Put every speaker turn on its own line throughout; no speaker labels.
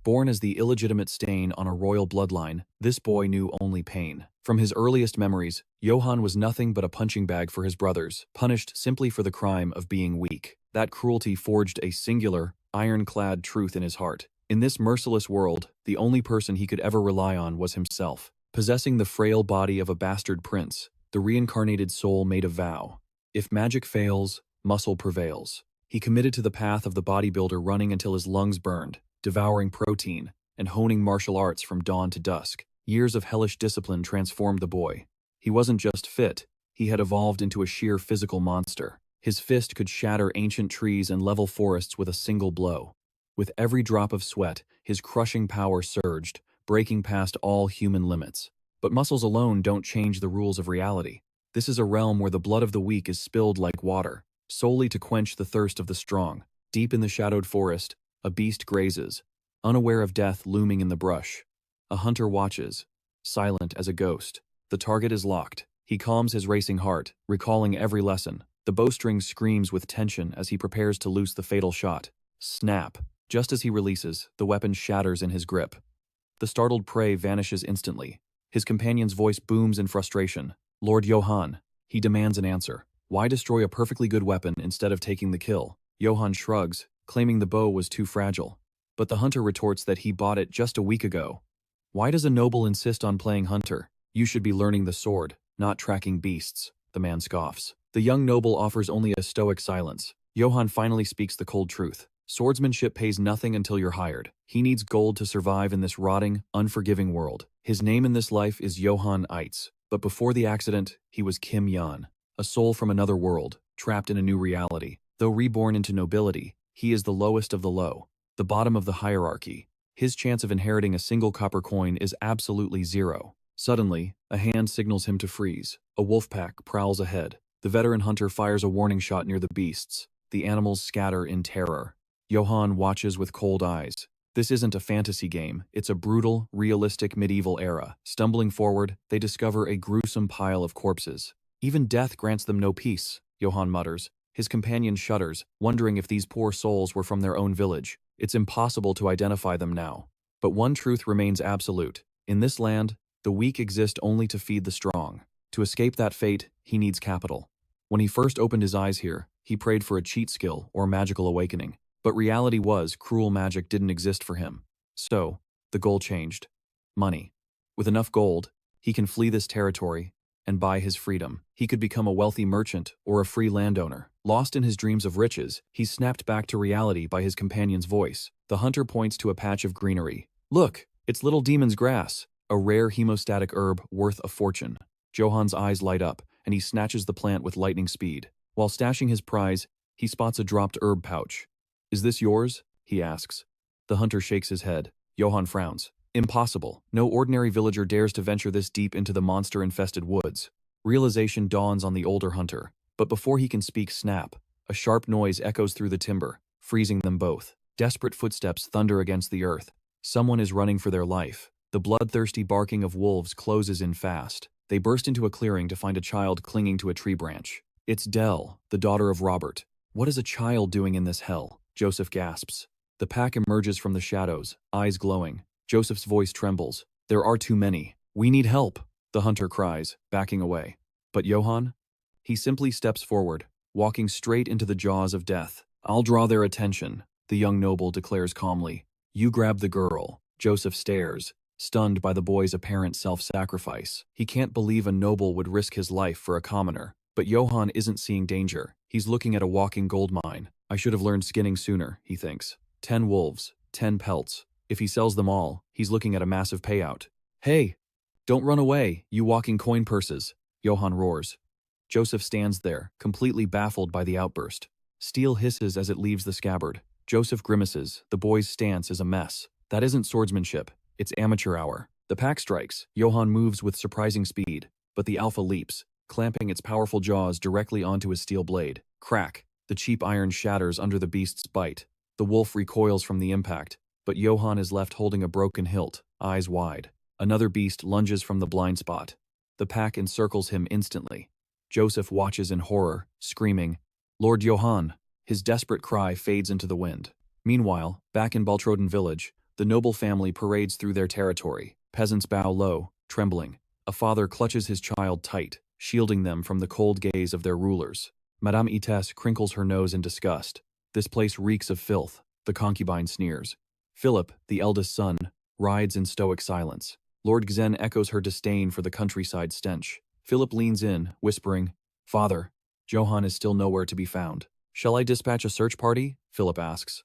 Born as the illegitimate stain on a royal bloodline, this boy knew only pain. From his earliest memories, Johan was nothing but a punching bag for his brothers, punished simply for the crime of being weak. That cruelty forged a singular, ironclad truth in his heart. In this merciless world, the only person he could ever rely on was himself. Possessing the frail body of a bastard prince, the reincarnated soul made a vow. If magic fails, muscle prevails. He committed to the path of the bodybuilder, running until his lungs burned, devouring protein, and honing martial arts from dawn to dusk. Years of hellish discipline transformed the boy. He wasn't just fit, he had evolved into a sheer physical monster. His fist could shatter ancient trees and level forests with a single blow. With every drop of sweat, his crushing power surged, breaking past all human limits. But muscles alone don't change the rules of reality. This is a realm where the blood of the weak is spilled like water, solely to quench the thirst of the strong. Deep in the shadowed forest, a beast grazes, unaware of death looming in the brush. A hunter watches, silent as a ghost. The target is locked. He calms his racing heart, recalling every lesson. The bowstring screams with tension as he prepares to loose the fatal shot. Snap! Just as he releases, the weapon shatters in his grip. The startled prey vanishes instantly. His companion's voice booms in frustration. "Lord Johan," he demands an answer. "Why destroy a perfectly good weapon instead of taking the kill?" Johan shrugs, claiming the bow was too fragile. But the hunter retorts that he bought it just a week ago. "Why does a noble insist on playing hunter? You should be learning the sword, not tracking beasts," the man scoffs. The young noble offers only a stoic silence. Johan finally speaks the cold truth. Swordsmanship pays nothing until you're hired. He needs gold to survive in this rotting, unforgiving world. His name in this life is Johan Eitz, but before the accident, he was Kim Yan, a soul from another world, trapped in a new reality. Though reborn into nobility, he is the lowest of the low, the bottom of the hierarchy. His chance of inheriting a single copper coin is absolutely zero. Suddenly, a hand signals him to freeze. A wolf pack prowls ahead. The veteran hunter fires a warning shot near the beasts. The animals scatter in terror. Johan watches with cold eyes. This isn't a fantasy game, it's a brutal, realistic medieval era. Stumbling forward, they discover a gruesome pile of corpses. "Even death grants them no peace," Johan mutters. His companion shudders, wondering if these poor souls were from their own village. It's impossible to identify them now. But one truth remains absolute. In this land, the weak exist only to feed the strong. To escape that fate, he needs capital. When he first opened his eyes here, he prayed for a cheat skill or magical awakening. But reality was, cruel magic didn't exist for him. So, the goal changed. Money. With enough gold, he can flee this territory and buy his freedom. He could become a wealthy merchant or a free landowner. Lost in his dreams of riches, he's snapped back to reality by his companion's voice. The hunter points to a patch of greenery. "Look, it's little demon's grass, a rare hemostatic herb worth a fortune." Johan's eyes light up, and he snatches the plant with lightning speed. While stashing his prize, he spots a dropped herb pouch. "Is this yours?" he asks. The hunter shakes his head. Johan frowns. "Impossible. No ordinary villager dares to venture this deep into the monster-infested woods." Realization dawns on the older hunter, but before he can speak, snap. A sharp noise echoes through the timber, freezing them both. Desperate footsteps thunder against the earth. Someone is running for their life. The bloodthirsty barking of wolves closes in fast. They burst into a clearing to find a child clinging to a tree branch. It's Dell, the daughter of Robert. "What is a child doing in this hell?" Joseph gasps. The pack emerges from the shadows, eyes glowing. Joseph's voice trembles. "There are too many. We need help," the hunter cries, backing away. But Johan? He simply steps forward, walking straight into the jaws of death. "I'll draw their attention," the young noble declares calmly. "You grab the girl." Joseph stares, stunned by the boy's apparent self-sacrifice. He can't believe a noble would risk his life for a commoner. But Johan isn't seeing danger. He's looking at a walking gold mine. "I should have learned skinning sooner," he thinks. 10 wolves, 10 pelts. If he sells them all, he's looking at a massive payout. "Hey! Don't run away, you walking coin purses," Johan roars. Joseph stands there, completely baffled by the outburst. Steel hisses as it leaves the scabbard. Joseph grimaces. The boy's stance is a mess. That isn't swordsmanship. It's amateur hour. The pack strikes. Johan moves with surprising speed, but the alpha leaps, clamping its powerful jaws directly onto his steel blade. Crack! The cheap iron shatters under the beast's bite. The wolf recoils from the impact, but Johan is left holding a broken hilt, eyes wide. Another beast lunges from the blind spot. The pack encircles him instantly. Joseph watches in horror, screaming, "Lord Johan!" His desperate cry fades into the wind. Meanwhile, back in Baltroden village, The noble family parades through their territory. Peasants bow low, trembling. A father clutches his child tight, shielding them from the cold gaze of their rulers. Madame Itesse crinkles her nose in disgust. This place reeks of filth, the concubine sneers. Philip, the eldest son, rides in stoic silence. Lord Xen echoes her disdain for the countryside stench. Philip leans in, whispering, "Father." Johan is still nowhere to be found. "Shall I dispatch a search party?" Philip asks.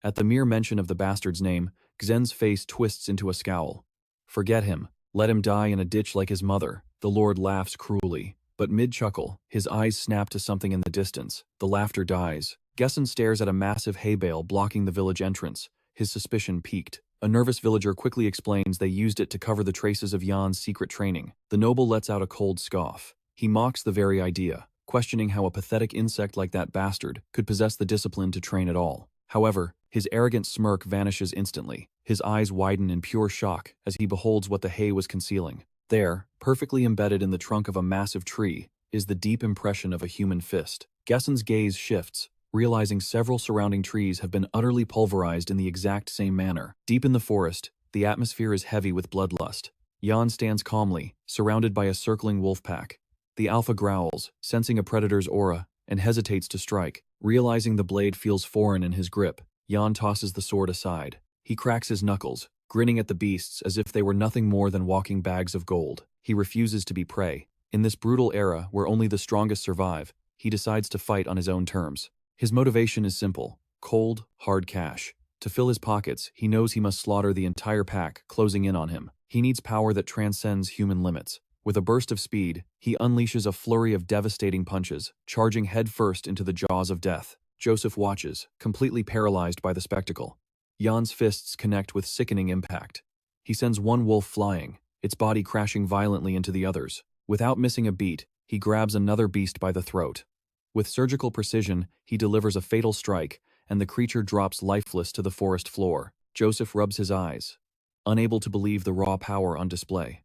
At the mere mention of the bastard's name, Xen's face twists into a scowl. "Forget him. Let him die in a ditch like his mother." The Lord laughs cruelly. But mid-chuckle, his eyes snap to something in the distance. The laughter dies. Gessen stares at a massive hay bale blocking the village entrance, his suspicion piqued. A nervous villager quickly explains they used it to cover the traces of Jan's secret training. The noble lets out a cold scoff. He mocks the very idea, questioning how a pathetic insect like that bastard could possess the discipline to train at all. However, his arrogant smirk vanishes instantly. His eyes widen in pure shock as he beholds what the hay was concealing. There, perfectly embedded in the trunk of a massive tree, is the deep impression of a human fist. Gessen's gaze shifts, realizing several surrounding trees have been utterly pulverized in the exact same manner. Deep in the forest, the atmosphere is heavy with bloodlust. Jan stands calmly, surrounded by a circling wolf pack. The alpha growls, sensing a predator's aura, and hesitates to strike. Realizing the blade feels foreign in his grip, Jan tosses the sword aside. He cracks his knuckles, grinning at the beasts as if they were nothing more than walking bags of gold. He refuses to be prey. In this brutal era where only the strongest survive, he decides to fight on his own terms. His motivation is simple: cold, hard cash. To fill his pockets, he knows he must slaughter the entire pack, closing in on him. He needs power that transcends human limits. With a burst of speed, he unleashes a flurry of devastating punches, charging headfirst into the jaws of death. Joseph watches, completely paralyzed by the spectacle. Jan's fists connect with sickening impact. He sends one wolf flying, its body crashing violently into the others. Without missing a beat, he grabs another beast by the throat. With surgical precision, he delivers a fatal strike, and the creature drops lifeless to the forest floor. Joseph rubs his eyes, unable to believe the raw power on display.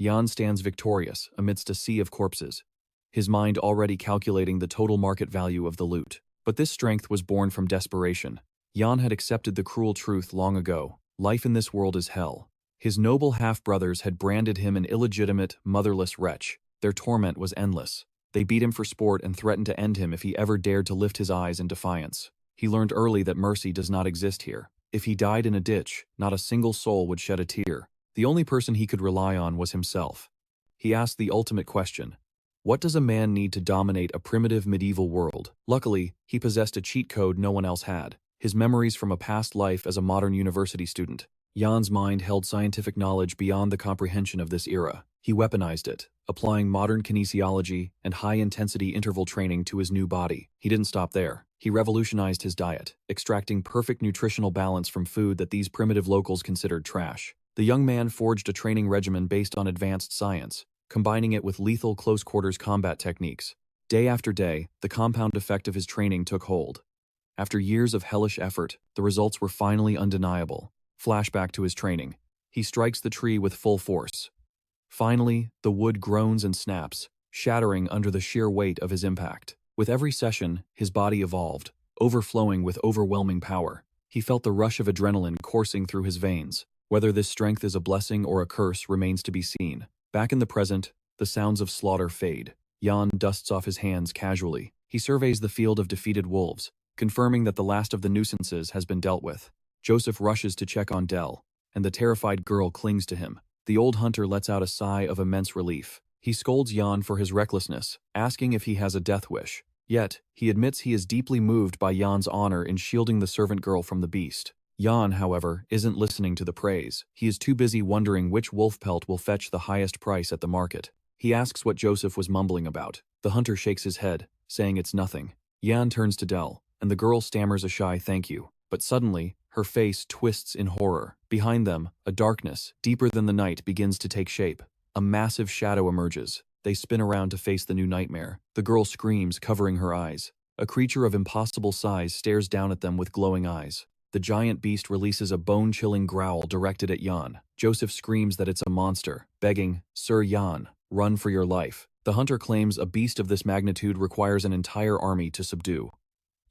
Jan stands victorious amidst a sea of corpses, his mind already calculating the total market value of the loot. But this strength was born from desperation. Jan had accepted the cruel truth long ago. Life in this world is hell. His noble half-brothers had branded him an illegitimate, motherless wretch. Their torment was endless. They beat him for sport and threatened to end him if he ever dared to lift his eyes in defiance. He learned early that mercy does not exist here. If he died in a ditch, not a single soul would shed a tear. The only person he could rely on was himself. He asked the ultimate question: what does a man need to dominate a primitive medieval world? Luckily, he possessed a cheat code no one else had: his memories from a past life as a modern university student. Jan's mind held scientific knowledge beyond the comprehension of this era. He weaponized it, applying modern kinesiology and high-intensity interval training to his new body. He didn't stop there. He revolutionized his diet, extracting perfect nutritional balance from food that these primitive locals considered trash. The young man forged a training regimen based on advanced science, combining it with lethal close-quarters combat techniques. Day after day, the compound effect of his training took hold. After years of hellish effort, the results were finally undeniable. Flashback to his training. He strikes the tree with full force. Finally, the wood groans and snaps, shattering under the sheer weight of his impact. With every session, his body evolved, overflowing with overwhelming power. He felt the rush of adrenaline coursing through his veins. Whether this strength is a blessing or a curse remains to be seen. Back in the present, the sounds of slaughter fade. Jan dusts off his hands casually. He surveys the field of defeated wolves, confirming that the last of the nuisances has been dealt with. Joseph rushes to check on Dell, and the terrified girl clings to him. The old hunter lets out a sigh of immense relief. He scolds Jan for his recklessness, asking if he has a death wish. Yet, he admits he is deeply moved by Jan's honor in shielding the servant girl from the beast. Jan, however, isn't listening to the praise. He is too busy wondering which wolf pelt will fetch the highest price at the market. He asks what Joseph was mumbling about. The hunter shakes his head, saying it's nothing. Jan turns to Dell, and the girl stammers a shy thank you. But suddenly, her face twists in horror. Behind them, a darkness, deeper than the night, begins to take shape. A massive shadow emerges. They spin around to face the new nightmare. The girl screams, covering her eyes. A creature of impossible size stares down at them with glowing eyes. The giant beast releases a bone-chilling growl directed at Jan. Joseph screams that it's a monster, begging, "Sir Jan, run for your life." The hunter claims a beast of this magnitude requires an entire army to subdue.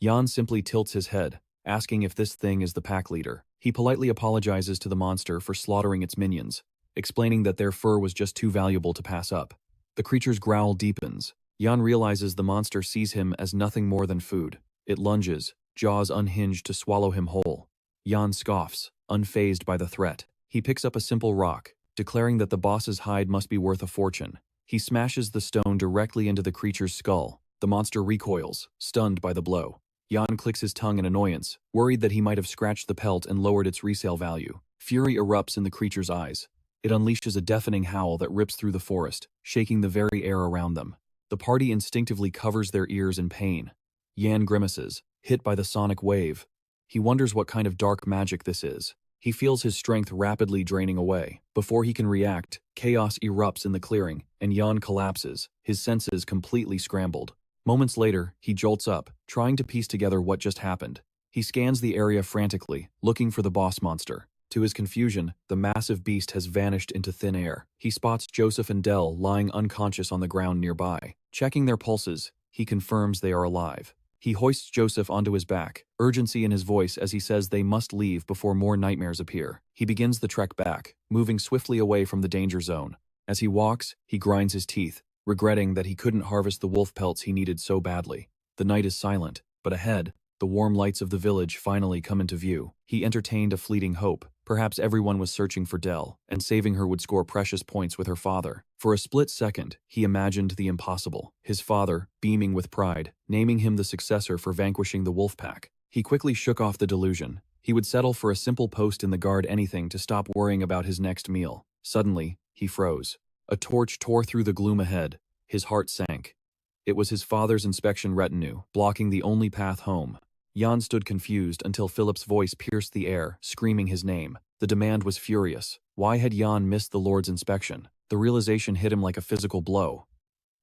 Jan simply tilts his head, asking if this thing is the pack leader. He politely apologizes to the monster for slaughtering its minions, explaining that their fur was just too valuable to pass up. The creature's growl deepens. Johan realizes the monster sees him as nothing more than food. It lunges, jaws unhinged to swallow him whole. Johan scoffs, unfazed by the threat. He picks up a simple rock, declaring that the boss's hide must be worth a fortune. He smashes the stone directly into the creature's skull. The monster recoils, stunned by the blow. Johan clicks his tongue in annoyance, worried that he might have scratched the pelt and lowered its resale value. Fury erupts in the creature's eyes. It unleashes a deafening howl that rips through the forest, shaking the very air around them. The party instinctively covers their ears in pain. Johan grimaces, hit by the sonic wave. He wonders what kind of dark magic this is. He feels his strength rapidly draining away. Before he can react, chaos erupts in the clearing, and Johan collapses, his senses completely scrambled. Moments later, he jolts up, trying to piece together what just happened. He scans the area frantically, looking for the boss monster. To his confusion, the massive beast has vanished into thin air. He spots Joseph and Dell lying unconscious on the ground nearby. Checking their pulses, he confirms they are alive. He hoists Joseph onto his back, urgency in his voice as he says they must leave before more nightmares appear. He begins the trek back, moving swiftly away from the danger zone. As he walks, he grinds his teeth, regretting that he couldn't harvest the wolf pelts he needed so badly. The night is silent, but ahead, the warm lights of the village finally come into view. He entertained a fleeting hope. Perhaps everyone was searching for Dell, and saving her would score precious points with her father. For a split second, he imagined the impossible. His father, beaming with pride, naming him the successor for vanquishing the wolf pack. He quickly shook off the delusion. He would settle for a simple post in the guard anything to stop worrying about his next meal. Suddenly, he froze. A torch tore through the gloom ahead. His heart sank. It was his father's inspection retinue, blocking the only path home. Johan stood confused until Philip's voice pierced the air, screaming his name. The demand was furious. Why had Johan missed the Lord's inspection? The realization hit him like a physical blow.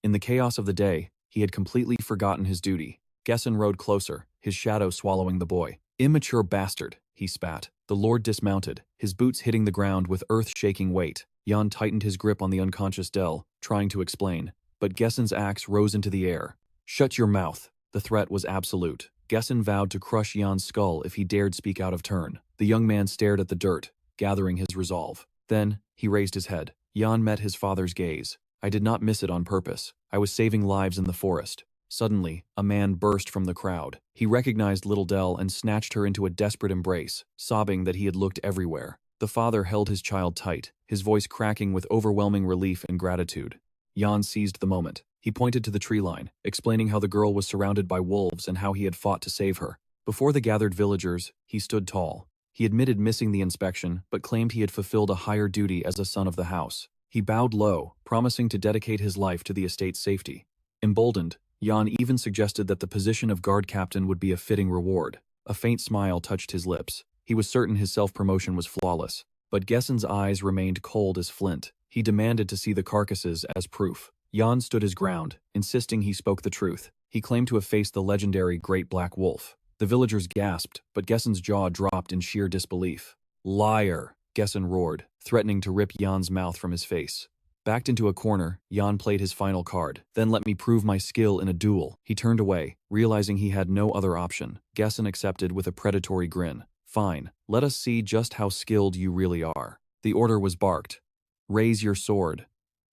In the chaos of the day, he had completely forgotten his duty. Gessen rode closer, his shadow swallowing the boy. "Immature bastard," he spat. The Lord dismounted, his boots hitting the ground with earth-shaking weight. Johan tightened his grip on the unconscious Dell, trying to explain. But Gessen's axe rose into the air. "Shut your mouth." The threat was absolute. Gessen vowed to crush Johan's skull if he dared speak out of turn. The young man stared at the dirt, gathering his resolve. Then, he raised his head. Johan met his father's gaze. "I did not miss it on purpose. I was saving lives in the forest." Suddenly, a man burst from the crowd. He recognized little Dell and snatched her into a desperate embrace, sobbing that he had looked everywhere. The father held his child tight, his voice cracking with overwhelming relief and gratitude. Johan seized the moment. He pointed to the tree line, explaining how the girl was surrounded by wolves and how he had fought to save her. Before the gathered villagers, he stood tall. He admitted missing the inspection, but claimed he had fulfilled a higher duty as a son of the house. He bowed low, promising to dedicate his life to the estate's safety. Emboldened, Johan even suggested that the position of guard captain would be a fitting reward. A faint smile touched his lips. He was certain his self-promotion was flawless. But Gessen's eyes remained cold as flint. He demanded to see the carcasses as proof. Johan stood his ground, insisting he spoke the truth. He claimed to have faced the legendary Great Black Wolf. The villagers gasped, but Gessen's jaw dropped in sheer disbelief. "Liar!" Gessen roared, threatening to rip Johan's mouth from his face. Backed into a corner, Johan played his final card. "Then let me prove my skill in a duel." He turned away, realizing he had no other option. Gessen accepted with a predatory grin. "Fine, let us see just how skilled you really are." The order was barked. "Raise your sword."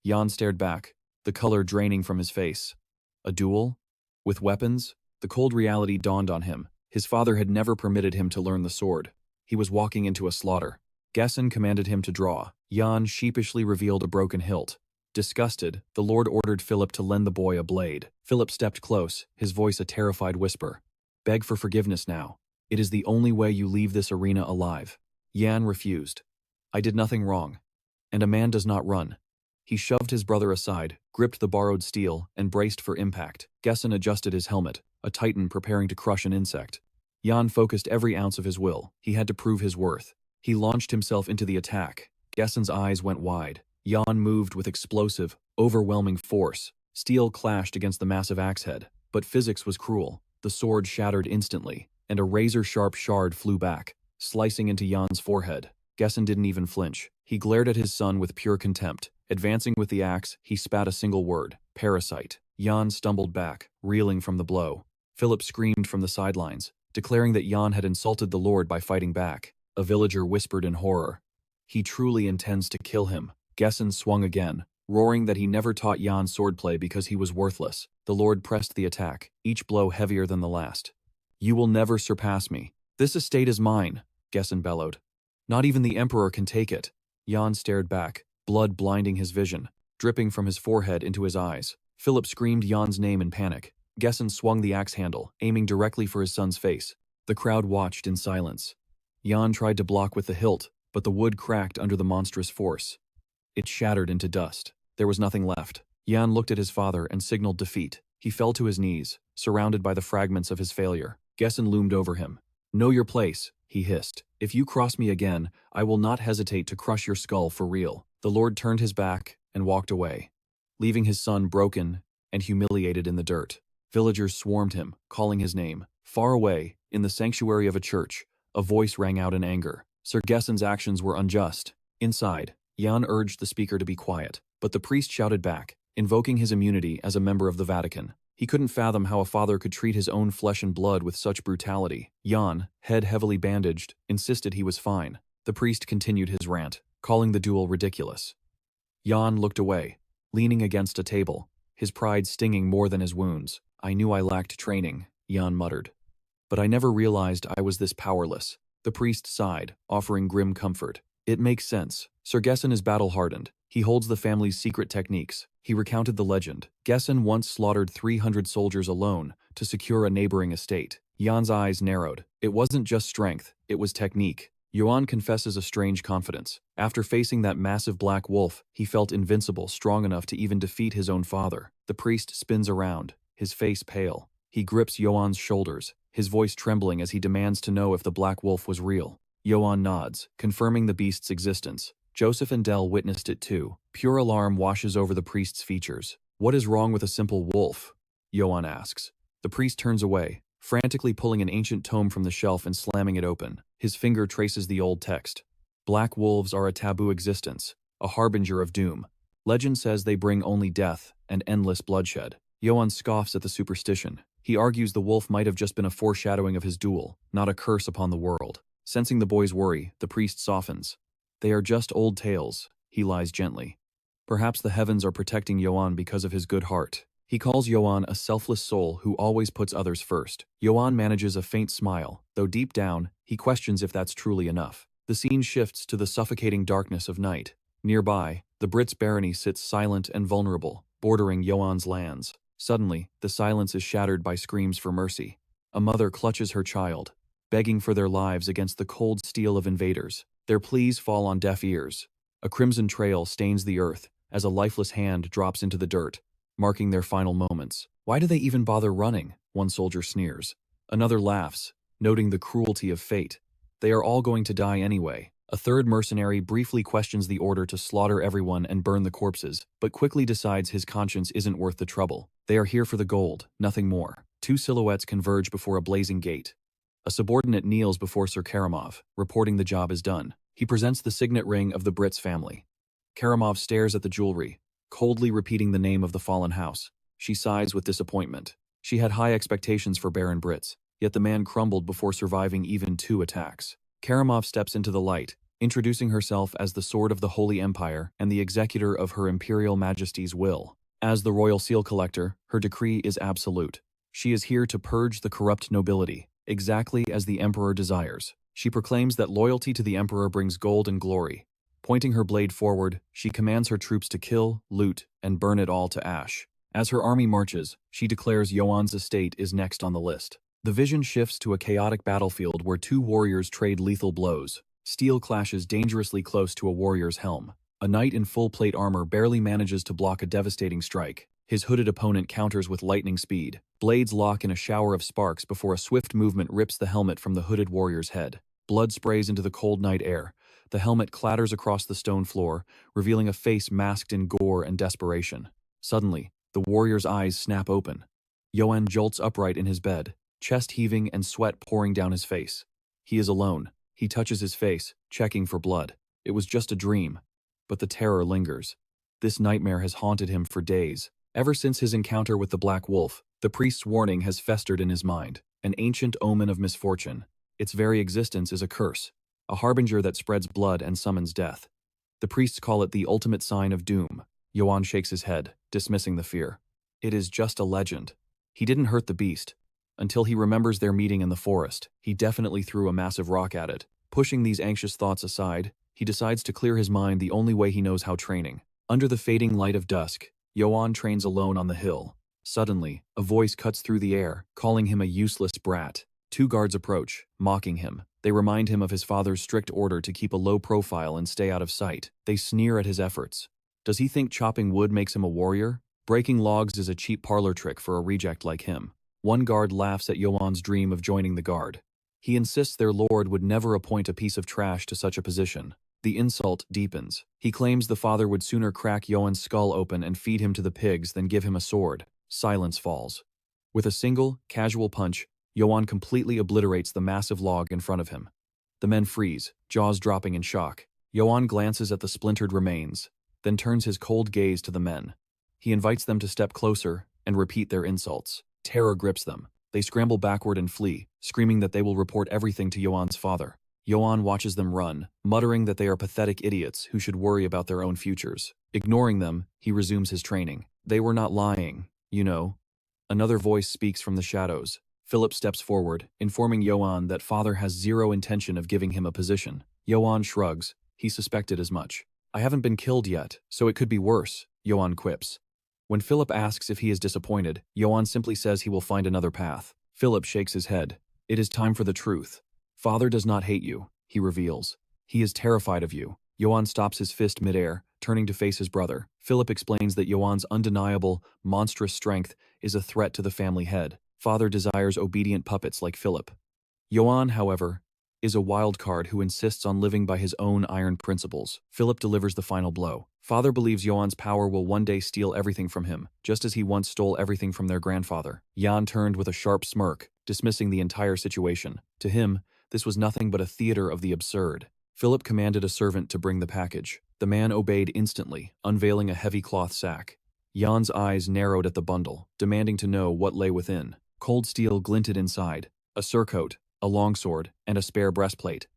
Johan stared back, the color draining from his face. A duel? With weapons? The cold reality dawned on him. His father had never permitted him to learn the sword. He was walking into a slaughter. Gessen commanded him to draw. Johan sheepishly revealed a broken hilt. Disgusted, the Lord ordered Philip to lend the boy a blade. Philip stepped close, his voice a terrified whisper. "Beg for forgiveness now. It is the only way you leave this arena alive." Johan refused. "I did nothing wrong. And a man does not run." He shoved his brother aside, gripped the borrowed steel, and braced for impact. Gessen adjusted his helmet, a titan preparing to crush an insect. Johan focused every ounce of his will. He had to prove his worth. He launched himself into the attack. Gessen's eyes went wide. Johan moved with explosive, overwhelming force. Steel clashed against the massive axe head. But physics was cruel. The sword shattered instantly, and a razor-sharp shard flew back, slicing into Johan's forehead. Gessen didn't even flinch. He glared at his son with pure contempt. Advancing with the axe, he spat a single word: "Parasite." Johan stumbled back, reeling from the blow. Philip screamed from the sidelines, declaring that Johan had insulted the Lord by fighting back. a villager whispered in horror. He truly intends to kill him. Gesson swung again, roaring that he never taught Jan swordplay because he was worthless. The Lord pressed the attack, each blow heavier than the last. You will never surpass me. This estate is mine, Gesson bellowed. Not even the Emperor can take it. Jan stared back, blood blinding his vision, dripping from his forehead into his eyes. Philip screamed Jan's name in panic. Gesson swung the axe handle, aiming directly for his son's face. The crowd watched in silence. Jan tried to block with the hilt, but the wood cracked under the monstrous force. It shattered into dust. There was nothing left. Jan looked at his father and signaled defeat. He fell to his knees, surrounded by the fragments of his failure. Gesson loomed over him. Know your place, he hissed. If you cross me again, I will not hesitate to crush your skull for real. The Lord turned his back and walked away, leaving his son broken and humiliated in the dirt. Villagers swarmed him, calling his name. Far away, in the sanctuary of a church, a voice rang out in anger. Sir Gesson's actions were unjust. Inside, Jan urged the speaker to be quiet, but the priest shouted back, invoking his immunity as a member of the Vatican. He couldn't fathom how a father could treat his own flesh and blood with such brutality. Jan, head heavily bandaged, insisted he was fine. The priest continued his rant, calling the duel ridiculous. Jan looked away, leaning against a table, his pride stinging more than his wounds. I knew I lacked training, Jan muttered. But I never realized I was this powerless. The priest sighed, offering grim comfort. It makes sense. Sir Gesson is battle-hardened. He holds the family's secret techniques. He recounted the legend. Gesson once slaughtered 300 soldiers alone to secure a neighboring estate. Jan's eyes narrowed. It wasn't just strength, it was technique. Johan confesses a strange confidence. After facing that massive black wolf, he felt invincible, strong enough to even defeat his own father. The priest spins around, his face pale. He grips Johan's shoulders, his voice trembling as he demands to know if the black wolf was real. Johan nods, confirming the beast's existence. Joseph and Dell witnessed it too. Pure alarm washes over the priest's features. What is wrong with a simple wolf? Johan asks. The priest turns away, frantically pulling an ancient tome from the shelf and slamming it open. His finger traces the old text. Black wolves are a taboo existence, a harbinger of doom. Legend says they bring only death and endless bloodshed. Johan scoffs at the superstition. He argues the wolf might have just been a foreshadowing of his duel, not a curse upon the world. Sensing the boy's worry, the priest softens. They are just old tales, he lies gently. Perhaps the heavens are protecting Johan because of his good heart. He calls Johan a selfless soul who always puts others first. Johan manages a faint smile, though deep down, he questions if that's truly enough. The scene shifts to the suffocating darkness of night. Nearby, the Brits' barony sits silent and vulnerable, bordering Johan's lands. Suddenly, the silence is shattered by screams for mercy. A mother clutches her child, begging for their lives against the cold steel of invaders. Their pleas fall on deaf ears. A crimson trail stains the earth as a lifeless hand drops into the dirt, marking their final moments. Why do they even bother running? One soldier sneers. Another laughs, noting the cruelty of fate. They are all going to die anyway. A third mercenary briefly questions the order to slaughter everyone and burn the corpses, but quickly decides his conscience isn't worth the trouble. They are here for the gold, nothing more. Two silhouettes converge before a blazing gate. A subordinate kneels before Sir Karamov, reporting the job is done. He presents the signet ring of the Brits family. Karamov stares at the jewelry, coldly repeating the name of the fallen house. She sighs with disappointment. She had high expectations for Baron Brits, yet the man crumbled before surviving even 2 attacks. Karamov steps into the light, introducing herself as the Sword of the Holy Empire and the executor of Her Imperial Majesty's will. As the royal seal collector, her decree is absolute. She is here to purge the corrupt nobility, exactly as the Emperor desires. She proclaims that loyalty to the Emperor brings gold and glory. Pointing her blade forward, she commands her troops to kill, loot, and burn it all to ash. As her army marches, she declares Johan's estate is next on the list. The vision shifts to a chaotic battlefield where 2 warriors trade lethal blows. Steel clashes dangerously close to a warrior's helm. A knight in full plate armor barely manages to block a devastating strike. His hooded opponent counters with lightning speed. Blades lock in a shower of sparks before a swift movement rips the helmet from the hooded warrior's head. Blood sprays into the cold night air. The helmet clatters across the stone floor, revealing a face masked in gore and desperation. Suddenly, the warrior's eyes snap open. Johan jolts upright in his bed, chest heaving and sweat pouring down his face. He is alone. He touches his face, checking for blood. It was just a dream, but the terror lingers. This nightmare has haunted him for days. Ever since his encounter with the Black Wolf, the priest's warning has festered in his mind, an ancient omen of misfortune. Its very existence is a curse. a harbinger that spreads blood and summons death. The priests call it the ultimate sign of doom. Johan shakes his head, dismissing the fear. It is just a legend. He didn't hurt the beast. Until he remembers their meeting in the forest, he definitely threw a massive rock at it. Pushing these anxious thoughts aside, he decides to clear his mind the only way he knows how: training. Under the fading light of dusk, Johan trains alone on the hill. Suddenly, a voice cuts through the air, calling him a useless brat. Two guards approach, mocking him. They remind him of his father's strict order to keep a low profile and stay out of sight. They sneer at his efforts. Does he think chopping wood makes him a warrior? Breaking logs is a cheap parlor trick for a reject like him. One guard laughs at Johan's dream of joining the guard. He insists their lord would never appoint a piece of trash to such a position. The insult deepens. He claims the father would sooner crack Johan's skull open and feed him to the pigs than give him a sword. Silence falls. With a single, casual punch, Johan completely obliterates the massive log in front of him. The men freeze, jaws dropping in shock. Johan glances at the splintered remains, then turns his cold gaze to the men. He invites them to step closer and repeat their insults. Terror grips them. They scramble backward and flee, screaming that they will report everything to Johan's father. Johan watches them run, muttering that they are pathetic idiots who should worry about their own futures. Ignoring them, he resumes his training. They were not lying, you know. Another voice speaks from the shadows. Philip steps forward, informing Johan that father has zero intention of giving him a position. Johan shrugs. He suspected as much. I haven't been killed yet, so it could be worse, Johan quips. When Philip asks if he is disappointed, Johan simply says he will find another path. Philip shakes his head. It is time for the truth. Father does not hate you, he reveals. He is terrified of you. Johan stops his fist midair, turning to face his brother. Philip explains that Johan's undeniable, monstrous strength is a threat to the family head. Father desires obedient puppets like Philip. Johan, however, is a wild card who insists on living by his own iron principles. Philip delivers the final blow. Father believes Johan's power will one day steal everything from him, just as he once stole everything from their grandfather. Jan turned with a sharp smirk, dismissing the entire situation. To him, this was nothing but a theater of the absurd. Philip commanded a servant to bring the package. The man obeyed instantly, unveiling a heavy cloth sack. Jan's eyes narrowed at the bundle, demanding to know what lay within. Cold steel glinted inside, a surcoat, a longsword, and a spare breastplate.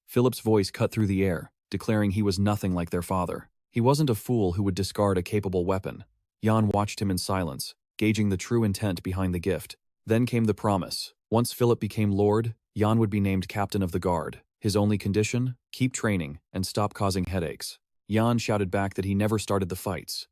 Philip's voice cut through the air, declaring he was nothing like their father. He wasn't a fool who would discard a capable weapon. Jan watched him in silence, gauging the true intent behind the gift. Then came the promise. Once Philip became lord, Jan would be named captain of the guard. His only condition? Keep training and stop causing headaches. Jan shouted back that he never started the fights.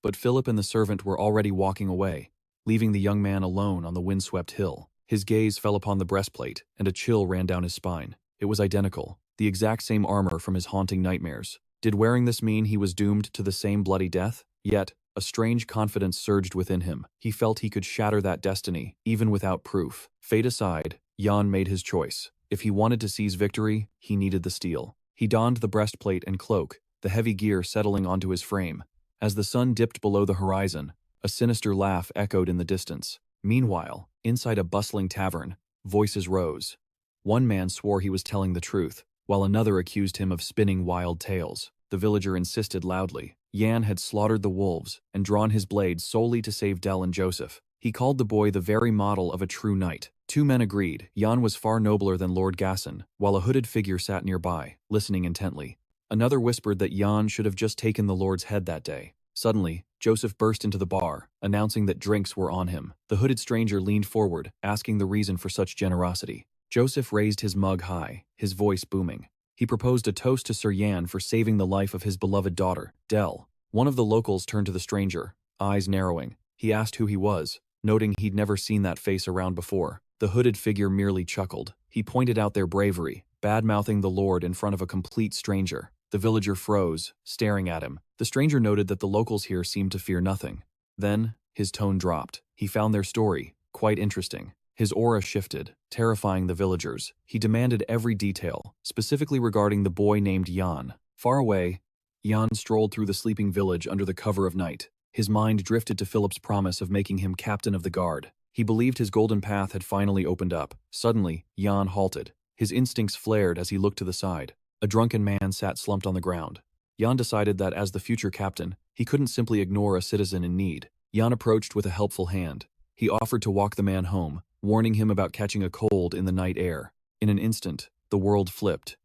But Philip and the servant were already walking away, leaving the young man alone on the windswept hill. His gaze fell upon the breastplate, and a chill ran down his spine. It was identical, the exact same armor from his haunting nightmares. Did wearing this mean he was doomed to the same bloody death? Yet, a strange confidence surged within him. He felt he could shatter that destiny, even without proof. Fate aside, Jan made his choice. If he wanted to seize victory, he needed the steel. He donned the breastplate and cloak, the heavy gear settling onto his frame. As the sun dipped below the horizon, a sinister laugh echoed in the distance. Meanwhile, inside a bustling tavern, voices rose. One man swore he was telling the truth, while another accused him of spinning wild tales. The villager insisted loudly. Jan had slaughtered the wolves and drawn his blade solely to save Del and Joseph. He called the boy the very model of a true knight. Two men agreed. Jan was far nobler than Lord Gasson, while a hooded figure sat nearby, listening intently. Another whispered that Jan should have just taken the Lord's head that day. Suddenly, Joseph burst into the bar, announcing that drinks were on him. The hooded stranger leaned forward, asking the reason for such generosity. Joseph raised his mug high, his voice booming. He proposed a toast to Sir Jan for saving the life of his beloved daughter, Del. One of the locals turned to the stranger, eyes narrowing. He asked who he was, noting he'd never seen that face around before. The hooded figure merely chuckled. He pointed out their bravery, bad-mouthing the Lord in front of a complete stranger. The villager froze, staring at him. The stranger noted that the locals here seemed to fear nothing. Then, his tone dropped. He found their story quite interesting. His aura shifted, terrifying the villagers. He demanded every detail, specifically regarding the boy named Jan. Far away, Jan strolled through the sleeping village under the cover of night. His mind drifted to Philip's promise of making him captain of the guard. He believed his golden path had finally opened up. Suddenly, Jan halted. His instincts flared as he looked to the side. A drunken man sat slumped on the ground. Jan decided that as the future captain, he couldn't simply ignore a citizen in need. Jan approached with a helpful hand. He offered to walk the man home, warning him about catching a cold in the night air. In an instant, the world flipped.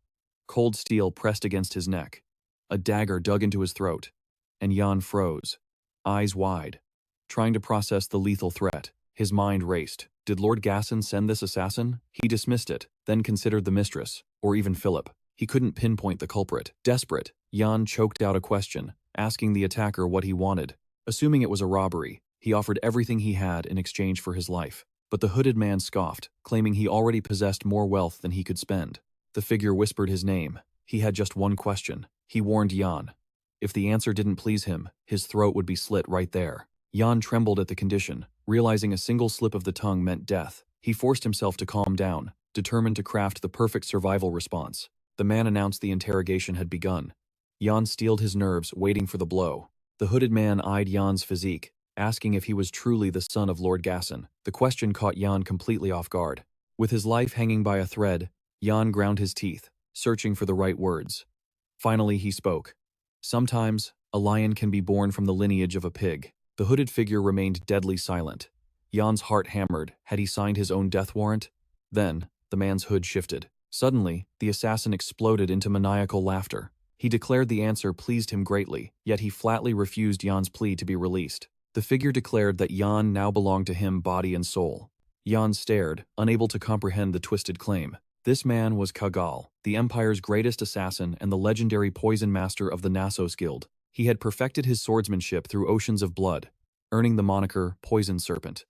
Cold steel pressed against his neck. A dagger dug into his throat. And Johan froze, eyes wide, trying to process the lethal threat. His mind raced. Did Lord Gasson send this assassin? He dismissed it, then considered the mistress, or even Philip. He couldn't pinpoint the culprit. Desperate, Johan choked out a question, asking the attacker what he wanted. Assuming it was a robbery, he offered everything he had in exchange for his life. But the hooded man scoffed, claiming he already possessed more wealth than he could spend. The figure whispered his name. He had just one question. He warned Johan. If the answer didn't please him, his throat would be slit right there. Johan trembled at the condition, realizing a single slip of the tongue meant death. He forced himself to calm down, determined to craft the perfect survival response. The man announced the interrogation had begun. Johan steeled his nerves, waiting for the blow. The hooded man eyed Johan's physique, asking if he was truly the son of Lord Gasson. The question caught Johan completely off guard. With his life hanging by a thread, Johan ground his teeth, searching for the right words. Finally, he spoke. Sometimes, a lion can be born from the lineage of a pig. The hooded figure remained deadly silent. Johan's heart hammered. Had he signed his own death warrant? Then, the man's hood shifted. Suddenly, the assassin exploded into maniacal laughter. He declared the answer pleased him greatly, yet he flatly refused Johan's plea to be released. The figure declared that Johan now belonged to him body and soul. Johan stared, unable to comprehend the twisted claim. This man was Kagal, the Empire's greatest assassin and the legendary poison master of the Nassos Guild. He had perfected his swordsmanship through oceans of blood, earning the moniker Poison Serpent.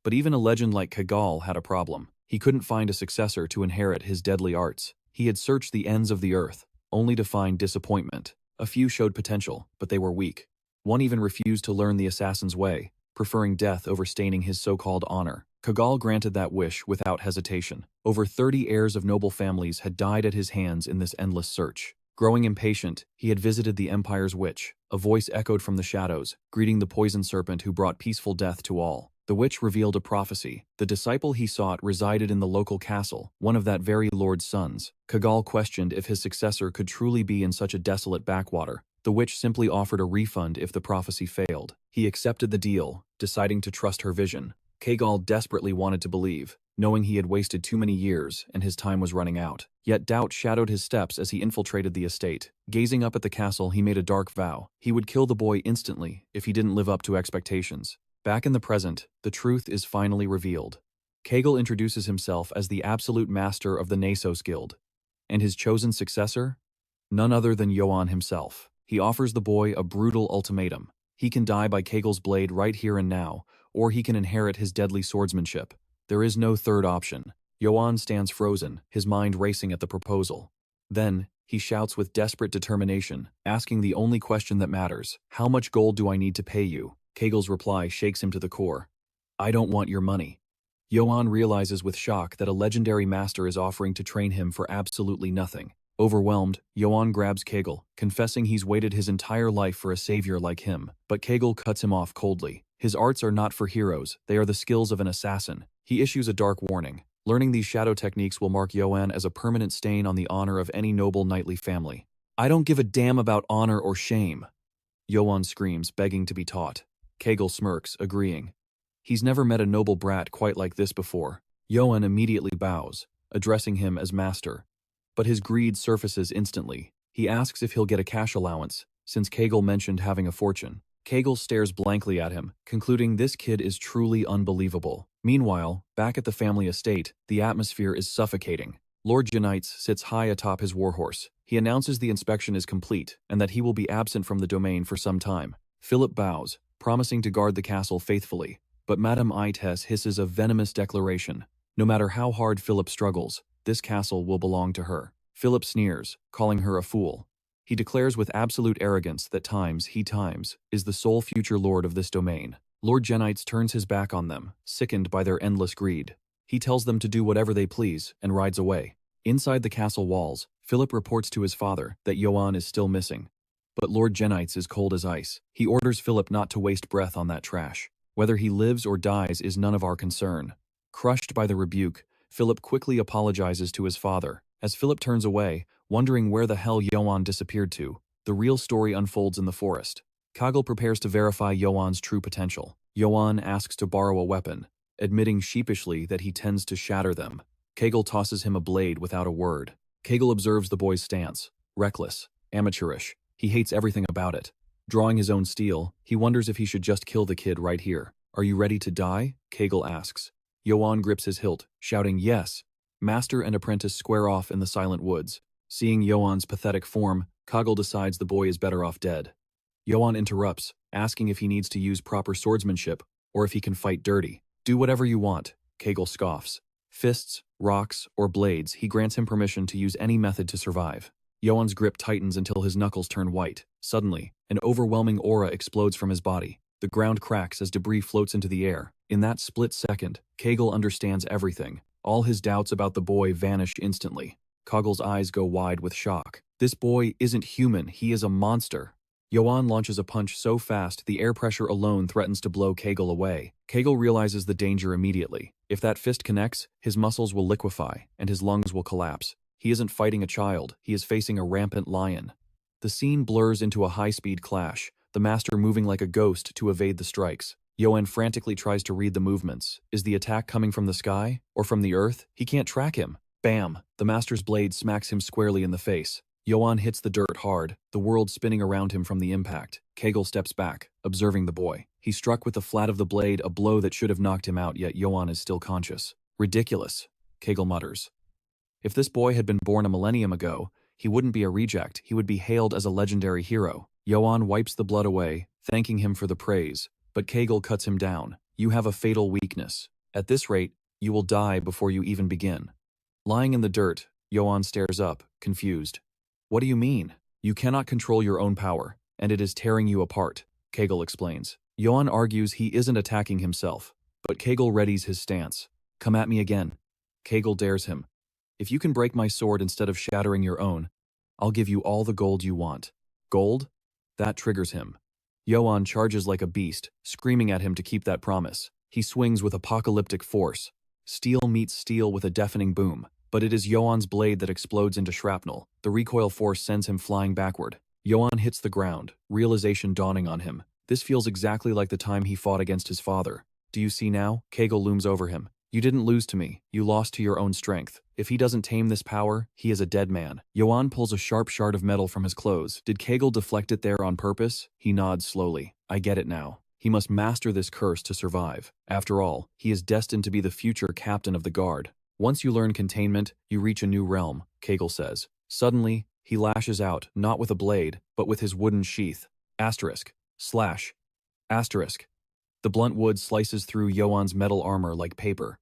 But even a legend like Kagal had a problem. He couldn't find a successor to inherit his deadly arts. He had searched the ends of the earth, only to find disappointment. A few showed potential, but they were weak. One even refused to learn the assassin's way, preferring death over staining his so-called honor. Kagal granted that wish without hesitation. Over 30 heirs of noble families had died at his hands in this endless search. Growing impatient, he had visited the Empire's witch. A voice echoed from the shadows, greeting the poison serpent who brought peaceful death to all. The witch revealed a prophecy. The disciple he sought resided in the local castle, one of that very lord's sons. Kagal questioned if his successor could truly be in such a desolate backwater. The witch simply offered a refund if the prophecy failed. He accepted the deal, deciding to trust her vision. Kagal desperately wanted to believe, knowing he had wasted too many years and his time was running out. Yet doubt shadowed his steps as he infiltrated the estate. Gazing up at the castle, he made a dark vow. He would kill the boy instantly if he didn't live up to expectations. Back in the present, the truth is finally revealed. Kagal introduces himself as the absolute master of the Nassos Guild. And his chosen successor? None other than Johan himself. He offers the boy a brutal ultimatum. He can die by Kagal's blade right here and now, or he can inherit his deadly swordsmanship. There is no third option. Johan stands frozen, his mind racing at the proposal. Then, he shouts with desperate determination, asking the only question that matters. How much gold do I need to pay you? Kagal's reply shakes him to the core. I don't want your money. Johan realizes with shock that a legendary master is offering to train him for absolutely nothing. Overwhelmed, Johan grabs Kagal, confessing he's waited his entire life for a savior like him. But Kagal cuts him off coldly. His arts are not for heroes, they are the skills of an assassin. He issues a dark warning. Learning these shadow techniques will mark Johan as a permanent stain on the honor of any noble knightly family. I don't give a damn about honor or shame. Johan screams, begging to be taught. Kagal smirks, agreeing. He's never met a noble brat quite like this before. Johan immediately bows, addressing him as master. But his greed surfaces instantly. He asks if he'll get a cash allowance, since Kagal mentioned having a fortune. Kagal stares blankly at him, concluding this kid is truly unbelievable. Meanwhile, back at the family estate, the atmosphere is suffocating. Lord Janites sits high atop his warhorse. He announces the inspection is complete, and that he will be absent from the domain for some time. Philip bows, promising to guard the castle faithfully, but Madame Ites hisses a venomous declaration. No matter how hard Philip struggles, this castle will belong to her. Philip sneers, calling her a fool. He declares with absolute arrogance that he is the sole future lord of this domain. Lord Janites turns his back on them, sickened by their endless greed. He tells them to do whatever they please and rides away. Inside the castle walls, Philip reports to his father that Johan is still missing. But Lord Janites is cold as ice. He orders Philip not to waste breath on that trash. Whether he lives or dies is none of our concern. Crushed by the rebuke, Philip quickly apologizes to his father. As Philip turns away, wondering where the hell Johan disappeared to, the real story unfolds in the forest. Kagal prepares to verify Johan's true potential. Johan asks to borrow a weapon, admitting sheepishly that he tends to shatter them. Kagal tosses him a blade without a word. Kegel observes the boy's stance. Reckless. Amateurish. He hates everything about it. Drawing his own steel, he wonders if he should just kill the kid right here. Are you ready to die? Kegel asks. Johan grips his hilt, shouting yes. Master and apprentice square off in the silent woods. Seeing Johan's pathetic form, Kegel decides the boy is better off dead. Johan interrupts, asking if he needs to use proper swordsmanship or if he can fight dirty. Do whatever you want, Kegel scoffs. Fists, rocks, or blades, he grants him permission to use any method to survive. Johan's grip tightens until his knuckles turn white. Suddenly, an overwhelming aura explodes from his body. The ground cracks as debris floats into the air. In that split second, Kegel understands everything. All his doubts about the boy vanish instantly. Kegel's eyes go wide with shock. This boy isn't human, he is a monster. Johan launches a punch so fast the air pressure alone threatens to blow Kegel away. Kegel realizes the danger immediately. If that fist connects, his muscles will liquefy, and his lungs will collapse. He isn't fighting a child, he is facing a rampant lion. The scene blurs into a high-speed clash, the master moving like a ghost to evade the strikes. Johan frantically tries to read the movements. Is the attack coming from the sky? Or from the earth? He can't track him. Bam! The master's blade smacks him squarely in the face. Johan hits the dirt hard, the world spinning around him from the impact. Kegel steps back, observing the boy. He struck with the flat of the blade, a blow that should have knocked him out, yet Johan is still conscious. Ridiculous, Kegel mutters. If this boy had been born a millennium ago, he wouldn't be a reject, he would be hailed as a legendary hero. Johan wipes the blood away, thanking him for the praise, but Kegel cuts him down. You have a fatal weakness. At this rate, you will die before you even begin. Lying in the dirt, Johan stares up, confused. What do you mean? You cannot control your own power, and it is tearing you apart, Kegel explains. Johan argues he isn't attacking himself, but Kegel readies his stance. Come at me again. Kegel dares him. If you can break my sword instead of shattering your own, I'll give you all the gold you want. Gold? That triggers him. Johan charges like a beast, screaming at him to keep that promise. He swings with apocalyptic force. Steel meets steel with a deafening boom. But it is Johan's blade that explodes into shrapnel. The recoil force sends him flying backward. Johan hits the ground, realization dawning on him. This feels exactly like the time he fought against his father. Do you see now? Kegel looms over him. You didn't lose to me. You lost to your own strength. If he doesn't tame this power, he is a dead man. Johan pulls a sharp shard of metal from his clothes. Did Kegel deflect it there on purpose? He nods slowly. I get it now. He must master this curse to survive. After all, he is destined to be the future captain of the guard. Once you learn containment, you reach a new realm, Kegel says. Suddenly, he lashes out, not with a blade, but with his wooden sheath. Asterisk. Slash. Asterisk. The blunt wood slices through Johan's metal armor like paper.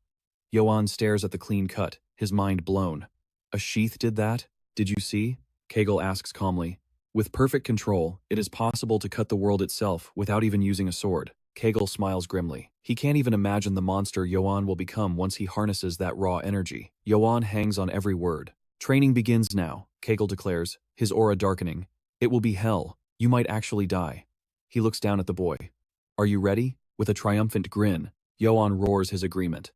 Johan stares at the clean cut, his mind blown. A sheath did that? Did you see? Kegel asks calmly. With perfect control, it is possible to cut the world itself without even using a sword. Kegel smiles grimly. He can't even imagine the monster Johan will become once he harnesses that raw energy. Johan hangs on every word. Training begins now, Kegel declares, his aura darkening. It will be hell. You might actually die. He looks down at the boy. Are you ready? With a triumphant grin, Johan roars his agreement.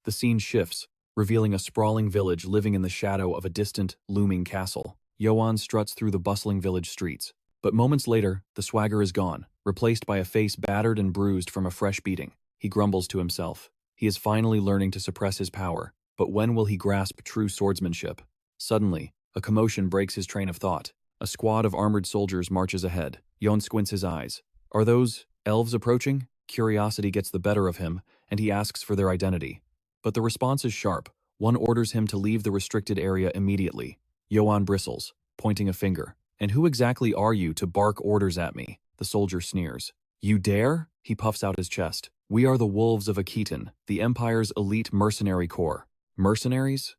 The scene shifts, revealing a sprawling village living in the shadow of a distant, looming castle. Johan struts through the bustling village streets. But moments later, the swagger is gone, replaced by a face battered and bruised from a fresh beating. He grumbles to himself. He is finally learning to suppress his power, but when will he grasp true swordsmanship? Suddenly, a commotion breaks his train of thought. A squad of armored soldiers marches ahead. Johan squints his eyes. Are those elves approaching? Curiosity gets the better of him, and he asks for their identity. But the response is sharp. One orders him to leave the restricted area immediately. Johan bristles, pointing a finger. And who exactly are you to bark orders at me? The soldier sneers. You dare? He puffs out his chest. We are the wolves of Akitan, the Empire's elite mercenary corps. Mercenaries?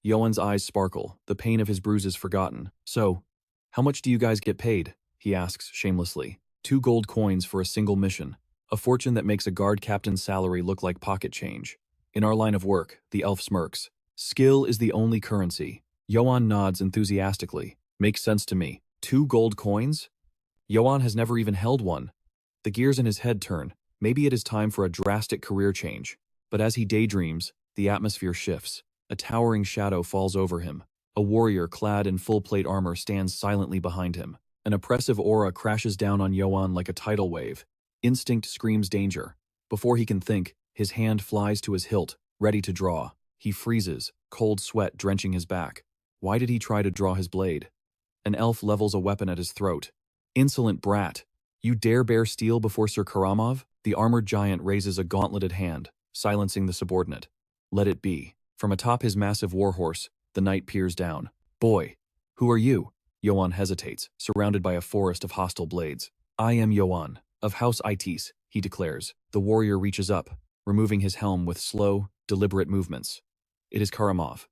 Johan's eyes sparkle, the pain of his bruises forgotten. So, how much do you guys get paid? He asks shamelessly. 2 gold coins for a single mission. A fortune that makes a guard captain's salary look like pocket change. In our line of work, the elf smirks. Skill is the only currency. Johan nods enthusiastically. Makes sense to me. 2 gold coins? Johan has never even held one. The gears in his head turn. Maybe it is time for a drastic career change. But as he daydreams, the atmosphere shifts. A towering shadow falls over him. A warrior clad in full-plate armor stands silently behind him. An oppressive aura crashes down on Johan like a tidal wave. Instinct screams danger. Before he can think, his hand flies to his hilt, ready to draw. He freezes, cold sweat drenching his back. Why did he try to draw his blade? An elf levels a weapon at his throat. Insolent brat! You dare bear steel before Sir Karamov? The armored giant raises a gauntleted hand, silencing the subordinate. Let it be. From atop his massive warhorse, the knight peers down. Boy! Who are you? Johan hesitates, surrounded by a forest of hostile blades. I am Johan, of House Itis, he declares. The warrior reaches up, removing his helm with slow, deliberate movements. It is Karamov,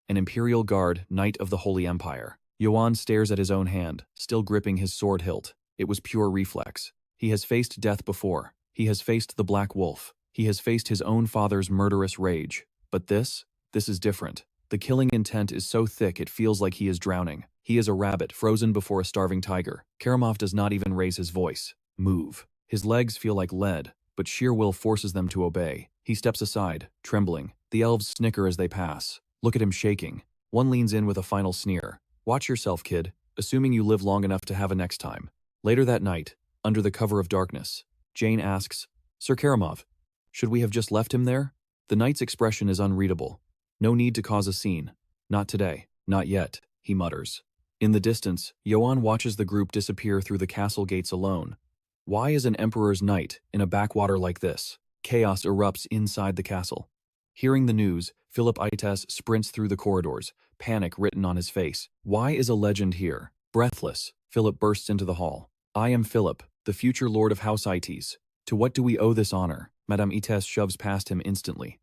an Imperial Guard Knight of the Holy Empire. Johan stares at his own hand, still gripping his sword hilt. It was pure reflex. He has faced death before. He has faced the Black Wolf. He has faced his own father's murderous rage. But this is different. The killing intent is so thick it feels like he is drowning. He is a rabbit frozen before a starving tiger. Karamov does not even raise his voice. Move. His legs feel like lead, but sheer will forces them to obey. He steps aside, trembling. The elves snicker as they pass. Look at him shaking. One leans in with a final sneer. Watch yourself, kid, assuming you live long enough to have a next time. Later that night, under the cover of darkness, Jane asks, Sir Karamov, should we have just left him there? The knight's expression is unreadable. No need to cause a scene. Not today. Not yet, he mutters. In the distance, Johan watches the group disappear through the castle gates alone. Why is an emperor's knight in a backwater like this? Chaos erupts inside the castle. Hearing the news, Philip Ites sprints through the corridors, panic written on his face. Why is a legend here? Breathless, Philip bursts into the hall. I am Philip, the future lord of House Ites. To what do we owe this honor? Madame Ites shoves past him instantly.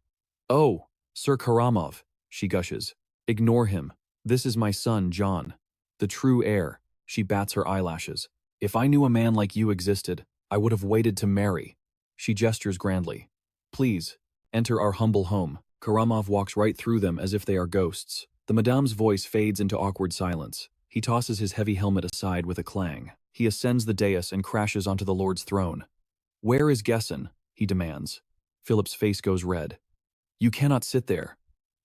Oh, Sir Karamov, she gushes. Ignore him. This is my son, John. The true heir. She bats her eyelashes. If I knew a man like you existed, I would have waited to marry. She gestures grandly. Please, enter our humble home. Karamov walks right through them as if they are ghosts. The madame's voice fades into awkward silence. He tosses his heavy helmet aside with a clang. He ascends the dais and crashes onto the lord's throne. Where is Gessen? He demands. Philip's face goes red. You cannot sit there.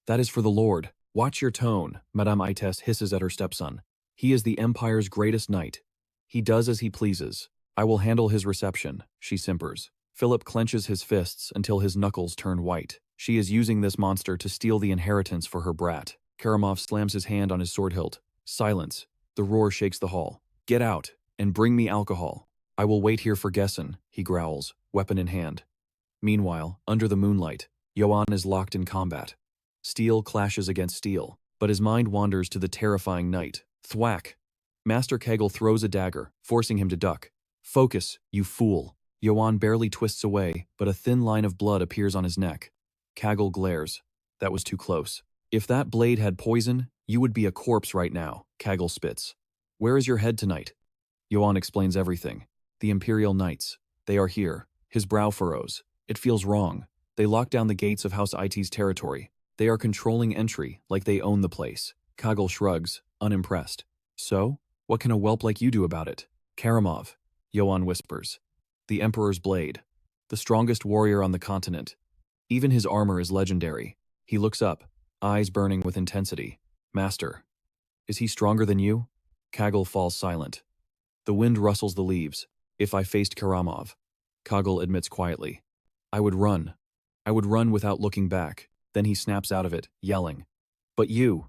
That is for the lord. Watch your tone, Madame Ites hisses at her stepson. He is the Empire's greatest knight. He does as he pleases. I will handle his reception, she simpers. Philip clenches his fists until his knuckles turn white. She is using this monster to steal the inheritance for her brat. Karamov slams his hand on his sword hilt. Silence. The roar shakes the hall. Get out, and bring me alcohol. I will wait here for Gessen, he growls, weapon in hand. Meanwhile, under the moonlight, Johan is locked in combat. Steel clashes against steel, but his mind wanders to the terrifying night. Thwack! Master Kegel throws a dagger, forcing him to duck. Focus, you fool! Johan barely twists away, but a thin line of blood appears on his neck. Kagel glares. That was too close. If that blade had poison, you would be a corpse right now, Kagel spits. Where is your head tonight? Johan explains everything. The Imperial Knights. They are here. His brow furrows. It feels wrong. They lock down the gates of House Ites territory. They are controlling entry, like they own the place. Kagel shrugs, unimpressed. So? What can a whelp like you do about it? Karamov, Johan whispers. The Emperor's blade. The strongest warrior on the continent. Even his armor is legendary. He looks up, eyes burning with intensity. Master. Is he stronger than you? Kagel falls silent. The wind rustles the leaves. If I faced Karamov, Kagel admits quietly. I would run. I would run without looking back. Then he snaps out of it, yelling. But you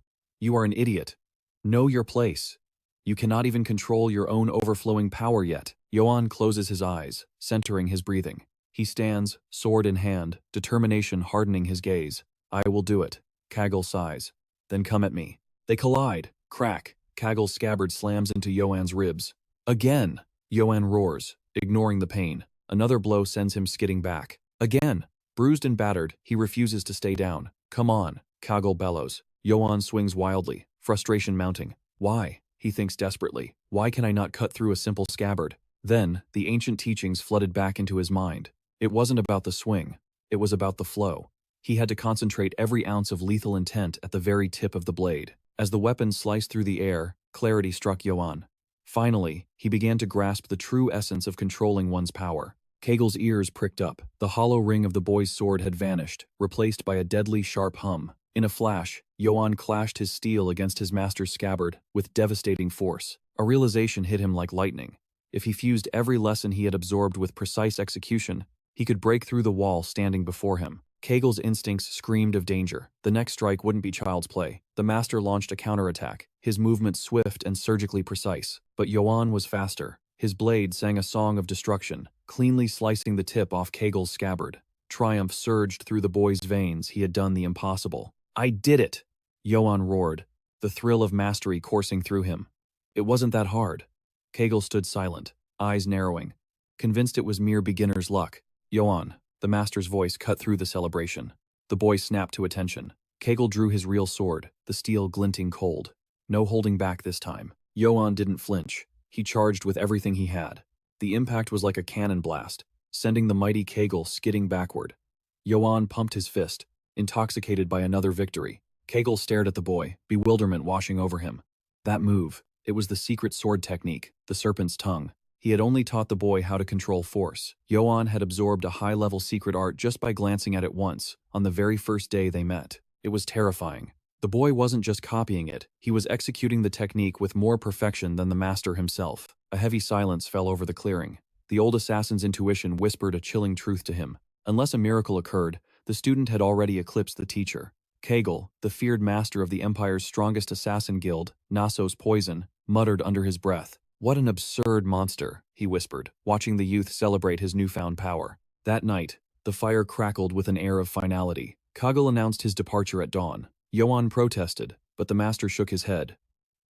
are an idiot. Know your place. You cannot even control your own overflowing power yet. Johan closes his eyes, centering his breathing. He stands, sword in hand, determination hardening his gaze. I will do it. Kagel sighs. Then come at me. They collide. Crack. Kagel's scabbard slams into Johan's ribs. Again! Johan roars, ignoring the pain. Another blow sends him skidding back. Again! Bruised and battered, he refuses to stay down. Come on, Kagel bellows. Johan swings wildly, frustration mounting. Why? He thinks desperately. Why can I not cut through a simple scabbard? Then, the ancient teachings flooded back into his mind. It wasn't about the swing. It was about the flow. He had to concentrate every ounce of lethal intent at the very tip of the blade. As the weapon sliced through the air, clarity struck Johan. Finally, he began to grasp the true essence of controlling one's power. Kagel's ears pricked up. The hollow ring of the boy's sword had vanished, replaced by a deadly sharp hum. In a flash, Johan clashed his steel against his master's scabbard with devastating force. A realization hit him like lightning. If he fused every lesson he had absorbed with precise execution, he could break through the wall standing before him. Kegel's instincts screamed of danger. The next strike wouldn't be child's play. The master launched a counterattack, his movements swift and surgically precise. But Johan was faster. His blade sang a song of destruction, cleanly slicing the tip off Kegel's scabbard. Triumph surged through the boy's veins. He had done the impossible. "I did it!" Johan roared, the thrill of mastery coursing through him. "It wasn't that hard." Kegel stood silent, eyes narrowing, convinced it was mere beginner's luck. "Johan," the master's voice cut through the celebration. The boy snapped to attention. Kegel drew his real sword, the steel glinting cold. No holding back this time. Johan didn't flinch. He charged with everything he had. The impact was like a cannon blast, sending the mighty Kegel skidding backward. Johan pumped his fist, intoxicated by another victory. Kegel stared at the boy, bewilderment washing over him. That move, it was the secret sword technique, the serpent's tongue. He had only taught the boy how to control force. Johan had absorbed a high-level secret art just by glancing at it once, on the very first day they met. It was terrifying. The boy wasn't just copying it, he was executing the technique with more perfection than the master himself. A heavy silence fell over the clearing. The old assassin's intuition whispered a chilling truth to him. Unless a miracle occurred, the student had already eclipsed the teacher. Kegel, the feared master of the Empire's strongest assassin guild, Nasso's Poison, muttered under his breath. "What an absurd monster," he whispered, watching the youth celebrate his newfound power. That night, the fire crackled with an air of finality. Kegel announced his departure at dawn. Johan protested, but the master shook his head.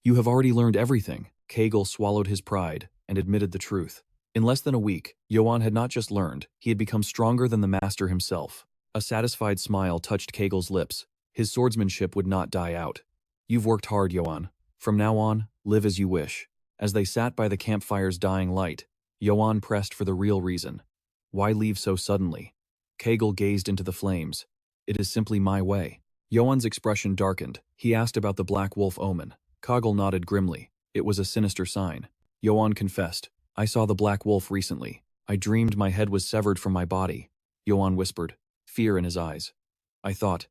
"You have already learned everything." Kegel swallowed his pride and admitted the truth. In less than a week, Johan had not just learned, he had become stronger than the master himself. A satisfied smile touched Kegel's lips. His swordsmanship would not die out. "You've worked hard, Johan. From now on, live as you wish." As they sat by the campfire's dying light, Johan pressed for the real reason. "Why leave so suddenly?" Kegel gazed into the flames. "It is simply my way." Johan's expression darkened. He asked about the Black Wolf Omen. Kegel nodded grimly. It was a sinister sign. Johan confessed. "I saw the Black Wolf recently. I dreamed my head was severed from my body." Johan whispered, fear in his eyes. I thought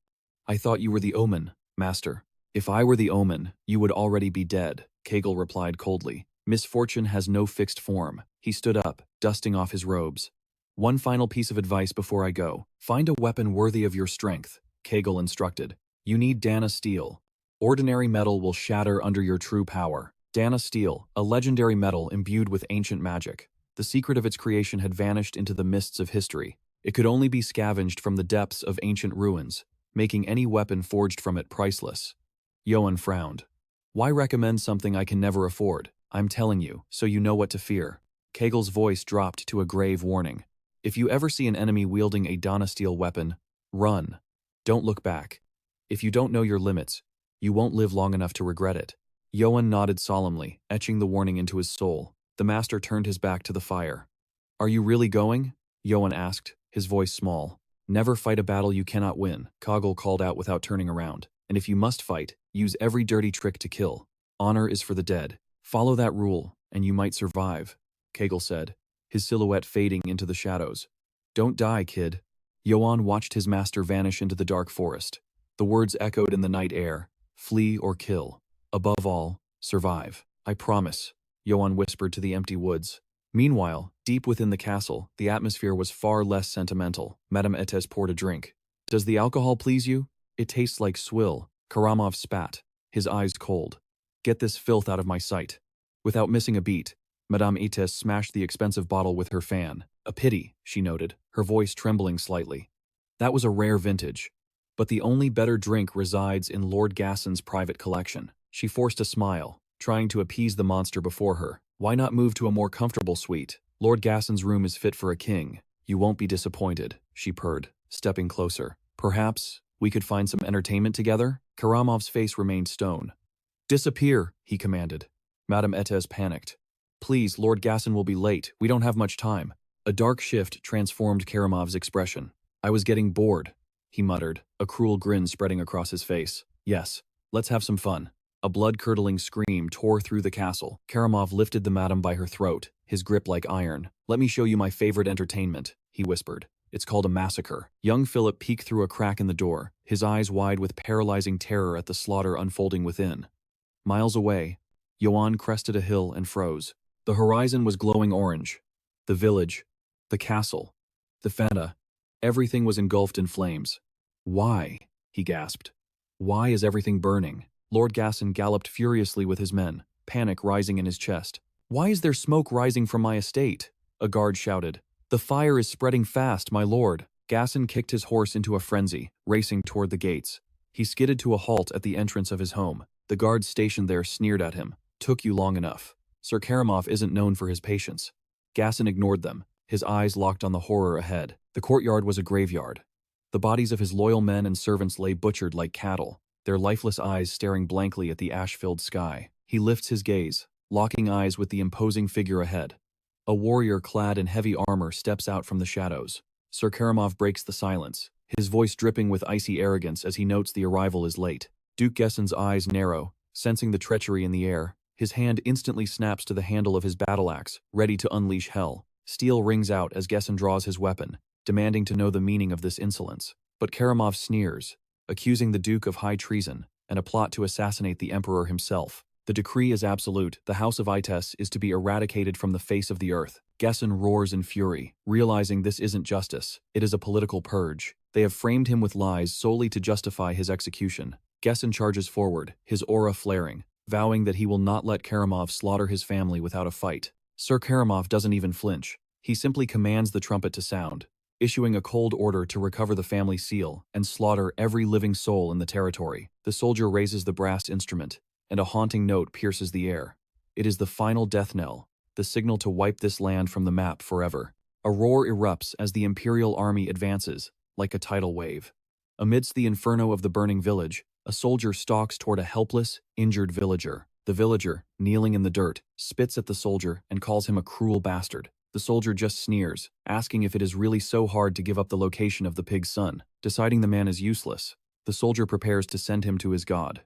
you were the Omen, Master." "If I were the Omen, you would already be dead," Kegel replied coldly. "Misfortune has no fixed form." He stood up, dusting off his robes. "One final piece of advice before I go. Find a weapon worthy of your strength," Kegel instructed. "You need Dana steel. Ordinary metal will shatter under your true power. Dana steel, a legendary metal imbued with ancient magic. The secret of its creation had vanished into the mists of history. It could only be scavenged from the depths of ancient ruins, making any weapon forged from it priceless." Johan frowned. "Why recommend something I can never afford? I'm telling you, so you know what to fear." Kegel's voice dropped to a grave warning. "If you ever see an enemy wielding a Dana steel weapon, run. Don't look back. If you don't know your limits, you won't live long enough to regret it." Johan nodded solemnly, etching the warning into his soul. The master turned his back to the fire. "Are you really going?" Johan asked, his voice small. "Never fight a battle you cannot win," Kegel called out without turning around. "And if you must fight, use every dirty trick to kill. Honor is for the dead. Follow that rule, and you might survive," Kegel said, his silhouette fading into the shadows. "Don't die, kid." Johan watched his master vanish into the dark forest. The words echoed in the night air. "Flee or kill. Above all, survive. I promise," Johan whispered to the empty woods. Meanwhile, deep within the castle, the atmosphere was far less sentimental. Madame Etes poured a drink. "Does the alcohol please you? It tastes like swill." Karamov spat, his eyes cold. "Get this filth out of my sight." Without missing a beat, Madame Etes smashed the expensive bottle with her fan. "A pity," she noted, her voice trembling slightly. "That was a rare vintage. But the only better drink resides in Lord Gasson's private collection." She forced a smile, trying to appease the monster before her. "Why not move to a more comfortable suite? Lord Gasson's room is fit for a king. You won't be disappointed," she purred, stepping closer. "Perhaps we could find some entertainment together?" Karamov's face remained stone. "Disappear," he commanded. Madame Etes panicked. "Please, Lord Gasson will be late. We don't have much time." A dark shift transformed Karamov's expression. "I was getting bored," he muttered, a cruel grin spreading across his face. "Yes, let's have some fun." A blood-curdling scream tore through the castle. Karamov lifted the madam by her throat, his grip like iron. "Let me show you my favorite entertainment," he whispered. "It's called a massacre." Young Philip peeked through a crack in the door, his eyes wide with paralyzing terror at the slaughter unfolding within. Miles away, Johan crested a hill and froze. The horizon was glowing orange. The village, the castle, the Fanta, Everything was engulfed in flames. "Why?" he gasped. "Why is everything burning?" Lord Gasson galloped furiously with his men, panic rising in his chest. "Why is there smoke rising from my estate?" a guard shouted. "The fire is spreading fast, my lord." Gasson kicked his horse into a frenzy, racing toward the gates. He skidded to a halt at the entrance of his home. The guards stationed there sneered at him. "Took you long enough." Sir Karamov isn't known for his patience. Gasson ignored them, his eyes locked on the horror ahead. The courtyard was a graveyard. The bodies of his loyal men and servants lay butchered like cattle, their lifeless eyes staring blankly at the ash-filled sky. He lifts his gaze, locking eyes with the imposing figure ahead. A warrior clad in heavy armor steps out from the shadows. Sir Karamov breaks the silence, his voice dripping with icy arrogance as he notes the arrival is late. Duke Gesson's eyes narrow, sensing the treachery in the air. His hand instantly snaps to the handle of his battle axe, ready to unleash hell. Steel rings out as Gesson draws his weapon, demanding to know the meaning of this insolence. But Karamov sneers, accusing the Duke of high treason and a plot to assassinate the Emperor himself. The decree is absolute. The House of Ites is to be eradicated from the face of the earth. Gesson roars in fury, realizing this isn't justice, it is a political purge. They have framed him with lies solely to justify his execution. Gesson charges forward, his aura flaring, vowing that he will not let Karamov slaughter his family without a fight. Sir Karamov doesn't even flinch. He simply commands the trumpet to sound, issuing a cold order to recover the family seal and slaughter every living soul in the territory. The soldier raises the brass instrument, and a haunting note pierces the air. It is the final death knell, the signal to wipe this land from the map forever. A roar erupts as the Imperial army advances, like a tidal wave. Amidst the inferno of the burning village, a soldier stalks toward a helpless, injured villager. The villager, kneeling in the dirt, spits at the soldier and calls him a cruel bastard. The soldier just sneers, asking if it is really so hard to give up the location of the pig's son. Deciding the man is useless, the soldier prepares to send him to his god.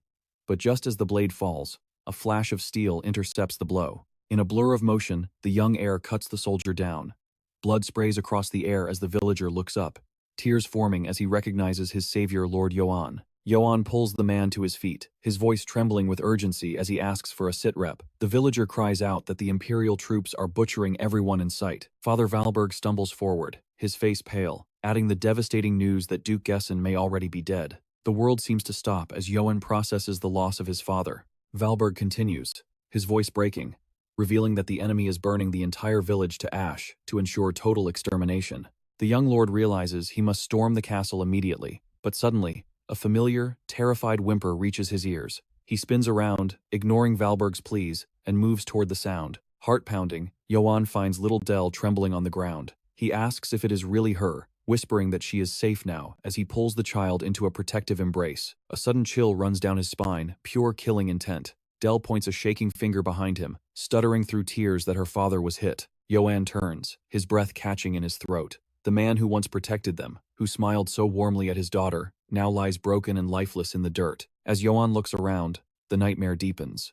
But just as the blade falls, a flash of steel intercepts the blow. In a blur of motion, the young heir cuts the soldier down. Blood sprays across the air as the villager looks up, tears forming as he recognizes his savior, Lord Johan. Johan pulls the man to his feet, his voice trembling with urgency as he asks for a sitrep. The villager cries out that the Imperial troops are butchering everyone in sight. Father Valberg stumbles forward, his face pale, adding the devastating news that Duke Gesson may already be dead. The world seems to stop as Johan processes the loss of his father. Valberg continues, his voice breaking, revealing that the enemy is burning the entire village to ash to ensure total extermination. The young lord realizes he must storm the castle immediately, but suddenly, a familiar, terrified whimper reaches his ears. He spins around, ignoring Valberg's pleas, and moves toward the sound. Heart-pounding, Johan finds little Dell trembling on the ground. He asks if it is really her, whispering that she is safe now as he pulls the child into a protective embrace. A sudden chill runs down his spine, pure killing intent. Dell points a shaking finger behind him, stuttering through tears that her father was hit. Johan turns, his breath catching in his throat. The man who once protected them, who smiled so warmly at his daughter, now lies broken and lifeless in the dirt. As Johan looks around, the nightmare deepens.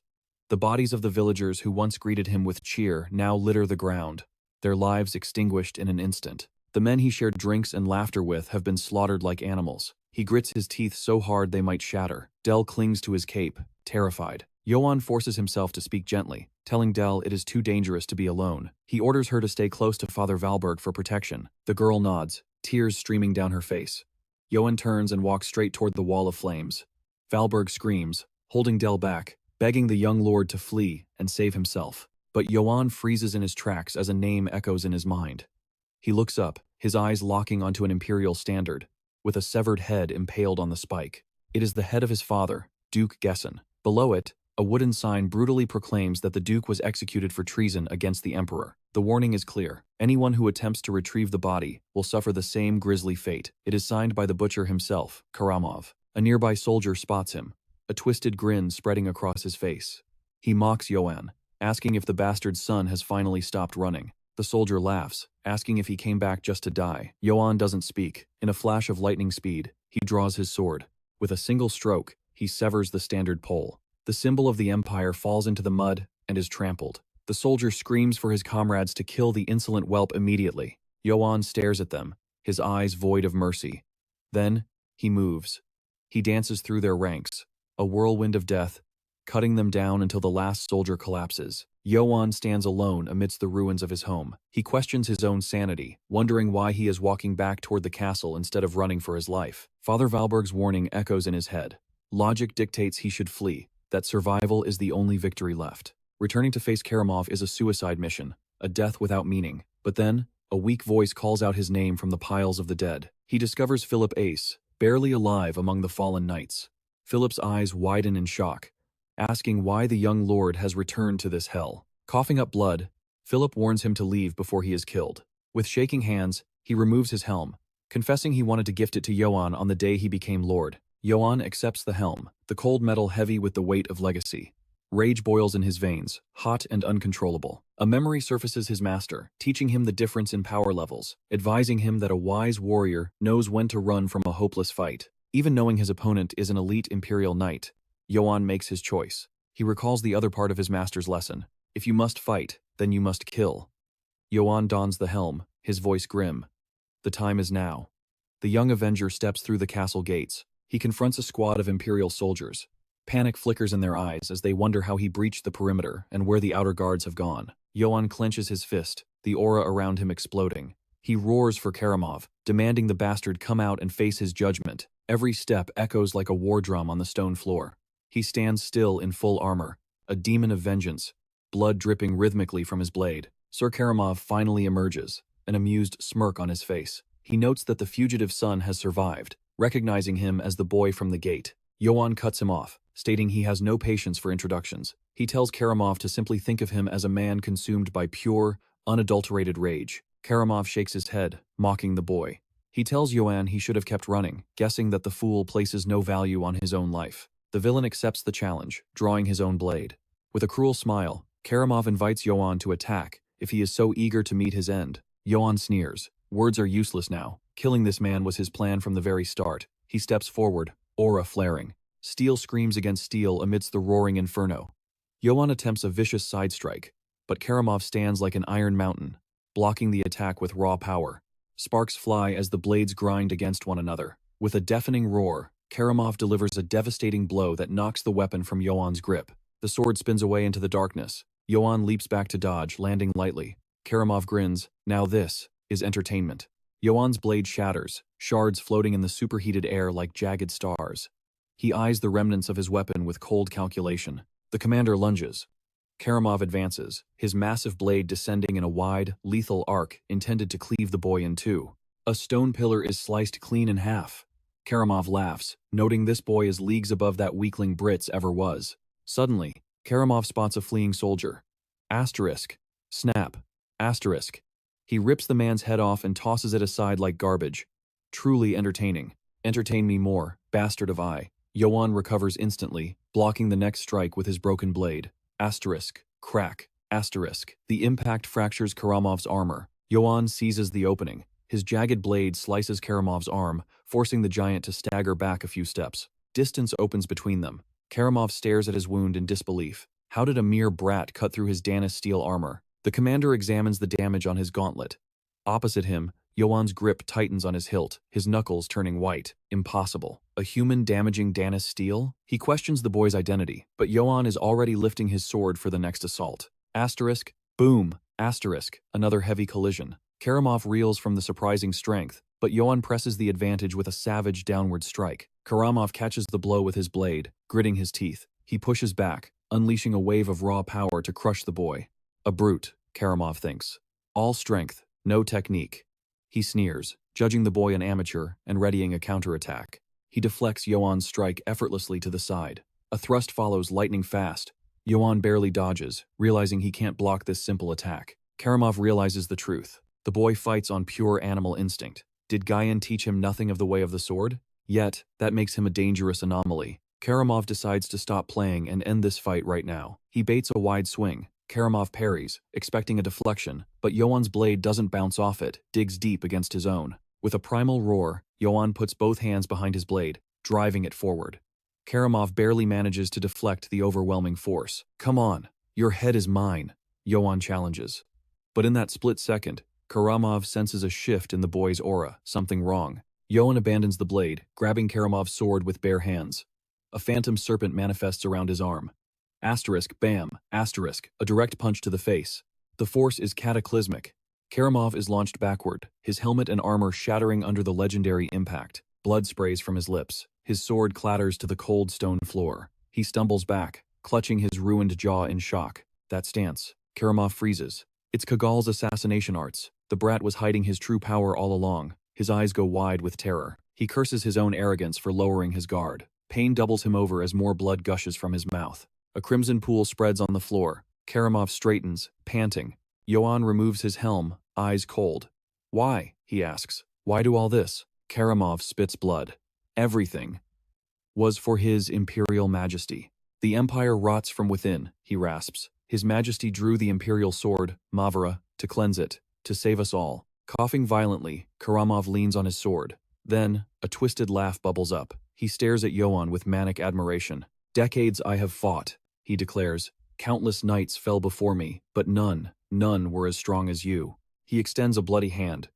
The bodies of the villagers who once greeted him with cheer now litter the ground, their lives extinguished in an instant. The men he shared drinks and laughter with have been slaughtered like animals. He grits his teeth so hard they might shatter. Dell clings to his cape, terrified. Johan forces himself to speak gently, telling Dell it is too dangerous to be alone. He orders her to stay close to Father Valberg for protection. The girl nods, tears streaming down her face. Johan turns and walks straight toward the wall of flames. Valberg screams, holding Dell back, begging the young lord to flee and save himself. But Johan freezes in his tracks as a name echoes in his mind. He looks up, his eyes locking onto an imperial standard, with a severed head impaled on the spike. It is the head of his father, Duke Gesson. Below it, a wooden sign brutally proclaims that the Duke was executed for treason against the Emperor. The warning is clear. Anyone who attempts to retrieve the body will suffer the same grisly fate. It is signed by the butcher himself, Karamov. A nearby soldier spots him, a twisted grin spreading across his face. He mocks Johan, asking if the bastard's son has finally stopped running. The soldier laughs, asking if he came back just to die. Johan doesn't speak. In a flash of lightning speed, he draws his sword. With a single stroke, he severs the standard pole. The symbol of the Empire falls into the mud and is trampled. The soldier screams for his comrades to kill the insolent whelp immediately. Johan stares at them, his eyes void of mercy. Then, he moves. He dances through their ranks, a whirlwind of death, cutting them down until the last soldier collapses. Johan stands alone amidst the ruins of his home. He questions his own sanity, wondering why he is walking back toward the castle instead of running for his life. Father Valberg's warning echoes in his head. Logic dictates he should flee, that survival is the only victory left. Returning to face Karamov is a suicide mission, a death without meaning. But then, a weak voice calls out his name from the piles of the dead. He discovers Philip Ace, barely alive among the fallen knights. Philip's eyes widen in shock, asking why the young lord has returned to this hell. Coughing up blood, Philip warns him to leave before he is killed. With shaking hands, he removes his helm, confessing he wanted to gift it to Johan on the day he became lord. Johan accepts the helm, the cold metal heavy with the weight of legacy. Rage boils in his veins, hot and uncontrollable. A memory surfaces his master, teaching him the difference in power levels, advising him that a wise warrior knows when to run from a hopeless fight. Even knowing his opponent is an elite imperial knight, Johan makes his choice. He recalls the other part of his master's lesson. If you must fight, then you must kill. Johan dons the helm, his voice grim. The time is now. The young avenger steps through the castle gates. He confronts a squad of imperial soldiers. Panic flickers in their eyes as they wonder how he breached the perimeter and where the outer guards have gone. Johan clenches his fist, the aura around him exploding. He roars for Karamov, demanding the bastard come out and face his judgment. Every step echoes like a war drum on the stone floor. He stands still in full armor, a demon of vengeance, blood dripping rhythmically from his blade. Sir Karamov finally emerges, an amused smirk on his face. He notes that the fugitive son has survived, recognizing him as the boy from the gate. Johan cuts him off, stating he has no patience for introductions. He tells Karamov to simply think of him as a man consumed by pure, unadulterated rage. Karamov shakes his head, mocking the boy. He tells Johan he should have kept running, guessing that the fool places no value on his own life. The villain accepts the challenge, drawing his own blade. With a cruel smile, Karamov invites Johan to attack, if he is so eager to meet his end. Johan sneers. Words are useless now. Killing this man was his plan from the very start. He steps forward, aura flaring. Steel screams against steel amidst the roaring inferno. Johan attempts a vicious side strike, but Karamov stands like an iron mountain, blocking the attack with raw power. Sparks fly as the blades grind against one another. With a deafening roar, Karamov delivers a devastating blow that knocks the weapon from Johan's grip. The sword spins away into the darkness. Johan leaps back to dodge, landing lightly. Karamov grins. Now this is entertainment. Johan's blade shatters, shards floating in the superheated air like jagged stars. He eyes the remnants of his weapon with cold calculation. The commander lunges. Karamov advances, his massive blade descending in a wide, lethal arc intended to cleave the boy in two. A stone pillar is sliced clean in half. Karamov laughs, noting this boy is leagues above that weakling Brits ever was. Suddenly, Karamov spots a fleeing soldier. Asterisk. Snap. Asterisk. He rips the man's head off and tosses it aside like garbage. Truly entertaining. Entertain me more, bastard of I. Johan recovers instantly, blocking the next strike with his broken blade. Asterisk. Crack. Asterisk. The impact fractures Karamov's armor. Johan seizes the opening. His jagged blade slices Karamov's arm, forcing the giant to stagger back a few steps. Distance opens between them. Karamov stares at his wound in disbelief. How did a mere brat cut through his Danis steel armor? The commander examines the damage on his gauntlet. Opposite him, Johan's grip tightens on his hilt, his knuckles turning white. Impossible. A human damaging Danis steel? He questions the boy's identity, but Johan is already lifting his sword for the next assault. Asterisk. Boom. Asterisk. Another heavy collision. Karamov reels from the surprising strength, but Johan presses the advantage with a savage downward strike. Karamov catches the blow with his blade, gritting his teeth. He pushes back, unleashing a wave of raw power to crush the boy. A brute, Karamov thinks. All strength, no technique. He sneers, judging the boy an amateur and readying a counterattack. He deflects Johan's strike effortlessly to the side. A thrust follows lightning fast. Johan barely dodges, realizing he can't block this simple attack. Karamov realizes the truth. The boy fights on pure animal instinct. Did Guyan teach him nothing of the way of the sword? Yet, that makes him a dangerous anomaly. Karamov decides to stop playing and end this fight right now. He baits a wide swing. Karamov parries, expecting a deflection, but Johan's blade doesn't bounce off it, digs deep against his own. With a primal roar, Johan puts both hands behind his blade, driving it forward. Karamov barely manages to deflect the overwhelming force. Come on, your head is mine, Johan challenges. But in that split second, Karamov senses a shift in the boy's aura, something wrong. Johan abandons the blade, grabbing Karamov's sword with bare hands. A phantom serpent manifests around his arm. Asterisk, bam, asterisk, a direct punch to the face. The force is cataclysmic. Karamov is launched backward, his helmet and armor shattering under the legendary impact. Blood sprays from his lips. His sword clatters to the cold stone floor. He stumbles back, clutching his ruined jaw in shock. That stance. Karamov freezes. It's Kagal's assassination arts. The brat was hiding his true power all along. His eyes go wide with terror. He curses his own arrogance for lowering his guard. Pain doubles him over as more blood gushes from his mouth. A crimson pool spreads on the floor. Karamov straightens, panting. Johan removes his helm, eyes cold. Why? He asks. Why do all this? Karamov spits blood. Everything was for his imperial majesty. The empire rots from within, he rasps. His majesty drew the imperial sword, Mavara, to cleanse it, to save us all. Coughing violently, Karamov leans on his sword. Then, a twisted laugh bubbles up. He stares at Johan with manic admiration. Decades I have fought, he declares. Countless knights fell before me, but none were as strong as you. He extends a bloody hand.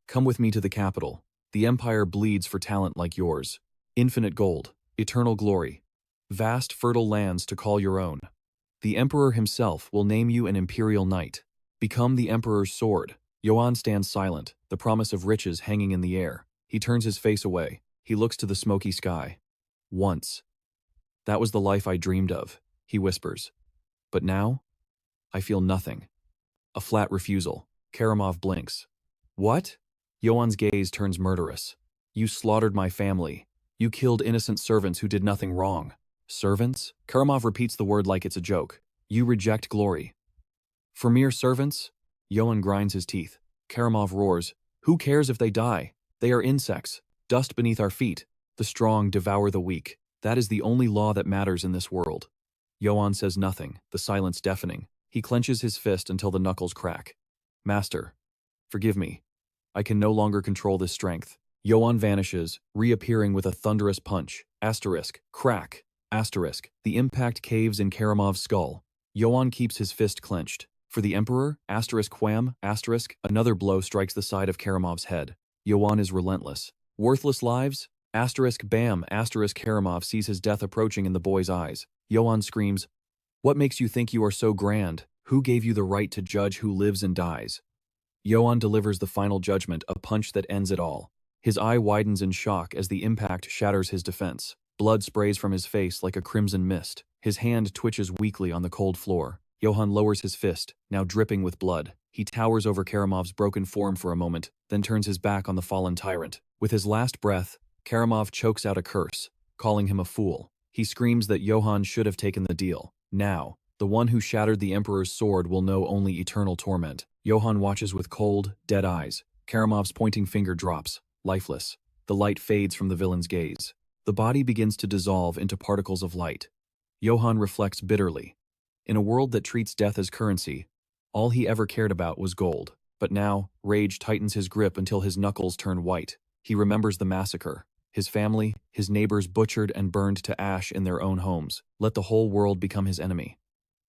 Come with me to the capital. The empire bleeds for talent like yours. Infinite gold, eternal glory, vast fertile lands to call your own. The emperor himself will name you an imperial knight. Become the emperor's sword. Johan stands silent, the promise of riches hanging in the air. He turns his face away. He looks to the smoky sky. Once. That was the life I dreamed of, he whispers. But now, I feel nothing. A flat refusal. Karamov blinks. What? Johan's gaze turns murderous. You slaughtered my family. You killed innocent servants who did nothing wrong. Servants? Karamov repeats the word like it's a joke. You reject glory. For mere servants? Johan grinds his teeth. Karamov roars. Who cares if they die? They are insects. Dust beneath our feet. The strong devour the weak. That is the only law that matters in this world. Johan says nothing, the silence deafening. He clenches his fist until the knuckles crack. Master, forgive me. I can no longer control this strength. Johan vanishes, reappearing with a thunderous punch. Asterisk, crack, asterisk. The impact caves in Karamov's skull. Johan keeps his fist clenched. For the Emperor, asterisk wham, asterisk, another blow strikes the side of Karamov's head. Johan is relentless. Worthless lives? Asterisk bam, asterisk Karamov sees his death approaching in the boy's eyes. Johan screams, What makes you think you are so grand? Who gave you the right to judge who lives and dies? Johan delivers the final judgment, a punch that ends it all. His eye widens in shock as the impact shatters his defense. Blood sprays from his face like a crimson mist. His hand twitches weakly on the cold floor. Johan lowers his fist, now dripping with blood. He towers over Karamov's broken form for a moment, then turns his back on the fallen tyrant. With his last breath, Karamov chokes out a curse, calling him a fool. He screams that Johan should have taken the deal. Now, the one who shattered the Emperor's sword will know only eternal torment. Johan watches with cold, dead eyes. Karamov's pointing finger drops, lifeless. The light fades from the villain's gaze. The body begins to dissolve into particles of light. Johan reflects bitterly. In a world that treats death as currency, all he ever cared about was gold. But now, rage tightens his grip until his knuckles turn white. He remembers the massacre. His family, his neighbors butchered and burned to ash in their own homes. Let the whole world become his enemy.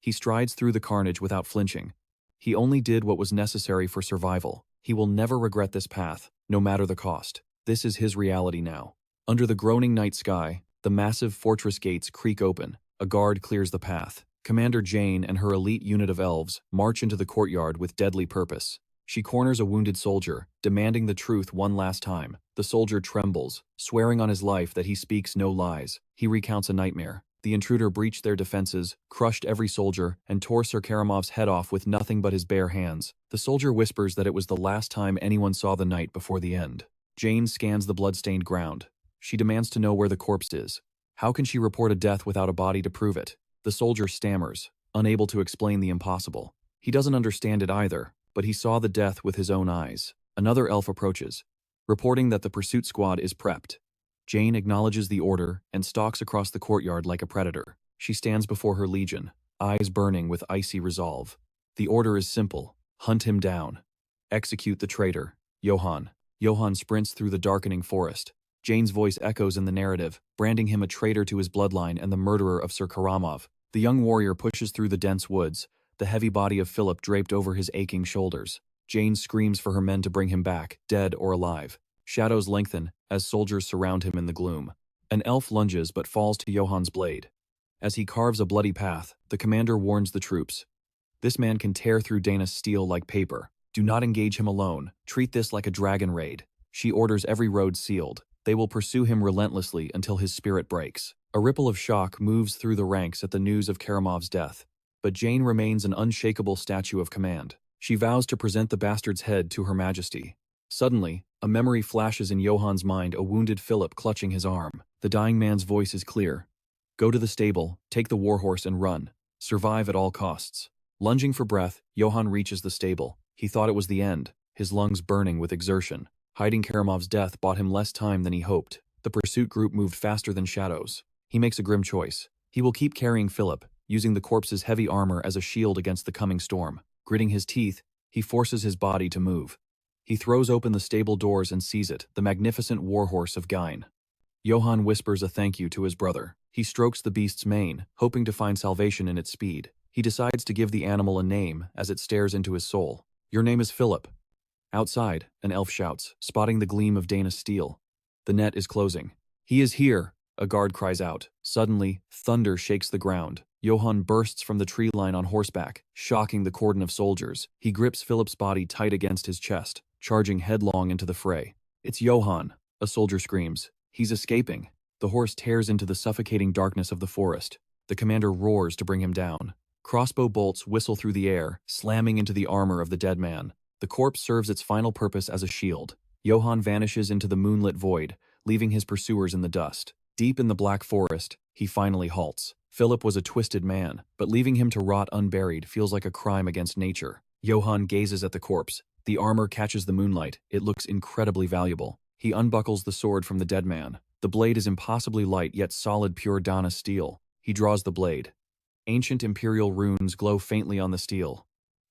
He strides through the carnage without flinching. He only did what was necessary for survival. He will never regret this path, no matter the cost. This is his reality now. Under the groaning night sky, the massive fortress gates creak open. A guard clears the path. Commander Jane and her elite unit of elves march into the courtyard with deadly purpose. She corners a wounded soldier, demanding the truth one last time. The soldier trembles, swearing on his life that he speaks no lies. He recounts a nightmare. The intruder breached their defenses, crushed every soldier, and tore Sir Karamov's head off with nothing but his bare hands. The soldier whispers that it was the last time anyone saw the night before the end. Jane scans the blood-stained ground. She demands to know where the corpse is. How can she report a death without a body to prove it? The soldier stammers, unable to explain the impossible. He doesn't understand it either, but he saw the death with his own eyes. Another elf approaches, reporting that the pursuit squad is prepped. Jane acknowledges the order and stalks across the courtyard like a predator. She stands before her legion, eyes burning with icy resolve. The order is simple. Hunt him down. Execute the traitor, Johan. Johan sprints through the darkening forest. Jane's voice echoes in the narrative, branding him a traitor to his bloodline and the murderer of Sir Karamov. The young warrior pushes through the dense woods, the heavy body of Philip draped over his aching shoulders. Jane screams for her men to bring him back, dead or alive. Shadows lengthen as soldiers surround him in the gloom. An elf lunges but falls to Johan's blade. As he carves a bloody path, the commander warns the troops. This man can tear through Dana's steel like paper. Do not engage him alone. Treat this like a dragon raid. She orders every road sealed. They will pursue him relentlessly until his spirit breaks. A ripple of shock moves through the ranks at the news of Karamov's death. But Jane remains an unshakable statue of command. She vows to present the bastard's head to Her Majesty. Suddenly, a memory flashes in Johan's mind, a wounded Philip clutching his arm. The dying man's voice is clear. Go to the stable, take the warhorse and run. Survive at all costs. Lunging for breath, Johan reaches the stable. He thought it was the end, his lungs burning with exertion. Hiding Karamov's death bought him less time than he hoped. The pursuit group moved faster than shadows. He makes a grim choice. He will keep carrying Philip, using the corpse's heavy armor as a shield against the coming storm. Gritting his teeth, he forces his body to move. He throws open the stable doors and sees it, the magnificent warhorse of Gain. Johan whispers a thank you to his brother. He strokes the beast's mane, hoping to find salvation in its speed. He decides to give the animal a name as it stares into his soul. Your name is Philip. Outside, an elf shouts, spotting the gleam of Dana's steel. The net is closing. He is here, a guard cries out. Suddenly, thunder shakes the ground. Johan bursts from the tree line on horseback, shocking the cordon of soldiers. He grips Philip's body tight against his chest, charging headlong into the fray. It's Johan, a soldier screams. He's escaping. The horse tears into the suffocating darkness of the forest. The commander roars to bring him down. Crossbow bolts whistle through the air, slamming into the armor of the dead man. The corpse serves its final purpose as a shield. Johan vanishes into the moonlit void, leaving his pursuers in the dust. Deep in the black forest, he finally halts. Philip was a twisted man, but leaving him to rot unburied feels like a crime against nature. Johan gazes at the corpse. The armor catches the moonlight. It looks incredibly valuable. He unbuckles the sword from the dead man. The blade is impossibly light yet solid pure Dana steel. He draws the blade. Ancient imperial runes glow faintly on the steel.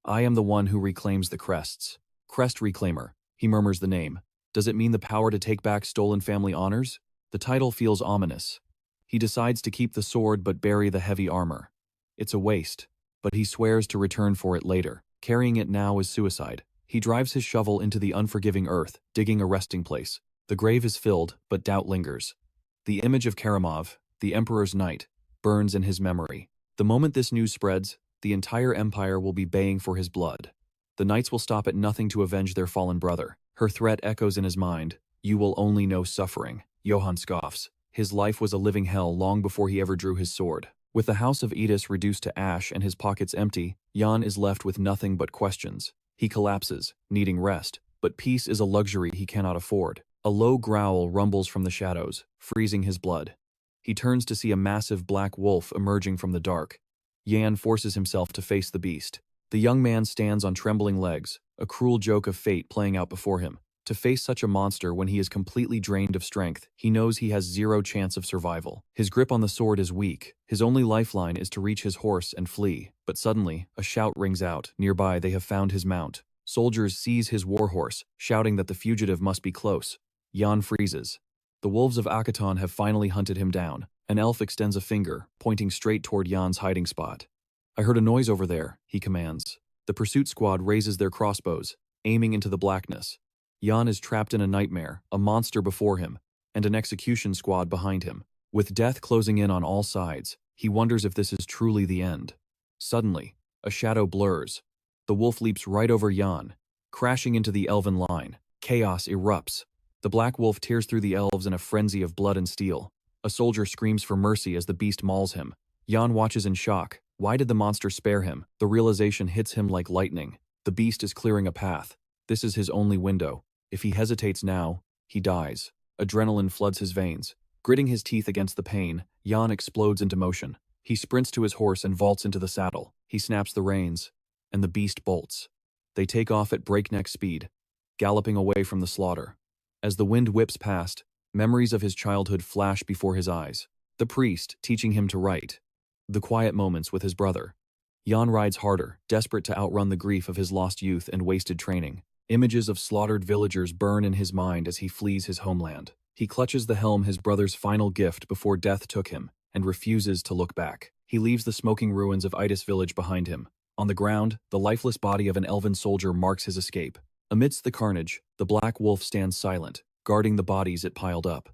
I am the one who reclaims the crests. Crest Reclaimer. He murmurs the name. Does it mean the power to take back stolen family honors? The title feels ominous. He decides to keep the sword but bury the heavy armor. It's a waste, but he swears to return for it later. Carrying it now is suicide. He drives his shovel into the unforgiving earth, digging a resting place. The grave is filled, but doubt lingers. The image of Karamov, the Emperor's knight, burns in his memory. The moment this news spreads, the entire empire will be baying for his blood. The knights will stop at nothing to avenge their fallen brother. Her threat echoes in his mind. You will only know suffering. Johan scoffs. His life was a living hell long before he ever drew his sword. With the house of Edis reduced to ash and his pockets empty, Jan is left with nothing but questions. He collapses, needing rest, but peace is a luxury he cannot afford. A low growl rumbles from the shadows, freezing his blood. He turns to see a massive black wolf emerging from the dark. Jan forces himself to face the beast. The young man stands on trembling legs, a cruel joke of fate playing out before him. To face such a monster when he is completely drained of strength, he knows he has zero chance of survival. His grip on the sword is weak. His only lifeline is to reach his horse and flee. But suddenly, a shout rings out. Nearby, they have found his mount. Soldiers seize his warhorse, shouting that the fugitive must be close. Jan freezes. The wolves of Akaton have finally hunted him down. An elf extends a finger, pointing straight toward Jan's hiding spot. I heard a noise over there, he commands. The pursuit squad raises their crossbows, aiming into the blackness. Jan is trapped in a nightmare, a monster before him, and an execution squad behind him. With death closing in on all sides, he wonders if this is truly the end. Suddenly, a shadow blurs. The wolf leaps right over Jan, crashing into the elven line. Chaos erupts. The black wolf tears through the elves in a frenzy of blood and steel. A soldier screams for mercy as the beast mauls him. Jan watches in shock. Why did the monster spare him? The realization hits him like lightning. The beast is clearing a path. This is his only window. If he hesitates now, he dies. Adrenaline floods his veins. Gritting his teeth against the pain, Jan explodes into motion. He sprints to his horse and vaults into the saddle. He snaps the reins, and the beast bolts. They take off at breakneck speed, galloping away from the slaughter. As the wind whips past, memories of his childhood flash before his eyes. The priest teaching him to write. The quiet moments with his brother. Jan rides harder, desperate to outrun the grief of his lost youth and wasted training. Images of slaughtered villagers burn in his mind as he flees his homeland. He clutches the helm, his brother's final gift before death took him, and refuses to look back. He leaves the smoking ruins of Idis village behind him. On the ground, the lifeless body of an elven soldier marks his escape. Amidst the carnage, the black wolf stands silent, guarding the bodies it piled up.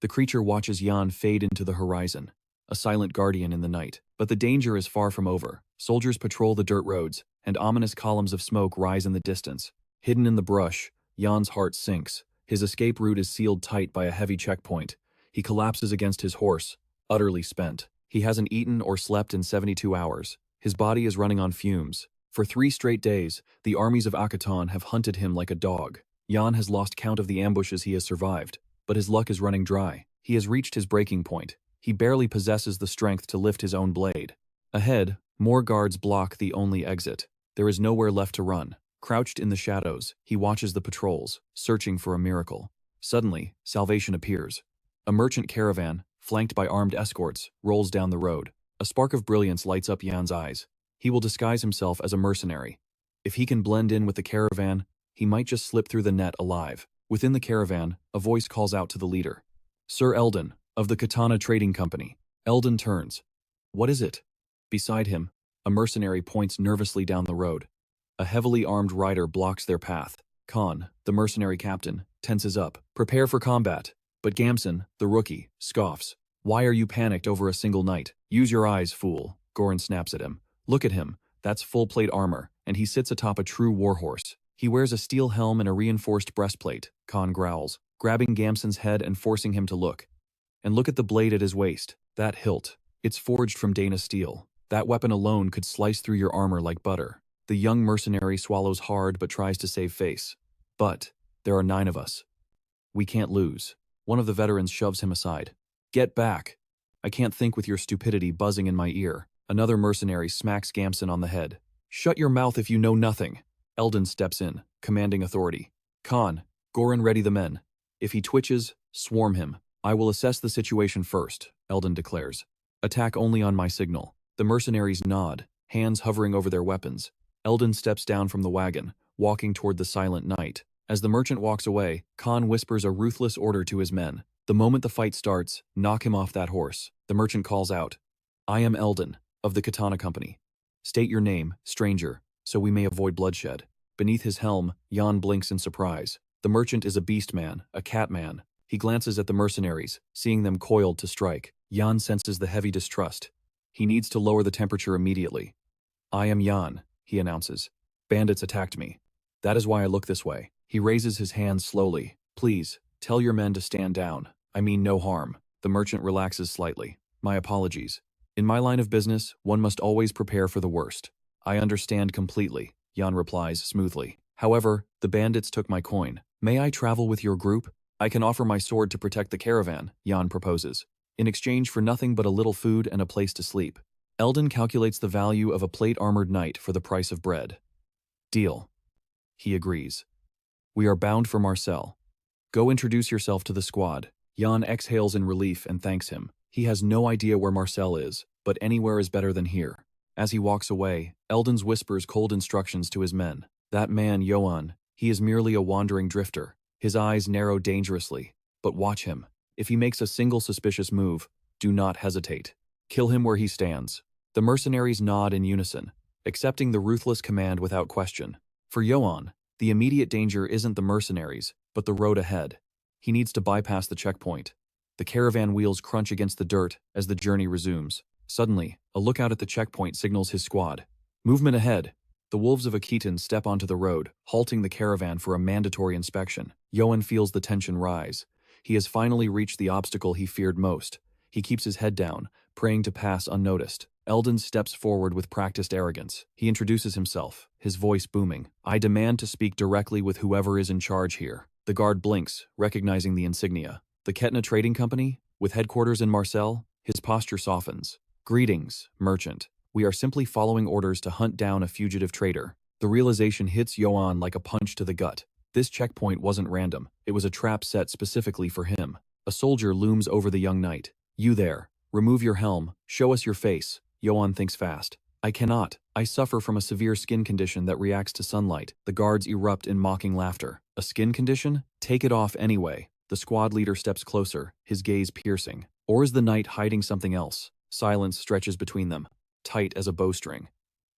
The creature watches Jan fade into the horizon. a silent guardian in the night. But the danger is far from over. Soldiers patrol the dirt roads, and ominous columns of smoke rise in the distance. Hidden in the brush, Jan's heart sinks. His escape route is sealed tight by a heavy checkpoint. He collapses against his horse, utterly spent. He hasn't eaten or slept in 72 hours. His body is running on fumes. For 3 straight days, the armies of Akheton have hunted him like a dog. Jan has lost count of the ambushes he has survived, but his luck is running dry. He has reached his breaking point. He barely possesses the strength to lift his own blade. Ahead, more guards block the only exit. There is nowhere left to run. Crouched in the shadows, he watches the patrols, searching for a miracle. Suddenly, salvation appears. A merchant caravan, flanked by armed escorts, rolls down the road. A spark of brilliance lights up Jan's eyes. He will disguise himself as a mercenary. If he can blend in with the caravan, he might just slip through the net alive. Within the caravan, a voice calls out to the leader. Sir Eldon, of the Katana Trading Company. Eldon turns. What is it? Beside him, a mercenary points nervously down the road. A heavily armed rider blocks their path. Khan, the mercenary captain, tenses up. Prepare for combat. But Gamson, the rookie, scoffs. Why are you panicked over a single night? Use your eyes, fool. Goran snaps at him. Look at him. That's full-plate armor, and he sits atop a true warhorse. He wears a steel helm and a reinforced breastplate, Khan growls, grabbing Gamson's head and forcing him to look. And look at the blade at his waist. That hilt. It's forged from Dana steel. That weapon alone could slice through your armor like butter. The young mercenary swallows hard but tries to save face. But there are 9 of us. We can't lose. One of the veterans shoves him aside. Get back. I can't think with your stupidity buzzing in my ear. Another mercenary smacks Gamson on the head. Shut your mouth if you know nothing. Eldon steps in, commanding authority. Khan, Goran, ready the men. If he twitches, swarm him. I will assess the situation first, Eldon declares. Attack only on my signal. The mercenaries nod, hands hovering over their weapons. Eldon steps down from the wagon, walking toward the silent night. As the merchant walks away, Khan whispers a ruthless order to his men. The moment the fight starts, knock him off that horse. The merchant calls out, I am Eldon, of the Katana Company. State your name, stranger, so we may avoid bloodshed. Beneath his helm, Jan blinks in surprise. The merchant is a beast man, a cat man. He glances at the mercenaries, seeing them coiled to strike. Jan senses the heavy distrust. He needs to lower the temperature immediately. I am Jan, he announces. Bandits attacked me. That is why I look this way. He raises his hands slowly. Please, tell your men to stand down. I mean no harm. The merchant relaxes slightly. My apologies. In my line of business, one must always prepare for the worst. I understand completely, Jan replies smoothly. However, the bandits took my coin. May I travel with your group? I can offer my sword to protect the caravan, Jan proposes, in exchange for nothing but a little food and a place to sleep. Eldon calculates the value of a plate-armored knight for the price of bread. Deal. He agrees. We are bound for Marcel. Go introduce yourself to the squad. Jan exhales in relief and thanks him. He has no idea where Marcel is, but anywhere is better than here. As he walks away, Eldon whispers cold instructions to his men. That man, Johan, he is merely a wandering drifter. His eyes narrow dangerously. But watch him. If he makes a single suspicious move, do not hesitate. Kill him where he stands. The mercenaries nod in unison, accepting the ruthless command without question. For Johan, the immediate danger isn't the mercenaries, but the road ahead. He needs to bypass the checkpoint. The caravan wheels crunch against the dirt as the journey resumes. Suddenly, a lookout at the checkpoint signals his squad. Movement ahead. The wolves of Akheton step onto the road, halting the caravan for a mandatory inspection. Johan feels the tension rise. He has finally reached the obstacle he feared most. He keeps his head down, praying to pass unnoticed. Eldon steps forward with practiced arrogance. He introduces himself, his voice booming. I demand to speak directly with whoever is in charge here. The guard blinks, recognizing the insignia. The Ketna Trading Company, with headquarters in Marseille, his posture softens. Greetings, merchant. We are simply following orders to hunt down a fugitive trader. The realization hits Johan like a punch to the gut. This checkpoint wasn't random. It was a trap set specifically for him. A soldier looms over the young knight. You there. Remove your helm. Show us your face. Johan thinks fast. I cannot. I suffer from a severe skin condition that reacts to sunlight. The guards erupt in mocking laughter. A skin condition? Take it off anyway. The squad leader steps closer, his gaze piercing. Or is the knight hiding something else? Silence stretches between them, tight as a bowstring.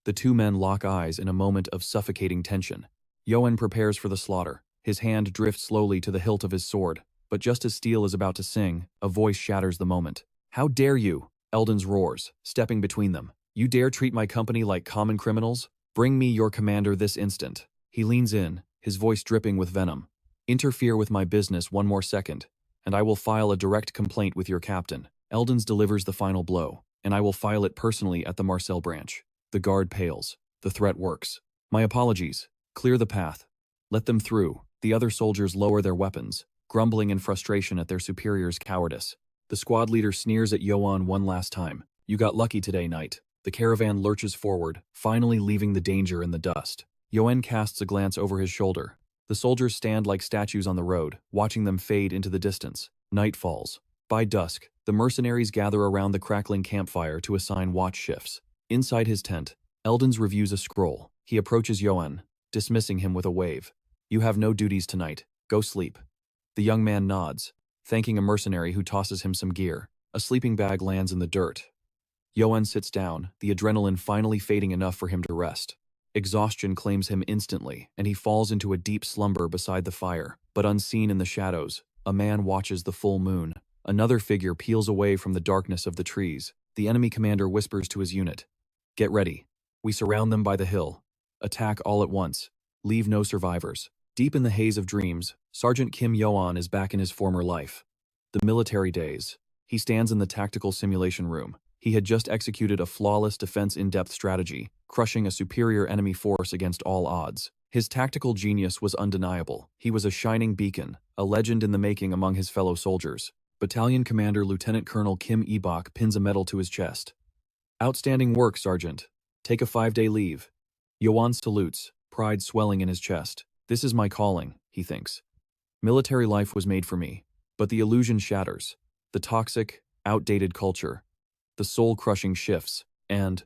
The 2 men lock eyes in a moment of suffocating tension. Johan prepares for the slaughter. His hand drifts slowly to the hilt of his sword. But just as steel is about to sing, a voice shatters the moment. How dare you? Eldon's roars, stepping between them. You dare treat my company like common criminals? Bring me your commander this instant. He leans in, his voice dripping with venom. Interfere with my business one more second, and I will file a direct complaint with your captain. Eldon's delivers the final blow, and I will file it personally at the Marcel branch. The guard pales. The threat works. My apologies. Clear the path. Let them through. The other soldiers lower their weapons, grumbling in frustration at their superior's cowardice. The squad leader sneers at Johan one last time. You got lucky today, knight. The caravan lurches forward, finally leaving the danger in the dust. Johan casts a glance over his shoulder. The soldiers stand like statues on the road, watching them fade into the distance. Night falls. By dusk, the mercenaries gather around the crackling campfire to assign watch shifts. Inside his tent, Eldon's reviews a scroll. He approaches Johan, dismissing him with a wave. You have no duties tonight. Go sleep. The young man nods, thanking a mercenary who tosses him some gear. A sleeping bag lands in the dirt. Johan sits down, the adrenaline finally fading enough for him to rest. Exhaustion claims him instantly, and he falls into a deep slumber beside the fire. But unseen in the shadows, a man watches the full moon. Another figure peels away from the darkness of the trees. The enemy commander whispers to his unit. Get ready. We surround them by the hill. Attack all at once. Leave no survivors. Deep in the haze of dreams, Sergeant Kim Johan is back in his former life. The military days. He stands in the tactical simulation room. He had just executed a flawless defense in-depth strategy, crushing a superior enemy force against all odds. His tactical genius was undeniable. He was a shining beacon, a legend in the making among his fellow soldiers. Battalion Commander Lieutenant Colonel Kim Ebok pins a medal to his chest. Outstanding work, Sergeant. Take a 5-day leave. Johan salutes, pride swelling in his chest. This is my calling, he thinks. Military life was made for me, but the illusion shatters. The toxic, outdated culture. The soul-crushing shifts, and,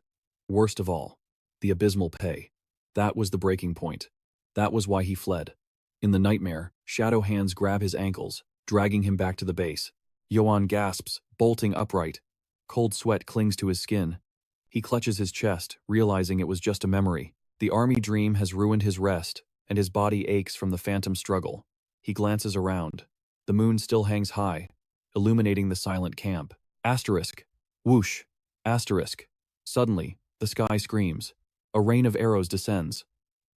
worst of all, the abysmal pay. That was the breaking point. That was why he fled. In the nightmare, shadow hands grab his ankles, dragging him back to the base. Johan gasps, bolting upright. Cold sweat clings to his skin. He clutches his chest, realizing it was just a memory. The army dream has ruined his rest, and his body aches from the phantom struggle. He glances around. The moon still hangs high, illuminating the silent camp. Asterisk. Whoosh. Asterisk. Suddenly, the sky screams. A rain of arrows descends.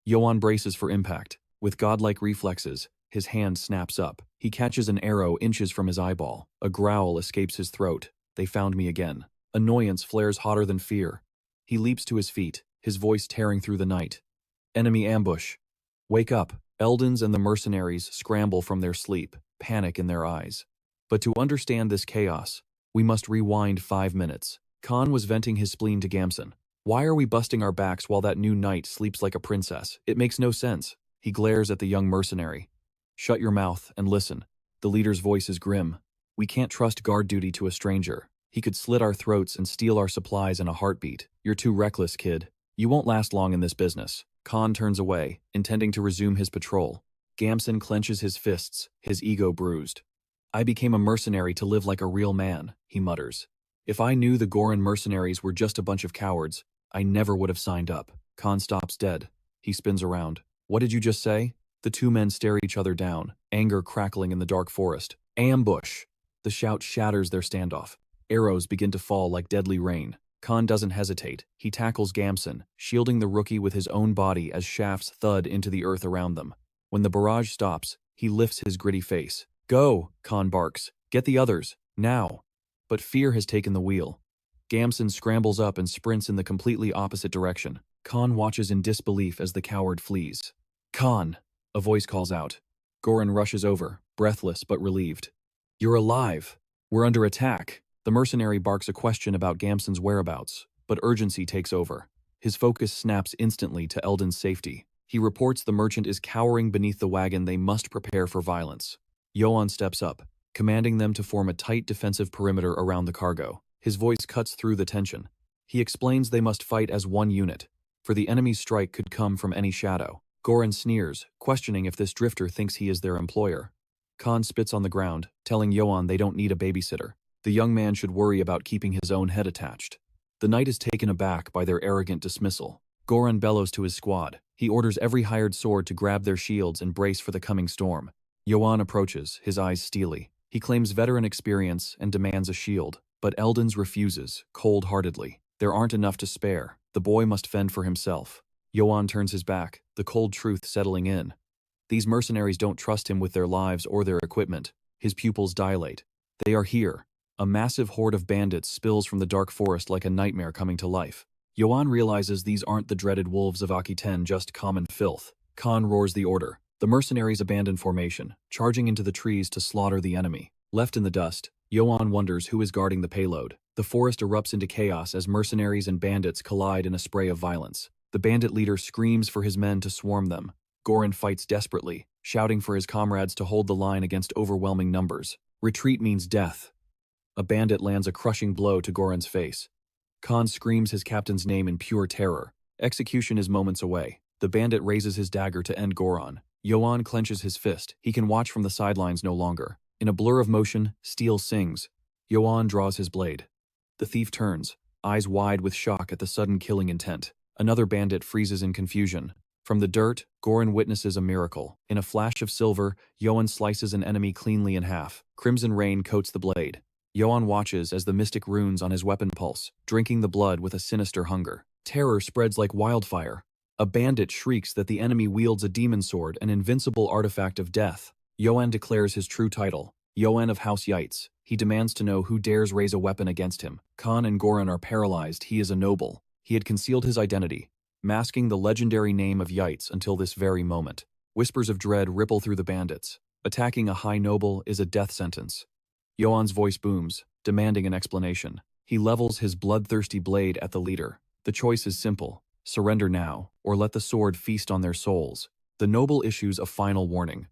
Johan braces for impact. With godlike reflexes, his hand snaps up. He catches an arrow inches from his eyeball. A growl escapes his throat. They found me again. Annoyance flares hotter than fear. He leaps to his feet, his voice tearing through the night. Enemy ambush. Wake up. Eldons and the mercenaries scramble from their sleep, panic in their eyes. But to understand this chaos, we must rewind 5 minutes. Khan was venting his spleen to Gamson. Why are we busting our backs while that new knight sleeps like a princess? It makes no sense. He glares at the young mercenary. Shut your mouth and listen. The leader's voice is grim. We can't trust guard duty to a stranger. He could slit our throats and steal our supplies in a heartbeat. You're too reckless, kid. You won't last long in this business. Khan turns away, intending to resume his patrol. Gamson clenches his fists, his ego bruised. I became a mercenary to live like a real man, he mutters. If I knew the Goran mercenaries were just a bunch of cowards, I never would have signed up. Khan stops dead. He spins around. What did you just say? The two men stare each other down, anger crackling in the dark forest. Ambush! The shout shatters their standoff. Arrows begin to fall like deadly rain. Khan doesn't hesitate. He tackles Gamson, shielding the rookie with his own body as shafts thud into the earth around them. When the barrage stops, he lifts his gritty face. Go, Khan barks. Get the others, now. But fear has taken the wheel. Gamson scrambles up and sprints in the completely opposite direction. Khan watches in disbelief as the coward flees. Khan, a voice calls out. Goran rushes over, breathless but relieved. You're alive. We're under attack. The mercenary barks a question about Gamson's whereabouts, but urgency takes over. His focus snaps instantly to Eldon's safety. He reports the merchant is cowering beneath the wagon. They must prepare for violence. Johan steps up, commanding them to form a tight defensive perimeter around the cargo. His voice cuts through the tension. He explains they must fight as one unit, for the enemy's strike could come from any shadow. Goran sneers, questioning if this drifter thinks he is their employer. Khan spits on the ground, telling Johan they don't need a babysitter. The young man should worry about keeping his own head attached. The knight is taken aback by their arrogant dismissal. Goran bellows to his squad. He orders every hired sword to grab their shields and brace for the coming storm. Johan approaches, his eyes steely. He claims veteran experience and demands a shield. But Eldons refuses, cold-heartedly. There aren't enough to spare. The boy must fend for himself. Johan turns his back, the cold truth settling in. These mercenaries don't trust him with their lives or their equipment. His pupils dilate. They are here. A massive horde of bandits spills from the dark forest like a nightmare coming to life. Johan realizes these aren't the dreaded wolves of Akiten, just common filth. Khan roars the order. The mercenaries abandon formation, charging into the trees to slaughter the enemy. Left in the dust, Johan wonders who is guarding the payload. The forest erupts into chaos as mercenaries and bandits collide in a spray of violence. The bandit leader screams for his men to swarm them. Goran fights desperately, shouting for his comrades to hold the line against overwhelming numbers. Retreat means death. A bandit lands a crushing blow to Goran's face. Khan screams his captain's name in pure terror. Execution is moments away. The bandit raises his dagger to end Goran. Johan clenches his fist. He can watch from the sidelines no longer. In a blur of motion, steel sings. Johan draws his blade. The thief turns, eyes wide with shock at the sudden killing intent. Another bandit freezes in confusion. From the dirt, Goran witnesses a miracle. In a flash of silver, Johan slices an enemy cleanly in half. Crimson rain coats the blade. Johan watches as the mystic runes on his weapon pulse, drinking the blood with a sinister hunger. Terror spreads like wildfire. A bandit shrieks that the enemy wields a demon sword, an invincible artifact of death. Johan declares his true title, Johan of House Yates. He demands to know who dares raise a weapon against him. Khan and Goran are paralyzed. He is a noble. He had concealed his identity, masking the legendary name of Yates until this very moment. Whispers of dread ripple through the bandits. Attacking a high noble is a death sentence. Johan's voice booms, demanding an explanation. He levels his bloodthirsty blade at the leader. The choice is simple. Surrender now, or let the sword feast on their souls. The noble issues a final warning.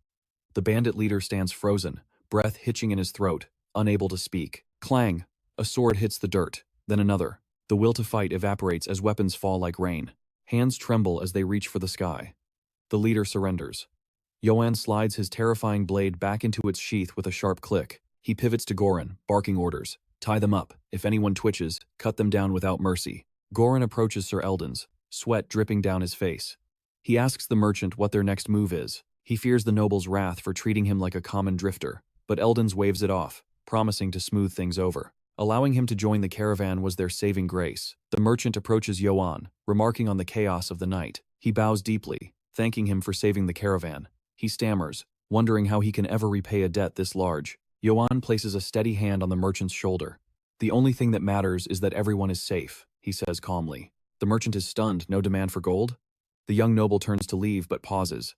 The bandit leader stands frozen, breath hitching in his throat, unable to speak. Clang! A sword hits the dirt, then another. The will to fight evaporates as weapons fall like rain. Hands tremble as they reach for the sky. The leader surrenders. Johan slides his terrifying blade back into its sheath with a sharp click. He pivots to Goran, barking orders. Tie them up. If anyone twitches, cut them down without mercy. Goran approaches Sir Eldons, sweat dripping down his face. He asks the merchant what their next move is. He fears the noble's wrath for treating him like a common drifter, but Eldons waves it off, promising to smooth things over. Allowing him to join the caravan was their saving grace. The merchant approaches Johan, remarking on the chaos of the night. He bows deeply, thanking him for saving the caravan. He stammers, wondering how he can ever repay a debt this large. Johan places a steady hand on the merchant's shoulder. The only thing that matters is that everyone is safe, he says calmly. The merchant is stunned. No demand for gold? The young noble turns to leave but pauses.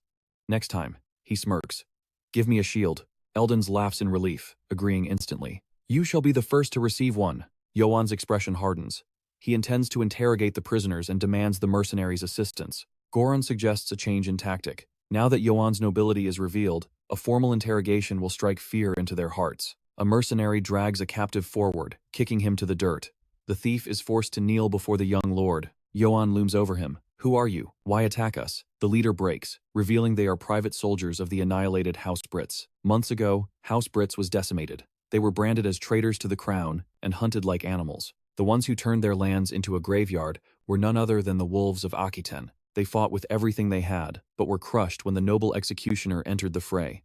Next time, he smirks. Give me a shield. Eldons laughs in relief, agreeing instantly. You shall be the first to receive one. Johan's expression hardens. He intends to interrogate the prisoners and demands the mercenaries' assistance. Goran suggests a change in tactic. Now that Johan's nobility is revealed, a formal interrogation will strike fear into their hearts. A mercenary drags a captive forward, kicking him to the dirt. The thief is forced to kneel before the young lord. Johan looms over him. Who are you? Why attack us? The leader breaks, revealing they are private soldiers of the annihilated House Brits. Months ago, House Brits was decimated. They were branded as traitors to the crown and hunted like animals. The ones who turned their lands into a graveyard were none other than the wolves of Akiten. They fought with everything they had, but were crushed when the noble executioner entered the fray.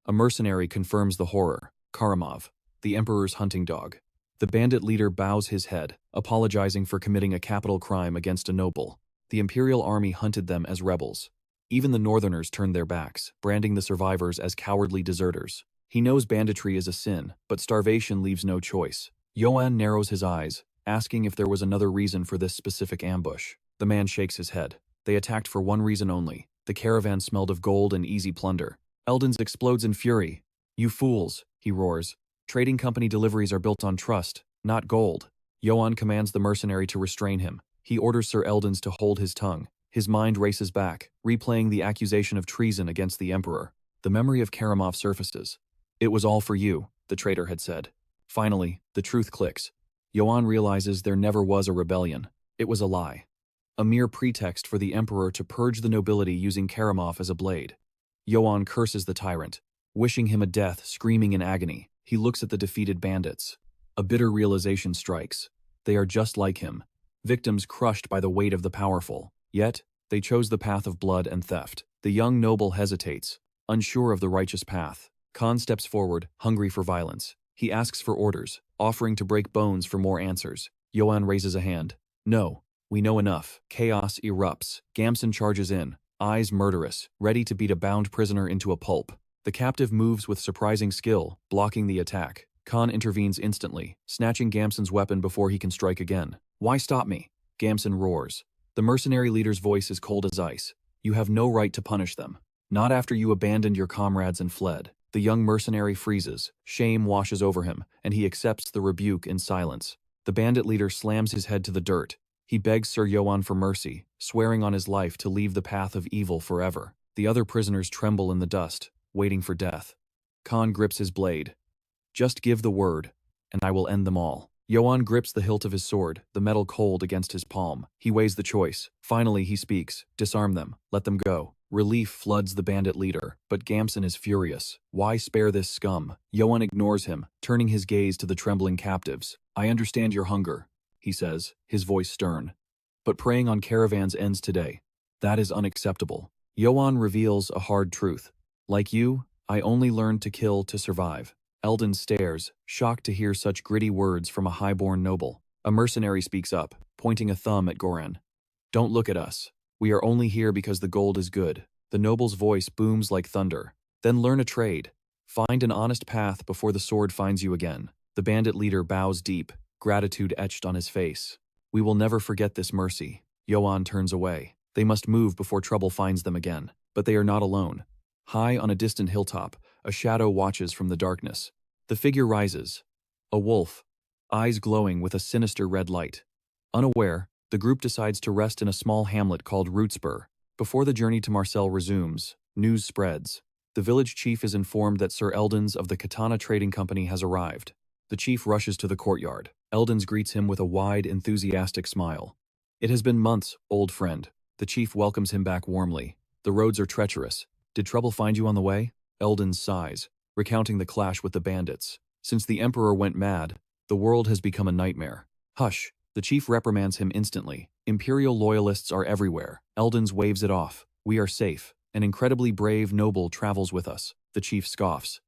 A mercenary confirms the horror. Karamov, the emperor's hunting dog. The bandit leader bows his head, apologizing for committing a capital crime against a noble. The imperial army hunted them as rebels. Even the northerners turned their backs, branding the survivors as cowardly deserters. He knows banditry is a sin, but starvation leaves no choice. Johan narrows his eyes, asking if there was another reason for this specific ambush. The man shakes his head. They attacked for one reason only. The caravan smelled of gold and easy plunder. Eldons explodes in fury. You fools, he roars. Trading company deliveries are built on trust, not gold. Johan commands the mercenary to restrain him. He orders Sir Eldons to hold his tongue. His mind races back, replaying the accusation of treason against the emperor. The memory of Karamov surfaces. It was all for you, the traitor had said. Finally, the truth clicks. Johan realizes there never was a rebellion. It was a lie. A mere pretext for the emperor to purge the nobility using Karamov as a blade. Johan curses the tyrant, wishing him a death, screaming in agony. He looks at the defeated bandits. A bitter realization strikes. They are just like him, victims crushed by the weight of the powerful. Yet, they chose the path of blood and theft. The young noble hesitates, unsure of the righteous path. Khan steps forward, hungry for violence. He asks for orders, offering to break bones for more answers. Johan raises a hand. No, we know enough. Chaos erupts. Gamson charges in, eyes murderous, ready to beat a bound prisoner into a pulp. The captive moves with surprising skill, blocking the attack. Khan intervenes instantly, snatching Gamson's weapon before he can strike again. Why stop me? Gamson roars. The mercenary leader's voice is cold as ice. You have no right to punish them. Not after you abandoned your comrades and fled. The young mercenary freezes. Shame washes over him, and he accepts the rebuke in silence. The bandit leader slams his head to the dirt. He begs Sir Johan for mercy, swearing on his life to leave the path of evil forever. The other prisoners tremble in the dust, waiting for death. Khan grips his blade. Just give the word, and I will end them all. Johan grips the hilt of his sword, the metal cold against his palm. He weighs the choice. Finally, he speaks. Disarm them. Let them go. Relief floods the bandit leader, but Gamson is furious. Why spare this scum? Johan ignores him, turning his gaze to the trembling captives. I understand your hunger, he says, his voice stern. But preying on caravans ends today. That is unacceptable. Johan reveals a hard truth. Like you, I only learned to kill to survive. Eldon stares, shocked to hear such gritty words from a high-born noble. A mercenary speaks up, pointing a thumb at Goran. Don't look at us. We are only here because the gold is good. The noble's voice booms like thunder. Then learn a trade. Find an honest path before the sword finds you again. The bandit leader bows deep, gratitude etched on his face. We will never forget this mercy. Johan turns away. They must move before trouble finds them again. But they are not alone. High on a distant hilltop, a shadow watches from the darkness. The figure rises. A wolf, eyes glowing with a sinister red light. Unaware, the group decides to rest in a small hamlet called Rootspur. Before the journey to Marseille resumes, news spreads. The village chief is informed that Sir Eldons of the Katana Trading Company has arrived. The chief rushes to the courtyard. Eldons greets him with a wide, enthusiastic smile. It has been months, old friend. The chief welcomes him back warmly. The roads are treacherous. Did trouble find you on the way? Eldons sighs, recounting the clash with the bandits. Since the emperor went mad, the world has become a nightmare. Hush. The chief reprimands him instantly. Imperial loyalists are everywhere. Eldons waves it off. We are safe. An incredibly brave noble travels with us. The chief scoffs.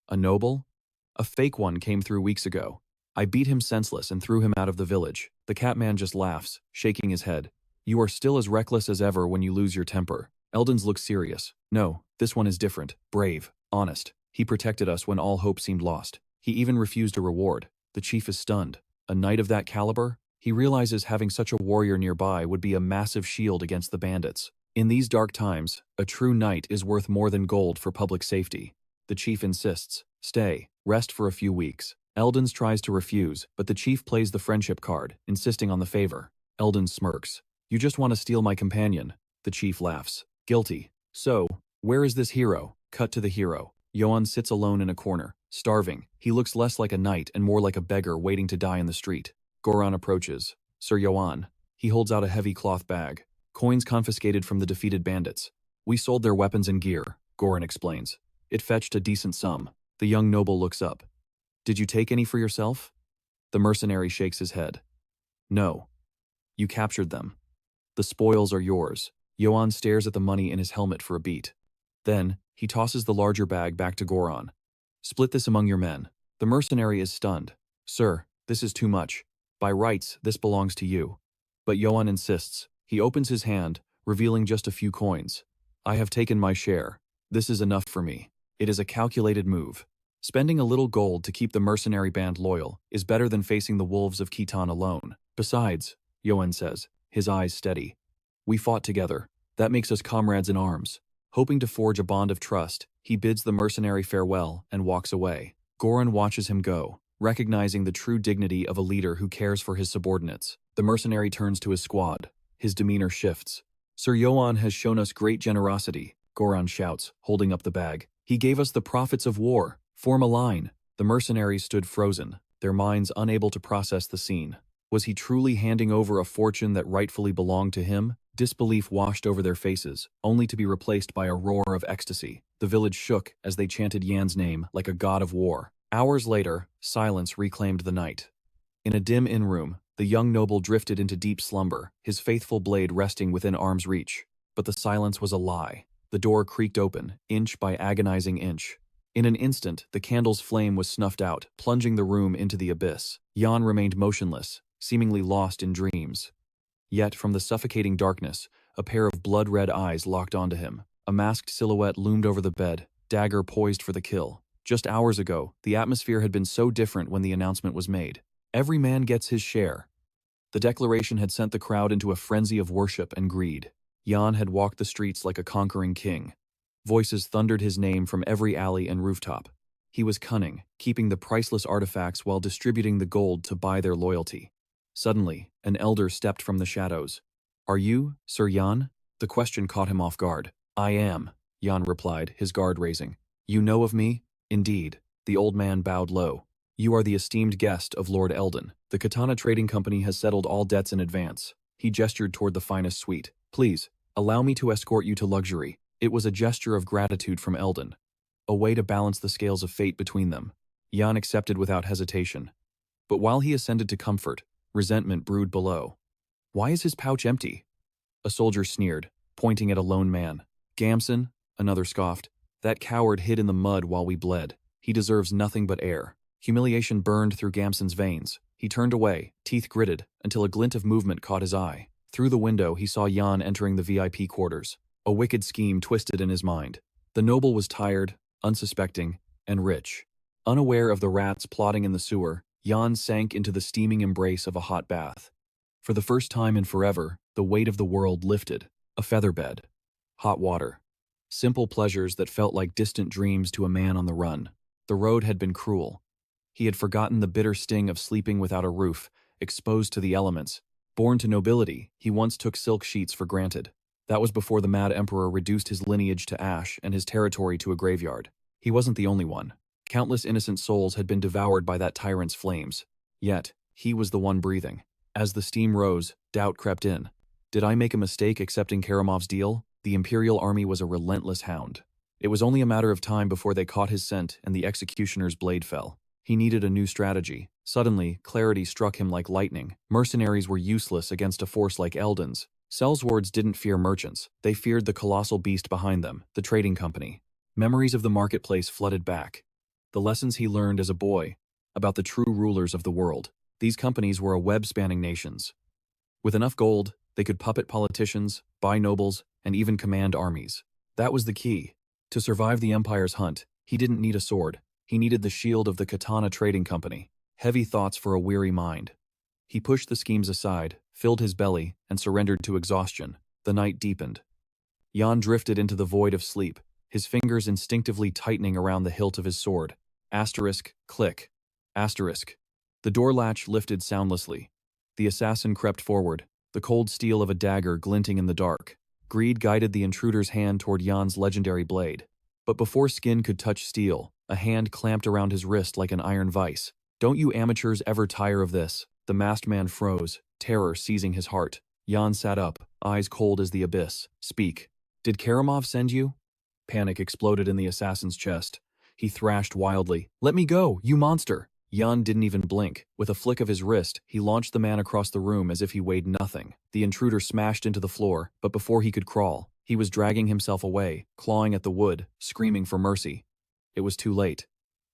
A noble? A fake one came through weeks ago. I beat him senseless and threw him out of the village. The Catman just laughs, shaking his head. You are still as reckless as ever when you lose your temper. Eldons looks serious. No, this one is different. Brave. Honest. He protected us when all hope seemed lost. He even refused a reward. The chief is stunned. A knight of that caliber? He realizes having such a warrior nearby would be a massive shield against the bandits. In these dark times, a true knight is worth more than gold for public safety. The chief insists. Stay. Rest for a few weeks. Eldons tries to refuse, but the chief plays the friendship card, insisting on the favor. Eldons smirks. You just want to steal my companion. The chief laughs. Guilty. So, where is this hero? Cut to the hero. Johan sits alone in a corner, starving. He looks less like a knight and more like a beggar waiting to die in the street. Goran approaches. Sir Johan. He holds out a heavy cloth bag. Coins confiscated from the defeated bandits. We sold their weapons and gear, Goran explains. It fetched a decent sum. The young noble looks up. Did you take any for yourself? The mercenary shakes his head. No. You captured them. The spoils are yours. Johan stares at the money in his helmet for a beat. Then, he tosses the larger bag back to Goran. Split this among your men. The mercenary is stunned. Sir, this is too much. By rights, this belongs to you. But Johan insists. He opens his hand, revealing just a few coins. I have taken my share. This is enough for me. It is a calculated move. Spending a little gold to keep the mercenary band loyal is better than facing the wolves of Khitan alone. Besides, Johan says, his eyes steady. We fought together. That makes us comrades in arms. Hoping to forge a bond of trust, he bids the mercenary farewell and walks away. Goran watches him go, recognizing the true dignity of a leader who cares for his subordinates. The mercenary turns to his squad. His demeanor shifts. Sir Johan has shown us great generosity, Goran shouts, holding up the bag. He gave us the profits of war. Form a line. The mercenaries stood frozen, their minds unable to process the scene. Was he truly handing over a fortune that rightfully belonged to him? Disbelief washed over their faces, only to be replaced by a roar of ecstasy. The village shook as they chanted Yan's name like a god of war. Hours later, silence reclaimed the night. In a dim inn-room, the young noble drifted into deep slumber, his faithful blade resting within arm's reach. But the silence was a lie. The door creaked open, inch by agonizing inch. In an instant, the candle's flame was snuffed out, plunging the room into the abyss. Johan remained motionless, seemingly lost in dreams. Yet, from the suffocating darkness, a pair of blood-red eyes locked onto him. A masked silhouette loomed over the bed, dagger poised for the kill. Just hours ago, the atmosphere had been so different when the announcement was made. Every man gets his share. The declaration had sent the crowd into a frenzy of worship and greed. Johan had walked the streets like a conquering king. Voices thundered his name from every alley and rooftop. He was cunning, keeping the priceless artifacts while distributing the gold to buy their loyalty. Suddenly, an elder stepped from the shadows. "Are you, Sir Johan?" The question caught him off guard. "I am," Johan replied, his guard raising. "You know of me?" "Indeed." The old man bowed low. "You are the esteemed guest of Lord Eldon. The Katana Trading Company has settled all debts in advance." He gestured toward the finest suite. "Please, allow me to escort you to luxury." It was a gesture of gratitude from Eldon, a way to balance the scales of fate between them. Johan accepted without hesitation. But while he ascended to comfort, resentment brewed below. "Why is his pouch empty?" A soldier sneered, pointing at a lone man. "Gamson," another scoffed, "that coward hid in the mud while we bled. He deserves nothing but air." Humiliation burned through Gamson's veins. He turned away, teeth gritted, until a glint of movement caught his eye. Through the window, he saw Johan entering the VIP quarters. A wicked scheme twisted in his mind. The noble was tired, unsuspecting, and rich. Unaware of the rats plotting in the sewer, Johan sank into the steaming embrace of a hot bath. For the first time in forever, the weight of the world lifted. A featherbed. Hot water. Simple pleasures that felt like distant dreams to a man on the run. The road had been cruel. He had forgotten the bitter sting of sleeping without a roof, exposed to the elements. Born to nobility, he once took silk sheets for granted. That was before the Mad Emperor reduced his lineage to ash and his territory to a graveyard. He wasn't the only one. Countless innocent souls had been devoured by that tyrant's flames. Yet, he was the one breathing. As the steam rose, doubt crept in. Did I make a mistake accepting Karamov's deal? The Imperial Army was a relentless hound. It was only a matter of time before they caught his scent and the executioner's blade fell. He needed a new strategy. Suddenly, clarity struck him like lightning. Mercenaries were useless against a force like Eldon's. Sellswords didn't fear merchants. They feared the colossal beast behind them, the trading company. Memories of the marketplace flooded back. The lessons he learned as a boy about the true rulers of the world. These companies were a web spanning nations. With enough gold, they could puppet politicians, buy nobles, and even command armies. That was the key. To survive the Empire's hunt, he didn't need a sword. He needed the shield of the Katana Trading Company. Heavy thoughts for a weary mind. He pushed the schemes aside, filled his belly, and surrendered to exhaustion. The night deepened. Johan drifted into the void of sleep, his fingers instinctively tightening around the hilt of his sword. Asterisk, click. Asterisk. The door latch lifted soundlessly. The assassin crept forward, the cold steel of a dagger glinting in the dark. Greed guided the intruder's hand toward Johan's legendary blade. But before skin could touch steel, a hand clamped around his wrist like an iron vice. "Don't you amateurs ever tire of this?" The masked man froze, terror seizing his heart. Johan sat up, eyes cold as the abyss. "Speak. Did Karamov send you?" Panic exploded in the assassin's chest. He thrashed wildly. "Let me go, you monster!" Johan didn't even blink. With a flick of his wrist, he launched the man across the room as if he weighed nothing. The intruder smashed into the floor, but before he could crawl, he was dragging himself away, clawing at the wood, screaming for mercy. It was too late.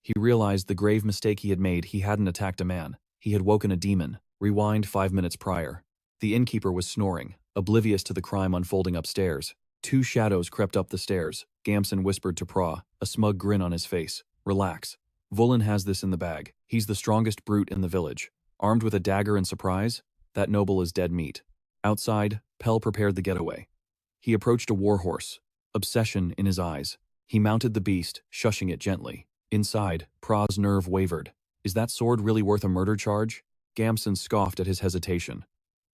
He realized the grave mistake he had made. He hadn't attacked a man. He had woken a demon. Rewind 5 minutes prior. The innkeeper was snoring, oblivious to the crime unfolding upstairs. Two shadows crept up the stairs. Gamson whispered to Pra, a smug grin on his face. "Relax. Vulin has this in the bag. He's the strongest brute in the village. Armed with a dagger and surprise, that noble is dead meat." Outside, Pell prepared the getaway. He approached a warhorse, obsession in his eyes. He mounted the beast, shushing it gently. Inside, Pra's nerve wavered. Is that sword really worth a murder charge? Gamson scoffed at his hesitation.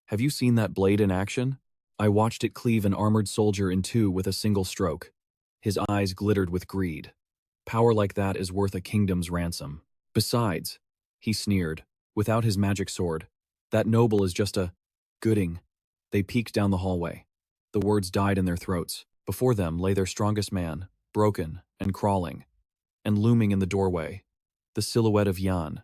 "Have you seen that blade in action? I watched it cleave an armored soldier in two with a single stroke." His eyes glittered with greed. "Power like that is worth a kingdom's ransom. Besides," he sneered, "without his magic sword, that noble is just a gooding." They peeked down the hallway. The words died in their throats. Before them lay their strongest man, broken and crawling. And looming in the doorway, the silhouette of Johan,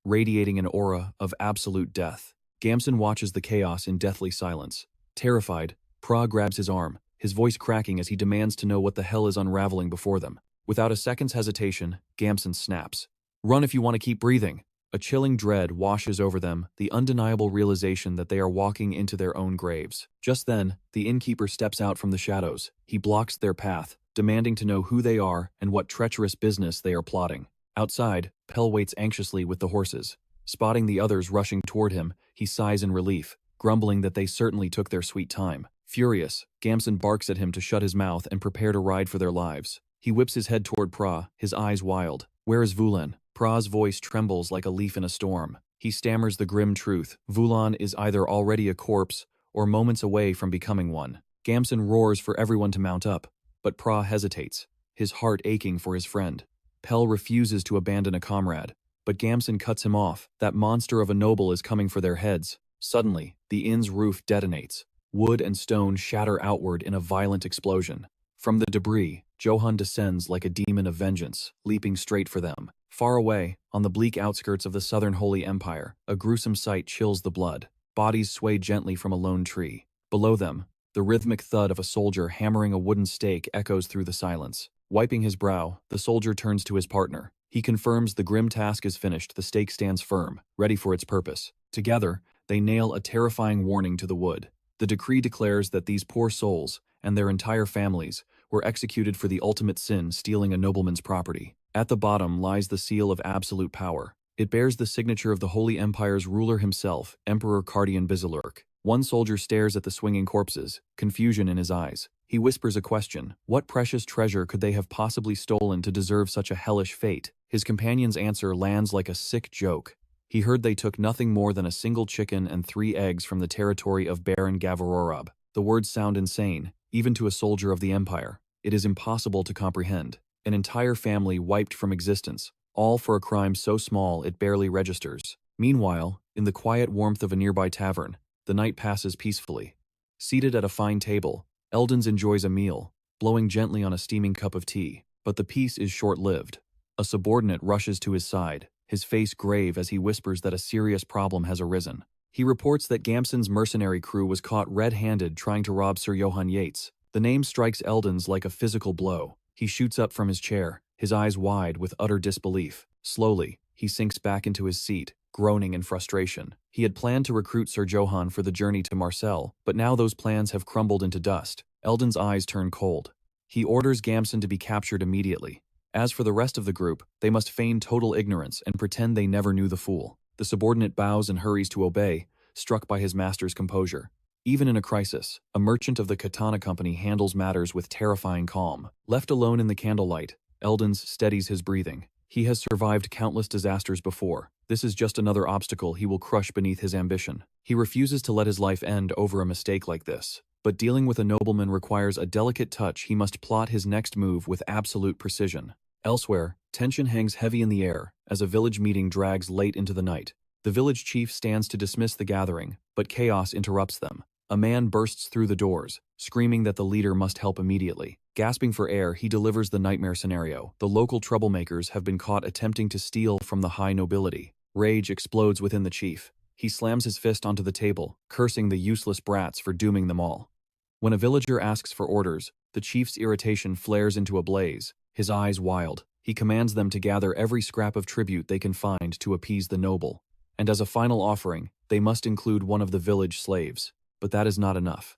radiating an aura of absolute death. Gamson watches the chaos in deathly silence. Terrified, Pra grabs his arm, his voice cracking as he demands to know what the hell is unraveling before them. Without a second's hesitation, Gamson snaps. Run if you want to keep breathing. A chilling dread washes over them, the undeniable realization that they are walking into their own graves. Just then, the innkeeper steps out from the shadows. He blocks their path, demanding to know who they are and what treacherous business they are plotting. Outside, Pell waits anxiously with the horses. Spotting the others rushing toward him, he sighs in relief, grumbling that they certainly took their sweet time. Furious, Gamson barks at him to shut his mouth and prepare to ride for their lives. He whips his head toward Pra, his eyes wild. Where is Vulan? Pra's voice trembles like a leaf in a storm. He stammers the grim truth. Vulan is either already a corpse or moments away from becoming one. Gamson roars for everyone to mount up, but Pra hesitates, his heart aching for his friend. Pell refuses to abandon a comrade, but Gamson cuts him off. That monster of a noble is coming for their heads. Suddenly, the inn's roof detonates. Wood and stone shatter outward in a violent explosion. From the debris, Johan descends like a demon of vengeance, leaping straight for them. Far away, on the bleak outskirts of the Southern Holy Empire, a gruesome sight chills the blood. Bodies sway gently from a lone tree. Below them, the rhythmic thud of a soldier hammering a wooden stake echoes through the silence. Wiping his brow, the soldier turns to his partner. He confirms the grim task is finished. The stake stands firm, ready for its purpose. Together, they nail a terrifying warning to the wood. The decree declares that these poor souls, and their entire families, were executed for the ultimate sin, stealing a nobleman's property. At the bottom lies the seal of absolute power. It bears the signature of the Holy Empire's ruler himself, Emperor Cardian Bizilurk. One soldier stares at the swinging corpses, confusion in his eyes. He whispers a question. What precious treasure could they have possibly stolen to deserve such a hellish fate? His companion's answer lands like a sick joke. He heard they took nothing more than a single chicken and 3 eggs from the territory of Baron Gavarorab. The words sound insane, even to a soldier of the Empire. It is impossible to comprehend. An entire family wiped from existence, all for a crime so small it barely registers. Meanwhile, in the quiet warmth of a nearby tavern, the night passes peacefully. Seated at a fine table, Eldons enjoys a meal, blowing gently on a steaming cup of tea. But the peace is short-lived. A subordinate rushes to his side, his face grave as he whispers that a serious problem has arisen. He reports that Gamson's mercenary crew was caught red-handed trying to rob Sir Johan Yates. The name strikes Eldons like a physical blow. He shoots up from his chair, his eyes wide with utter disbelief. Slowly, he sinks back into his seat, groaning in frustration. He had planned to recruit Sir Johan for the journey to Marseille, but now those plans have crumbled into dust. Eldon's eyes turn cold. He orders Gamson to be captured immediately. As for the rest of the group, they must feign total ignorance and pretend they never knew the fool. The subordinate bows and hurries to obey, struck by his master's composure. Even in a crisis, a merchant of the Katana Company handles matters with terrifying calm. Left alone in the candlelight, Eldons steadies his breathing. He has survived countless disasters before. This is just another obstacle he will crush beneath his ambition. He refuses to let his life end over a mistake like this. But dealing with a nobleman requires a delicate touch. He must plot his next move with absolute precision. Elsewhere, tension hangs heavy in the air as a village meeting drags late into the night. The village chief stands to dismiss the gathering, but chaos interrupts them. A man bursts through the doors, screaming that the leader must help immediately. Gasping for air, he delivers the nightmare scenario. The local troublemakers have been caught attempting to steal from the high nobility. Rage explodes within the chief. He slams his fist onto the table, cursing the useless brats for dooming them all. When a villager asks for orders, the chief's irritation flares into a blaze, his eyes wild. He commands them to gather every scrap of tribute they can find to appease the noble. And as a final offering, they must include one of the village slaves. But that is not enough.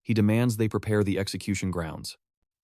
He demands they prepare the execution grounds.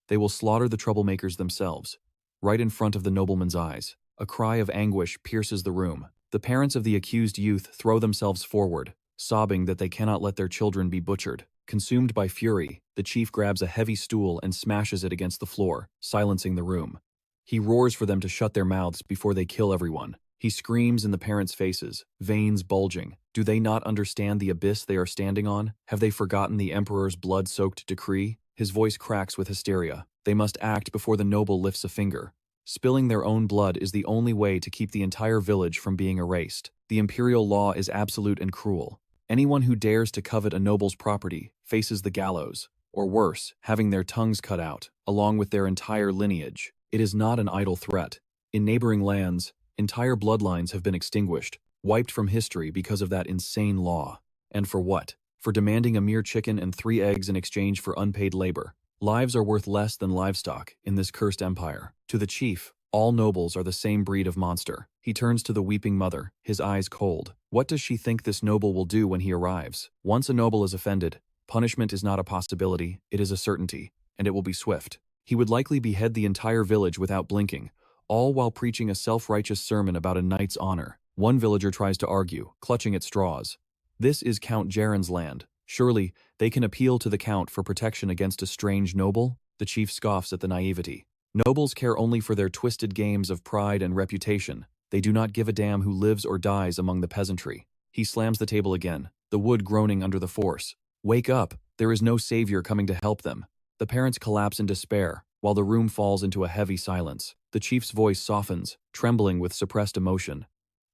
They will slaughter the troublemakers themselves, right in front of the nobleman's eyes. A cry of anguish pierces the room. The parents of the accused youth throw themselves forward, sobbing that they cannot let their children be butchered. Consumed by fury, the chief grabs a heavy stool and smashes it against the floor, silencing the room. He roars for them to shut their mouths before they kill everyone. He screams in the parents' faces, veins bulging. Do they not understand the abyss they are standing on? Have they forgotten the emperor's blood-soaked decree? His voice cracks with hysteria. They must act before the noble lifts a finger. Spilling their own blood is the only way to keep the entire village from being erased. The imperial law is absolute and cruel. Anyone who dares to covet a noble's property faces the gallows, or worse, having their tongues cut out, along with their entire lineage. It is not an idle threat. In neighboring lands, entire bloodlines have been extinguished, wiped from history because of that insane law. And for what? For demanding a mere chicken and 3 eggs in exchange for unpaid labor. Lives are worth less than livestock in this cursed empire. To the chief, all nobles are the same breed of monster. He turns to the weeping mother, his eyes cold. What does she think this noble will do when he arrives? Once a noble is offended, punishment is not a possibility, it is a certainty, and it will be swift. He would likely behead the entire village without blinking, all while preaching a self-righteous sermon about a knight's honor. One villager tries to argue, clutching at straws. This is Count Jaren's land. Surely, they can appeal to the Count for protection against a strange noble? The chief scoffs at the naivety. Nobles care only for their twisted games of pride and reputation. They do not give a damn who lives or dies among the peasantry. He slams the table again, the wood groaning under the force. Wake up, there is no savior coming to help them. The parents collapse in despair, while the room falls into a heavy silence. The chief's voice softens, trembling with suppressed emotion.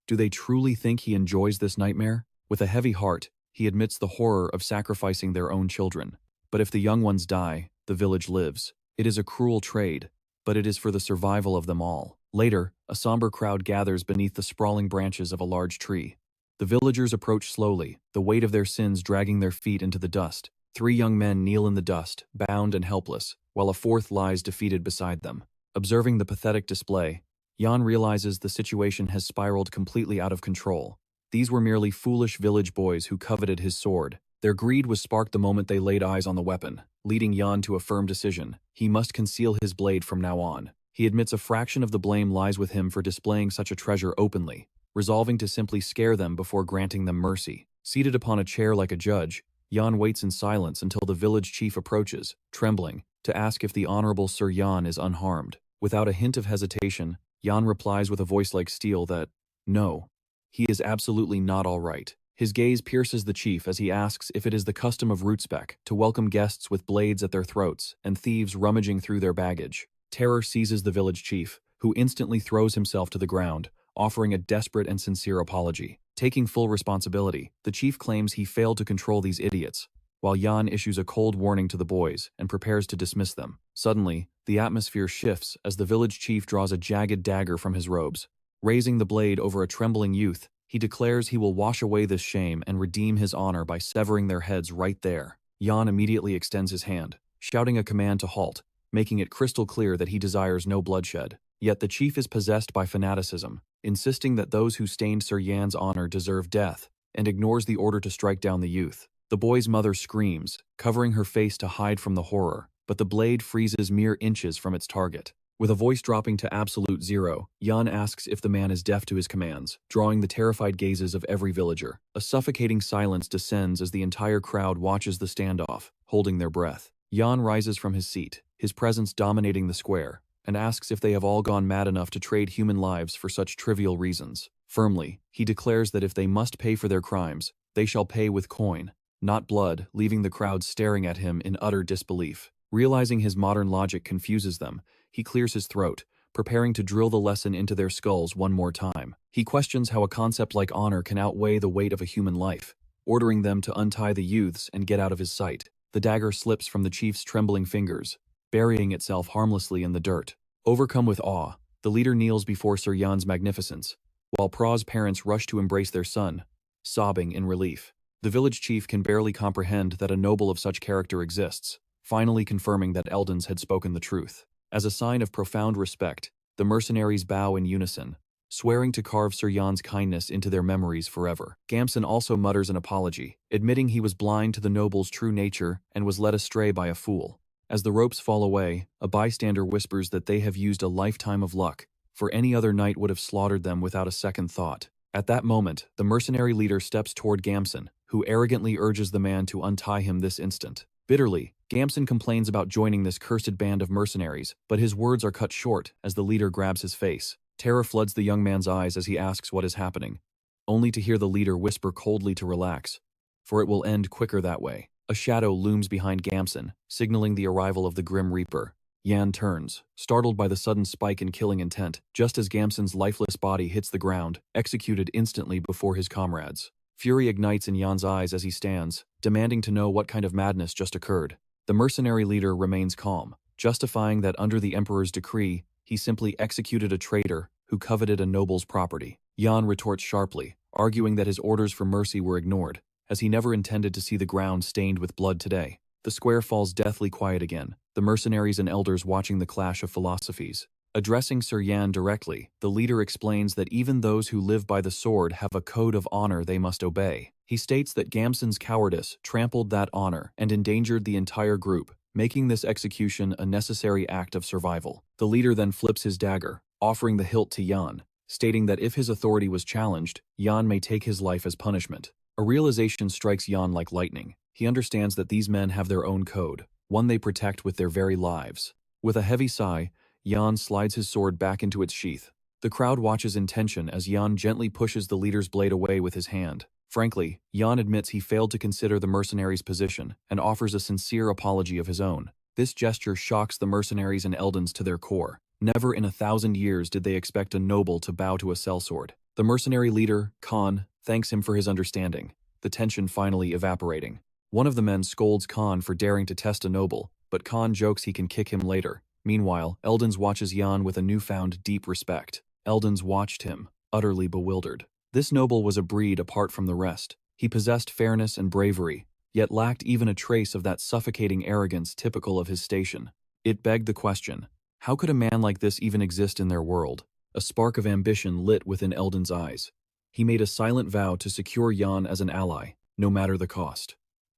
Do they truly think he enjoys this nightmare? With a heavy heart, he admits the horror of sacrificing their own children. But if the young ones die, the village lives. It is a cruel trade, but it is for the survival of them all. Later, a somber crowd gathers beneath the sprawling branches of a large tree. The villagers approach slowly, the weight of their sins dragging their feet into the dust. 3 young men kneel in the dust, bound and helpless, while a 4th lies defeated beside them. Observing the pathetic display, Jan realizes the situation has spiraled completely out of control. These were merely foolish village boys who coveted his sword. Their greed was sparked the moment they laid eyes on the weapon, leading Jan to a firm decision. He must conceal his blade from now on. He admits a fraction of the blame lies with him for displaying such a treasure openly, resolving to simply scare them before granting them mercy. Seated upon a chair like a judge, Jan waits in silence until the village chief approaches, trembling, to ask if the Honorable Sir Jan is unharmed. Without a hint of hesitation, Jan replies with a voice like steel that, no, he is absolutely not all right. His gaze pierces the chief as he asks if it is the custom of Rootsbeck to welcome guests with blades at their throats and thieves rummaging through their baggage. Terror seizes the village chief, who instantly throws himself to the ground, offering a desperate and sincere apology. Taking full responsibility, the chief claims he failed to control these idiots, while Jan issues a cold warning to the boys and prepares to dismiss them. Suddenly, the atmosphere shifts as the village chief draws a jagged dagger from his robes. Raising the blade over a trembling youth, he declares he will wash away this shame and redeem his honor by severing their heads right there. Jan immediately extends his hand, shouting a command to halt, making it crystal clear that he desires no bloodshed. Yet the chief is possessed by fanaticism, insisting that those who stained Sir Yan's honor deserve death, and ignores the order to strike down the youth. The boy's mother screams, covering her face to hide from the horror, but the blade freezes mere inches from its target. With a voice dropping to absolute zero, Jan asks if the man is deaf to his commands, drawing the terrified gazes of every villager. A suffocating silence descends as the entire crowd watches the standoff, holding their breath. Jan rises from his seat, his presence dominating the square, and asks if they have all gone mad enough to trade human lives for such trivial reasons. Firmly, he declares that if they must pay for their crimes, they shall pay with coin, not blood, leaving the crowd staring at him in utter disbelief. Realizing his modern logic confuses them, he clears his throat, preparing to drill the lesson into their skulls one more time. He questions how a concept like honor can outweigh the weight of a human life, ordering them to untie the youths and get out of his sight. The dagger slips from the chief's trembling fingers, burying itself harmlessly in the dirt. Overcome with awe, the leader kneels before Sir Jan's magnificence, while Pra's parents rush to embrace their son, sobbing in relief. The village chief can barely comprehend that a noble of such character exists, finally confirming that Eldons had spoken the truth. As a sign of profound respect, the mercenaries bow in unison, swearing to carve Sir Jan's kindness into their memories forever. Gamson also mutters an apology, admitting he was blind to the noble's true nature and was led astray by a fool. As the ropes fall away, a bystander whispers that they have used a lifetime of luck, for any other knight would have slaughtered them without a second thought. At that moment, the mercenary leader steps toward Gamson, who arrogantly urges the man to untie him this instant. Bitterly, Gamson complains about joining this cursed band of mercenaries, but his words are cut short as the leader grabs his face. Terror floods the young man's eyes as he asks what is happening, only to hear the leader whisper coldly to relax, for it will end quicker that way. A shadow looms behind Gamson, signaling the arrival of the Grim Reaper. Jan turns, startled by the sudden spike in killing intent, just as Gamson's lifeless body hits the ground, executed instantly before his comrades. Fury ignites in Jan's eyes as he stands, demanding to know what kind of madness just occurred. The mercenary leader remains calm, justifying that under the Emperor's decree, he simply executed a traitor who coveted a noble's property. Jan retorts sharply, arguing that his orders for mercy were ignored, as he never intended to see the ground stained with blood today. The square falls deathly quiet again, the mercenaries and elders watching the clash of philosophies. Addressing Sir Yan directly, the leader explains that even those who live by the sword have a code of honor they must obey. He states that Gamson's cowardice trampled that honor and endangered the entire group, making this execution a necessary act of survival. The leader then flips his dagger, offering the hilt to Yan, stating that if his authority was challenged, Yan may take his life as punishment. A realization strikes Yan like lightning. He understands that these men have their own code, one they protect with their very lives. With a heavy sigh, Yan slides his sword back into its sheath. The crowd watches in tension as Yan gently pushes the leader's blade away with his hand. Frankly, Yan admits he failed to consider the mercenaries' position and offers a sincere apology of his own. This gesture shocks the mercenaries and Eldons to their core. Never in 1,000 years did they expect a noble to bow to a sellsword. The mercenary leader, Khan, thanks him for his understanding, the tension finally evaporating. One of the men scolds Khan for daring to test a noble, but Khan jokes he can kick him later. Meanwhile, Eldons watches Yan with a newfound deep respect. Eldons watched him, utterly bewildered. This noble was a breed apart from the rest. He possessed fairness and bravery, yet lacked even a trace of that suffocating arrogance typical of his station. It begged the question, how could a man like this even exist in their world? A spark of ambition lit within Eldon's eyes. He made a silent vow to secure Yan as an ally, no matter the cost.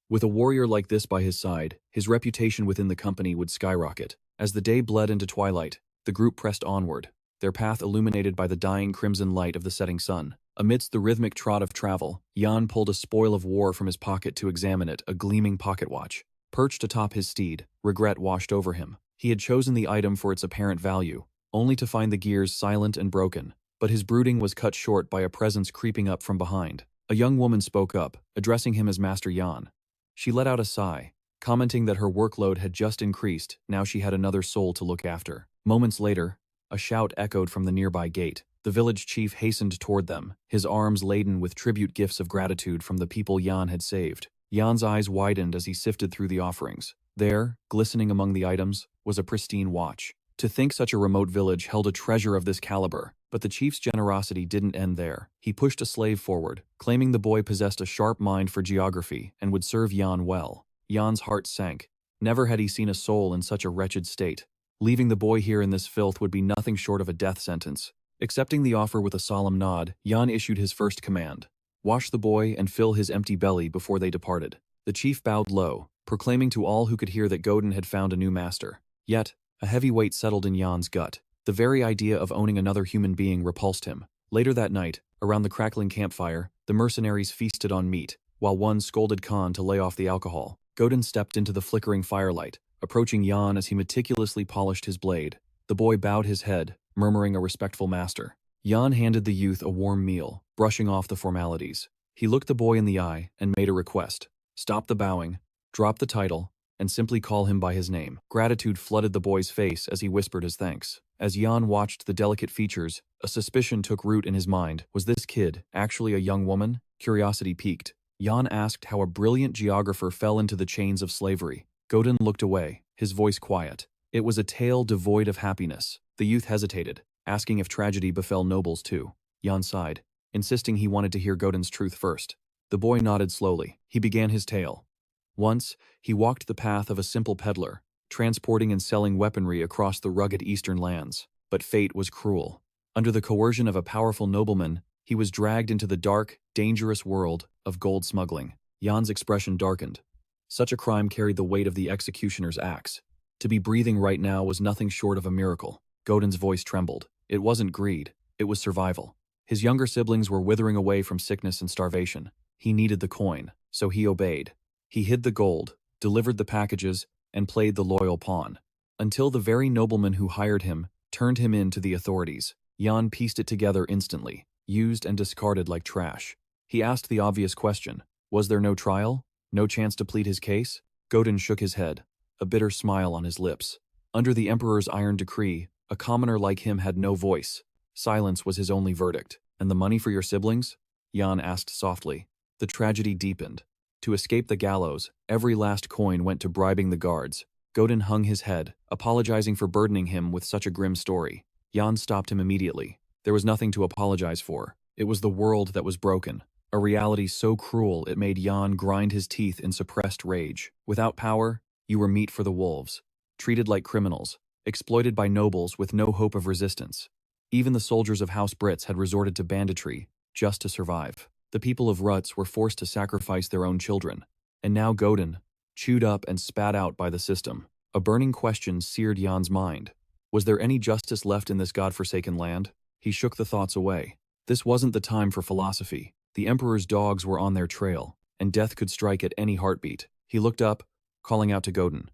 With a warrior like this by his side, his reputation within the company would skyrocket. As the day bled into twilight, the group pressed onward, their path illuminated by the dying crimson light of the setting sun. Amidst the rhythmic trot of travel, Yan pulled a spoil of war from his pocket to examine it, a gleaming pocket watch. Perched atop his steed, regret washed over him. He had chosen the item for its apparent value, only to find the gears silent and broken. But his brooding was cut short by a presence creeping up from behind. A young woman spoke up, addressing him as Master Yan. She let out a sigh, commenting that her workload had just increased, now she had another soul to look after. Moments later, a shout echoed from the nearby gate. The village chief hastened toward them, his arms laden with tribute gifts of gratitude from the people Yan had saved. Yan's eyes widened as he sifted through the offerings. There, glistening among the items, was a pristine watch. To think such a remote village held a treasure of this caliber, but the chief's generosity didn't end there. He pushed a slave forward, claiming the boy possessed a sharp mind for geography and would serve Yan well. Yan's heart sank. Never had he seen a soul in such a wretched state. Leaving the boy here in this filth would be nothing short of a death sentence. Accepting the offer with a solemn nod, Yan issued his first command. Wash the boy and fill his empty belly before they departed. The chief bowed low, proclaiming to all who could hear that Godin had found a new master. Yet, a heavy weight settled in Yan's gut. The very idea of owning another human being repulsed him. Later that night, around the crackling campfire, the mercenaries feasted on meat, while one scolded Khan to lay off the alcohol. Godin stepped into the flickering firelight, approaching Yan as he meticulously polished his blade. The boy bowed his head, murmuring a respectful master. Yan handed the youth a warm meal, brushing off the formalities. He looked the boy in the eye and made a request. Stop the bowing, drop the title, and simply call him by his name. Gratitude flooded the boy's face as he whispered his thanks. As Yan watched the delicate features, a suspicion took root in his mind. Was this kid actually a young woman? Curiosity piqued. Yan asked how a brilliant geographer fell into the chains of slavery. Godin looked away, his voice quiet. It was a tale devoid of happiness. The youth hesitated, asking if tragedy befell nobles too. Yan sighed, insisting he wanted to hear Godin's truth first. The boy nodded slowly. He began his tale. Once, he walked the path of a simple peddler, transporting and selling weaponry across the rugged eastern lands. But fate was cruel. Under the coercion of a powerful nobleman, he was dragged into the dark, dangerous world of gold smuggling. Yan's expression darkened. Such a crime carried the weight of the executioner's axe. To be breathing right now was nothing short of a miracle. Godin's voice trembled. It wasn't greed, it was survival. His younger siblings were withering away from sickness and starvation. He needed the coin, so he obeyed. He hid the gold, delivered the packages, and played the loyal pawn. Until the very nobleman who hired him turned him in to the authorities. Yan pieced it together instantly, used and discarded like trash. He asked the obvious question. Was there no trial? No chance to plead his case? Godin shook his head, a bitter smile on his lips. Under the Emperor's iron decree, a commoner like him had no voice. Silence was his only verdict. And the money for your siblings? Yan asked softly. The tragedy deepened. To escape the gallows, every last coin went to bribing the guards. Godin hung his head, apologizing for burdening him with such a grim story. Yan stopped him immediately. There was nothing to apologize for. It was the world that was broken. A reality so cruel it made Jan grind his teeth in suppressed rage. Without power, you were meat for the wolves, treated like criminals, exploited by nobles with no hope of resistance. Even the soldiers of House Brits had resorted to banditry just to survive. The people of Ruts were forced to sacrifice their own children. And now Godin, chewed up and spat out by the system. A burning question seared Jan's mind. Was there any justice left in this godforsaken land? He shook the thoughts away. This wasn't the time for philosophy. The Emperor's dogs were on their trail, and death could strike at any heartbeat. He looked up, calling out to Godin.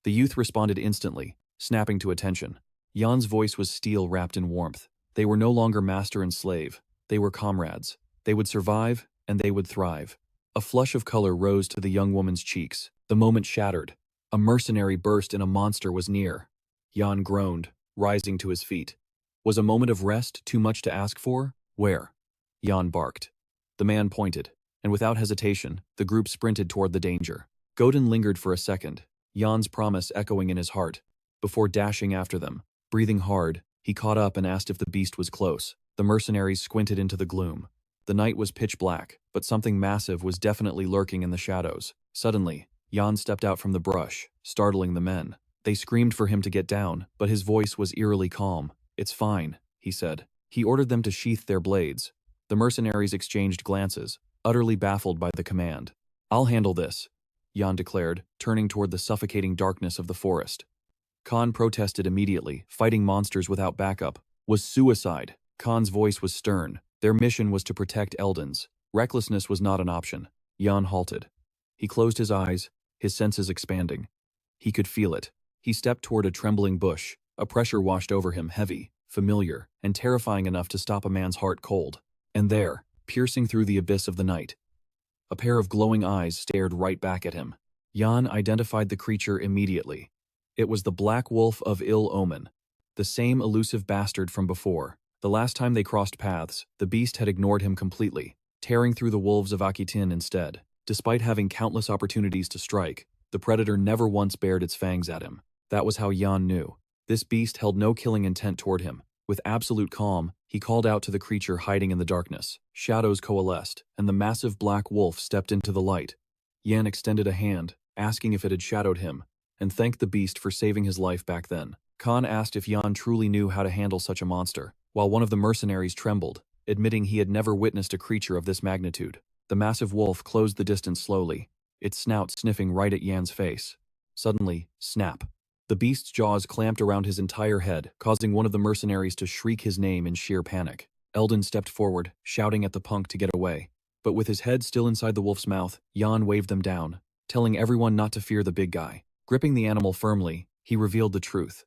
The youth responded instantly, snapping to attention. Jan's voice was steel wrapped in warmth. They were no longer master and slave. They were comrades. They would survive, and they would thrive. A flush of color rose to the young woman's cheeks. The moment shattered. A mercenary burst and a monster was near. Jan groaned, rising to his feet. Was a moment of rest too much to ask for? Where? Jan barked. The man pointed, and without hesitation, the group sprinted toward the danger. Godin lingered for a second, Jan's promise echoing in his heart, before dashing after them. Breathing hard, he caught up and asked if the beast was close. The mercenaries squinted into the gloom. The night was pitch black, but something massive was definitely lurking in the shadows. Suddenly, Jan stepped out from the brush, startling the men. They screamed for him to get down, but his voice was eerily calm. "It's fine," he said. He ordered them to sheath their blades. The mercenaries exchanged glances, utterly baffled by the command. "I'll handle this," Jan declared, turning toward the suffocating darkness of the forest. Khan protested immediately. Fighting monsters without backup was suicide. Khan's voice was stern. Their mission was to protect Eldons. Recklessness was not an option. Jan halted. He closed his eyes, his senses expanding. He could feel it. He stepped toward a trembling bush. A pressure washed over him, heavy, familiar, and terrifying enough to stop a man's heart cold. And there, piercing through the abyss of the night, a pair of glowing eyes stared right back at him. Jan identified the creature immediately. It was the Black Wolf of Omen, the same elusive bastard from before. The last time they crossed paths, the beast had ignored him completely, tearing through the wolves of Akitin instead. Despite having countless opportunities to strike, the predator never once bared its fangs at him. That was how Jan knew. This beast held no killing intent toward him. With absolute calm, he called out to the creature hiding in the darkness. Shadows coalesced, and the massive black wolf stepped into the light. Jan extended a hand, asking if it had shadowed him, and thanked the beast for saving his life back then. Khan asked if Jan truly knew how to handle such a monster, while one of the mercenaries trembled, admitting he had never witnessed a creature of this magnitude. The massive wolf closed the distance slowly, its snout sniffing right at Jan's face. Suddenly, snap. The beast's jaws clamped around his entire head, causing one of the mercenaries to shriek his name in sheer panic. Eldon stepped forward, shouting at the punk to get away. But with his head still inside the wolf's mouth, Jan waved them down, telling everyone not to fear the big guy. Gripping the animal firmly, he revealed the truth.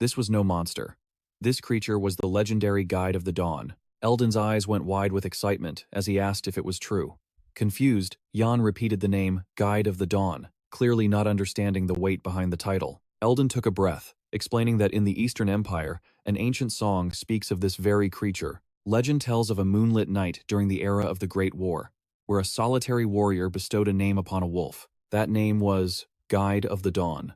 This was no monster. This creature was the legendary Guide of the Dawn. Eldon's eyes went wide with excitement as he asked if it was true. Confused, Jan repeated the name, Guide of the Dawn, clearly not understanding the weight behind the title. Eldon took a breath, explaining that in the Eastern Empire, an ancient song speaks of this very creature. Legend tells of a moonlit night during the era of the Great War, where a solitary warrior bestowed a name upon a wolf. That name was Guide of the Dawn.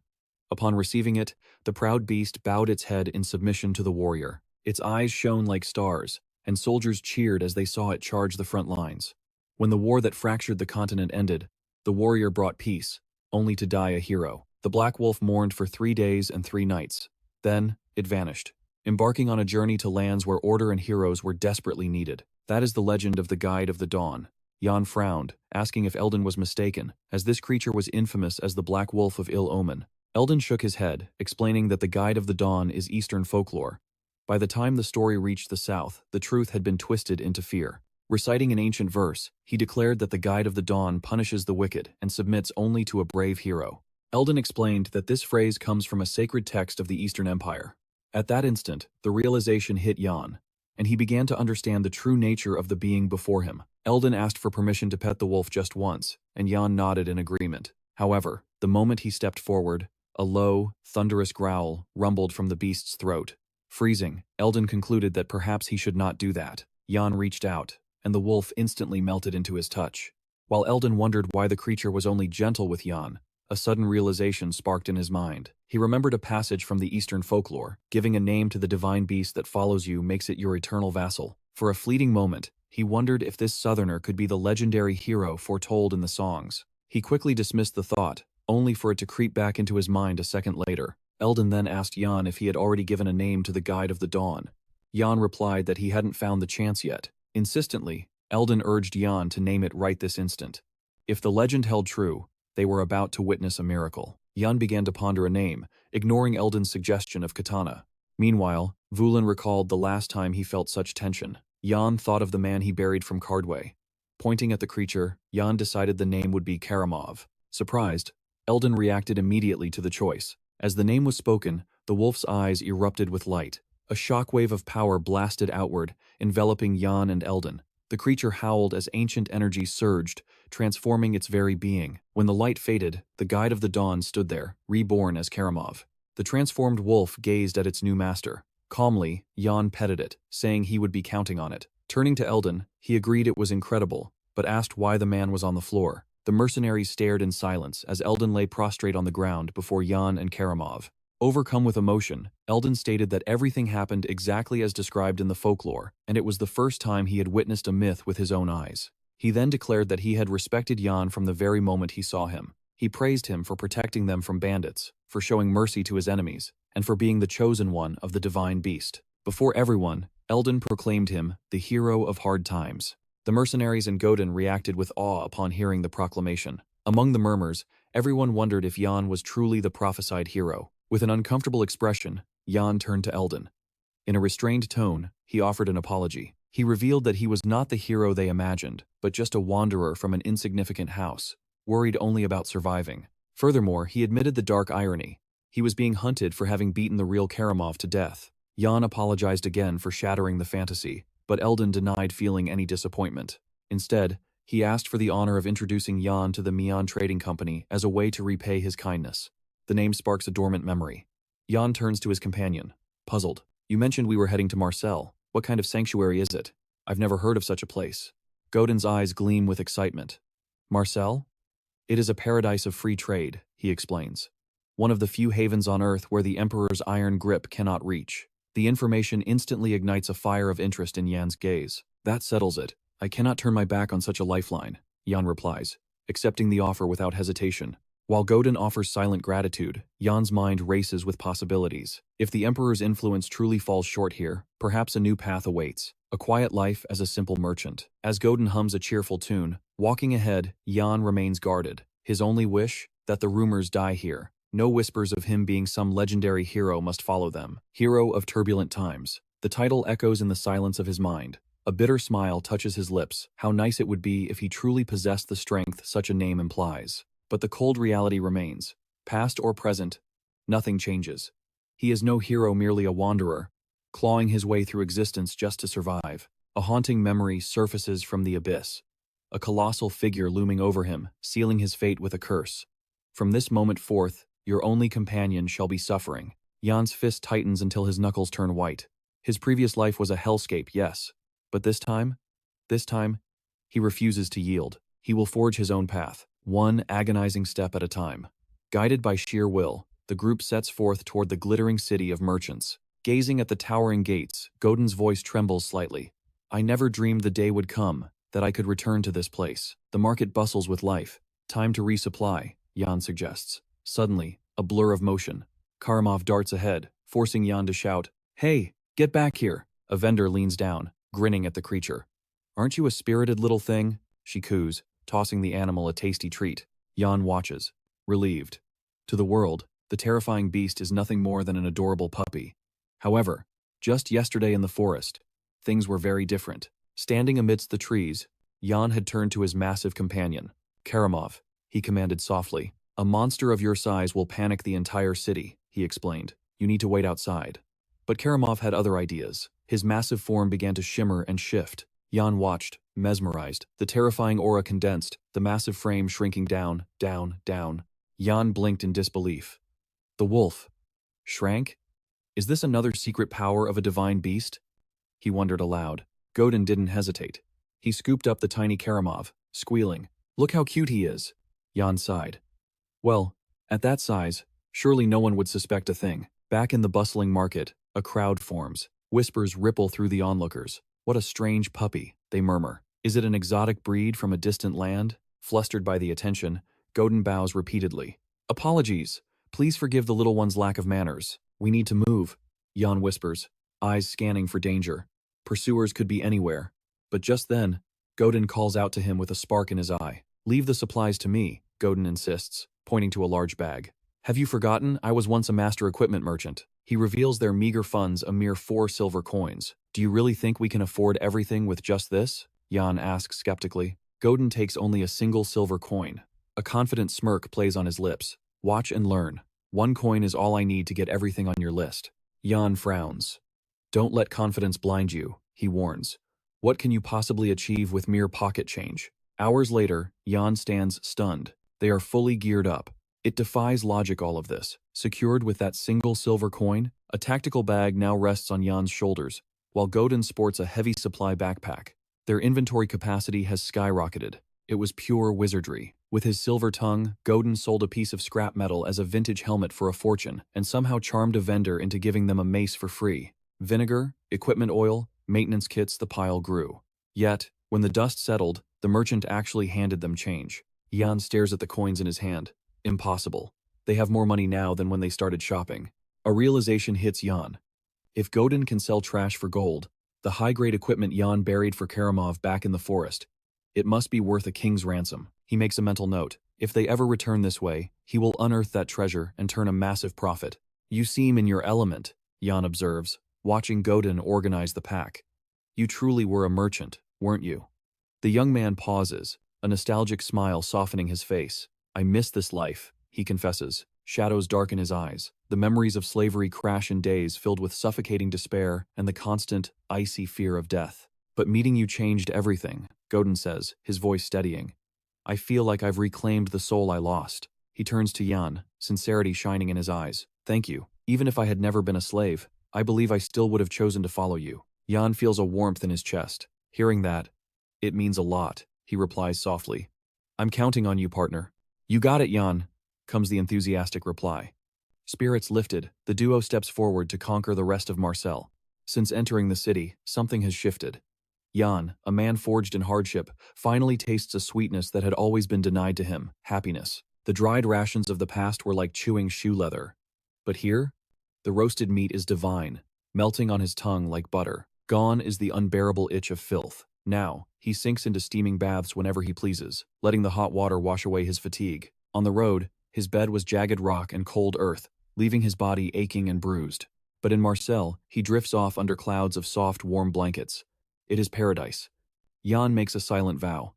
Upon receiving it, the proud beast bowed its head in submission to the warrior. Its eyes shone like stars, and soldiers cheered as they saw it charge the front lines. When the war that fractured the continent ended, the warrior brought peace, only to die a hero. The Black Wolf mourned for 3 days and 3 nights. Then, it vanished, embarking on a journey to lands where order and heroes were desperately needed. That is the legend of the Guide of the Dawn. Jan frowned, asking if Eldon was mistaken, as this creature was infamous as the Black Wolf of Omen. Eldon shook his head, explaining that the Guide of the Dawn is Eastern folklore. By the time the story reached the South, the truth had been twisted into fear. Reciting an ancient verse, he declared that the Guide of the Dawn punishes the wicked and submits only to a brave hero. Eldon explained that this phrase comes from a sacred text of the Eastern Empire. At that instant, the realization hit Jan, and he began to understand the true nature of the being before him. Eldon asked for permission to pet the wolf just once, and Jan nodded in agreement. However, the moment he stepped forward, a low, thunderous growl rumbled from the beast's throat. Freezing, Eldon concluded that perhaps he should not do that. Jan reached out, and the wolf instantly melted into his touch. While Eldon wondered why the creature was only gentle with Jan, a sudden realization sparked in his mind. He remembered a passage from the Eastern folklore, giving a name to the divine beast that follows you makes it your eternal vassal. For a fleeting moment, He wondered if this southerner could be the legendary hero foretold in the songs. He quickly dismissed the thought, only for it to creep back into his mind a second later. Eldon then asked Jan if he had already given a name to the Guide of the Dawn. Jan replied that he hadn't found the chance yet. Insistently, Eldon urged Jan to name it right this instant. If the legend held true, they were about to witness a miracle. Jan began to ponder a name, ignoring Eldon's suggestion of Katana. Meanwhile, Vulin recalled the last time he felt such tension. Jan thought of the man he buried from Cardway. Pointing at the creature, Jan decided the name would be Karamov. Surprised, Eldon reacted immediately to the choice. As the name was spoken, the wolf's eyes erupted with light. A shockwave of power blasted outward, enveloping Jan and Eldon. The creature howled as ancient energy surged, transforming its very being. When the light faded, the Guide of the Dawn stood there, reborn as Karamov. The transformed wolf gazed at its new master. Calmly, Jan petted it, saying he would be counting on it. Turning to Eldon, he agreed it was incredible, but asked why the man was on the floor. The mercenaries stared in silence as Eldon lay prostrate on the ground before Jan and Karamov. Overcome with emotion, Eldon stated that everything happened exactly as described in the folklore, and it was the first time he had witnessed a myth with his own eyes. He then declared that he had respected Jan from the very moment he saw him. He praised him for protecting them from bandits, for showing mercy to his enemies, and for being the chosen one of the divine beast. Before everyone, Eldon proclaimed him the hero of hard times. The mercenaries and Godin reacted with awe upon hearing the proclamation. Among the murmurs, everyone wondered if Jan was truly the prophesied hero. With an uncomfortable expression, Jan turned to Eldon. In a restrained tone, he offered an apology. He revealed that he was not the hero they imagined, but just a wanderer from an insignificant house, worried only about surviving. Furthermore, he admitted the dark irony. He was being hunted for having beaten the real Karamov to death. Jan apologized again for shattering the fantasy, but Eldon denied feeling any disappointment. Instead, he asked for the honor of introducing Jan to the Mian Trading Company as a way to repay his kindness. The name sparks a dormant memory. Jan turns to his companion, puzzled. You mentioned we were heading to Marcel. What kind of sanctuary is it? I've never heard of such a place. Godin's eyes gleam with excitement. Marcel? It is a paradise of free trade, he explains. One of the few havens on Earth where the Emperor's iron grip cannot reach. The information instantly ignites a fire of interest in Jan's gaze. That settles it. I cannot turn my back on such a lifeline, Jan replies, accepting the offer without hesitation. While Godin offers silent gratitude, Jan's mind races with possibilities. If the Emperor's influence truly falls short here, perhaps a new path awaits. A quiet life as a simple merchant. As Godin hums a cheerful tune, walking ahead, Jan remains guarded. His only wish? That the rumors die here. No whispers of him being some legendary hero must follow them. Hero of turbulent times. The title echoes in the silence of his mind. A bitter smile touches his lips. How nice it would be if he truly possessed the strength such a name implies. But the cold reality remains. Past or present, nothing changes. He is no hero, merely a wanderer, clawing his way through existence just to survive. A haunting memory surfaces from the abyss. A colossal figure looming over him, sealing his fate with a curse. From this moment forth, your only companion shall be suffering. Jan's fist tightens until his knuckles turn white. His previous life was a hellscape, yes. But this time, he refuses to yield. He will forge his own path, one agonizing step at a time. Guided by sheer will, the group sets forth toward the glittering city of merchants. Gazing at the towering gates, Godin's voice trembles slightly. I never dreamed the day would come that I could return to this place. The market bustles with life. Time to resupply, Jan suggests. Suddenly, a blur of motion. Karamov darts ahead, forcing Jan to shout, Hey, get back here! A vendor leans down, grinning at the creature. Aren't you a spirited little thing? She coos, tossing the animal a tasty treat. Jan watches, relieved. To the world, the terrifying beast is nothing more than an adorable puppy. However, just yesterday in the forest, things were very different. Standing amidst the trees, Jan had turned to his massive companion. Karamov, he commanded softly. A monster of your size will panic the entire city, he explained. You need to wait outside. But Karamov had other ideas. His massive form began to shimmer and shift. Jan watched, mesmerized. The terrifying aura condensed, the massive frame shrinking down, down, down. Jan blinked in disbelief. The wolf shrank? Is this another secret power of a divine beast? He wondered aloud. Godin didn't hesitate. He scooped up the tiny Karamov, squealing. Look how cute he is. Jan sighed. Well, at that size, surely no one would suspect a thing. Back in the bustling market, a crowd forms. Whispers ripple through the onlookers. What a strange puppy, they murmur. Is it an exotic breed from a distant land? Flustered by the attention, Godin bows repeatedly. Apologies. Please forgive the little one's lack of manners. We need to move, Jan whispers, eyes scanning for danger. Pursuers could be anywhere. But just then, Godin calls out to him with a spark in his eye. Leave the supplies to me, Godin insists, pointing to a large bag. Have you forgotten? I was once a master equipment merchant. He reveals their meager funds a mere 4 silver coins. Do you really think we can afford everything with just this? Jan asks skeptically. Godin takes only a single silver coin. A confident smirk plays on his lips. Watch and learn. 1 coin is all I need to get everything on your list. Jan frowns. Don't let confidence blind you, he warns. What can you possibly achieve with mere pocket change? Hours later, Jan stands stunned. They are fully geared up. It defies logic, all of this. Secured with that single silver coin, a tactical bag now rests on Jan's shoulders, while Godin sports a heavy supply backpack. Their inventory capacity has skyrocketed. It was pure wizardry. With his silver tongue, Godin sold a piece of scrap metal as a vintage helmet for a fortune, and somehow charmed a vendor into giving them a mace for free. Vinegar, equipment oil, maintenance kits, the pile grew. Yet, when the dust settled, the merchant actually handed them change. Jan stares at the coins in his hand. Impossible. They have more money now than when they started shopping. A realization hits Jan. If Godin can sell trash for gold, the high-grade equipment Jan buried for Karamov back in the forest, it must be worth a king's ransom. He makes a mental note. If they ever return this way, he will unearth that treasure and turn a massive profit. You seem in your element, Jan observes, watching Godin organize the pack. You truly were a merchant, weren't you? The young man pauses, a nostalgic smile softening his face. I miss this life, he confesses. Shadows darken his eyes. The memories of slavery crash in days filled with suffocating despair and the constant, icy fear of death. But meeting you changed everything, Godin says, his voice steadying. I feel like I've reclaimed the soul I lost. He turns to Jan, sincerity shining in his eyes. Thank you. Even if I had never been a slave, I believe I still would have chosen to follow you. Jan feels a warmth in his chest. Hearing that, it means a lot, he replies softly. I'm counting on you, partner. You got it, Jan, comes the enthusiastic reply. Spirits lifted, the duo steps forward to conquer the rest of Marseille. Since entering the city, something has shifted. Jan, a man forged in hardship, finally tastes a sweetness that had always been denied to him, happiness. The dried rations of the past were like chewing shoe leather. But here, the roasted meat is divine, melting on his tongue like butter. Gone is the unbearable itch of filth. Now, he sinks into steaming baths whenever he pleases, letting the hot water wash away his fatigue. On the road, his bed was jagged rock and cold earth, leaving his body aching and bruised. But in Marseille, he drifts off under clouds of soft, warm blankets. It is paradise. Jan makes a silent vow.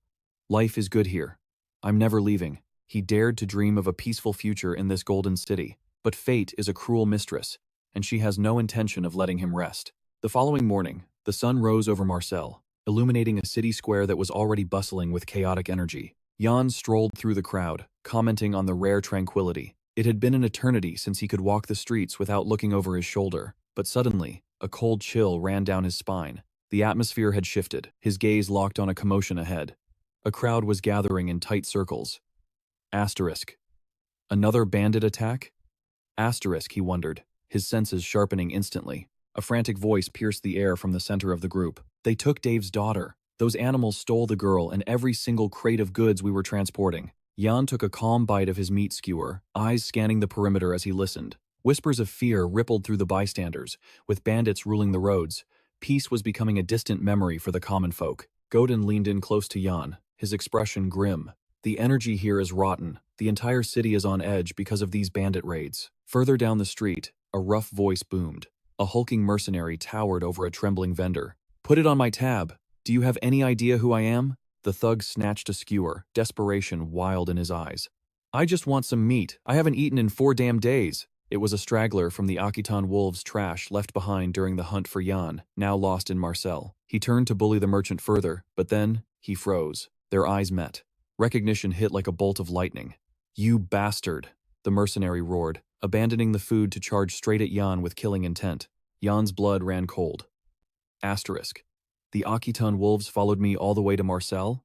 Life is good here. I'm never leaving. He dared to dream of a peaceful future in this golden city. But fate is a cruel mistress, and she has no intention of letting him rest. The following morning, the sun rose over Marseille, illuminating a city square that was already bustling with chaotic energy. Jan strolled through the crowd, commenting on the rare tranquility. It had been an eternity since he could walk the streets without looking over his shoulder, but suddenly, a cold chill ran down his spine. The atmosphere had shifted, his gaze locked on a commotion ahead. A crowd was gathering in tight circles. Asterisk. Another bandit attack? Asterisk, he wondered, his senses sharpening instantly. A frantic voice pierced the air from the center of the group. They took Dave's daughter. Those animals stole the girl and every single crate of goods we were transporting. Jan took a calm bite of his meat skewer, eyes scanning the perimeter as he listened. Whispers of fear rippled through the bystanders, with bandits ruling the roads. Peace was becoming a distant memory for the common folk. Godin leaned in close to Jan, his expression grim. The energy here is rotten. The entire city is on edge because of these bandit raids. Further down the street, a rough voice boomed. A hulking mercenary towered over a trembling vendor. Put it on my tab. Do you have any idea who I am? The thug snatched a skewer, desperation wild in his eyes. I just want some meat. I haven't eaten in 4 damn days. It was a straggler from the Akitan wolves' trash left behind during the hunt for Jan, now lost in Marseille. He turned to bully the merchant further, but then, he froze. Their eyes met. Recognition hit like a bolt of lightning. You bastard, the mercenary roared, abandoning the food to charge straight at Jan with killing intent. Jan's blood ran cold. Asterisk. The Akitan wolves followed me all the way to Marseille?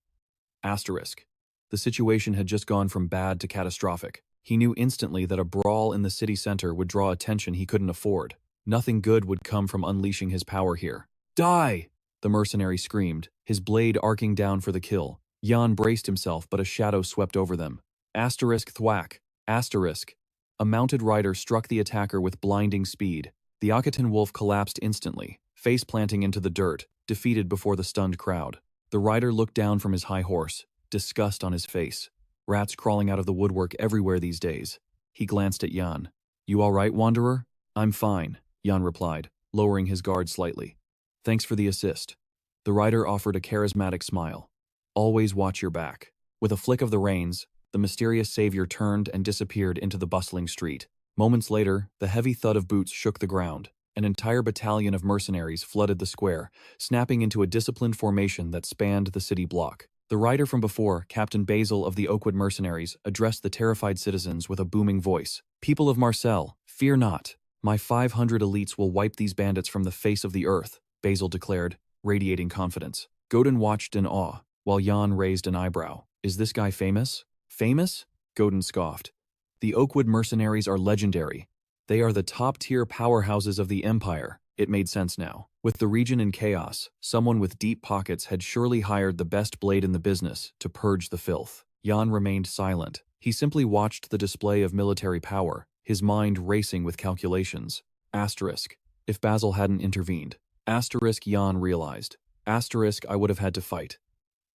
Asterisk. The situation had just gone from bad to catastrophic. He knew instantly that a brawl in the city center would draw attention he couldn't afford. Nothing good would come from unleashing his power here. Die! the mercenary screamed, his blade arcing down for the kill. Jan braced himself, but a shadow swept over them. Asterisk thwack. Asterisk. A mounted rider struck the attacker with blinding speed. The Akaton wolf collapsed instantly, face planting into the dirt, defeated before the stunned crowd. The rider looked down from his high horse, disgust on his face. Rats crawling out of the woodwork everywhere these days. He glanced at Jan. You all right, Wanderer? I'm fine, Jan replied, lowering his guard slightly. Thanks for the assist. The rider offered a charismatic smile. Always watch your back. With a flick of the reins, the mysterious savior turned and disappeared into the bustling street. Moments later, the heavy thud of boots shook the ground. An entire battalion of mercenaries flooded the square, snapping into a disciplined formation that spanned the city block. The rider from before, Captain Basil of the Oakwood mercenaries, addressed the terrified citizens with a booming voice. People of Marseille, fear not. My 500 elites will wipe these bandits from the face of the earth, Basil declared, radiating confidence. Godin watched in awe, while Jan raised an eyebrow. Is this guy famous? Famous? Godin scoffed. The Oakwood mercenaries are legendary. They are the top-tier powerhouses of the Empire. It made sense now. With the region in chaos, someone with deep pockets had surely hired the best blade in the business to purge the filth. Jan remained silent. He simply watched the display of military power, his mind racing with calculations. Asterisk. If Basil hadn't intervened. Asterisk, Jan realized. Asterisk, I would have had to fight.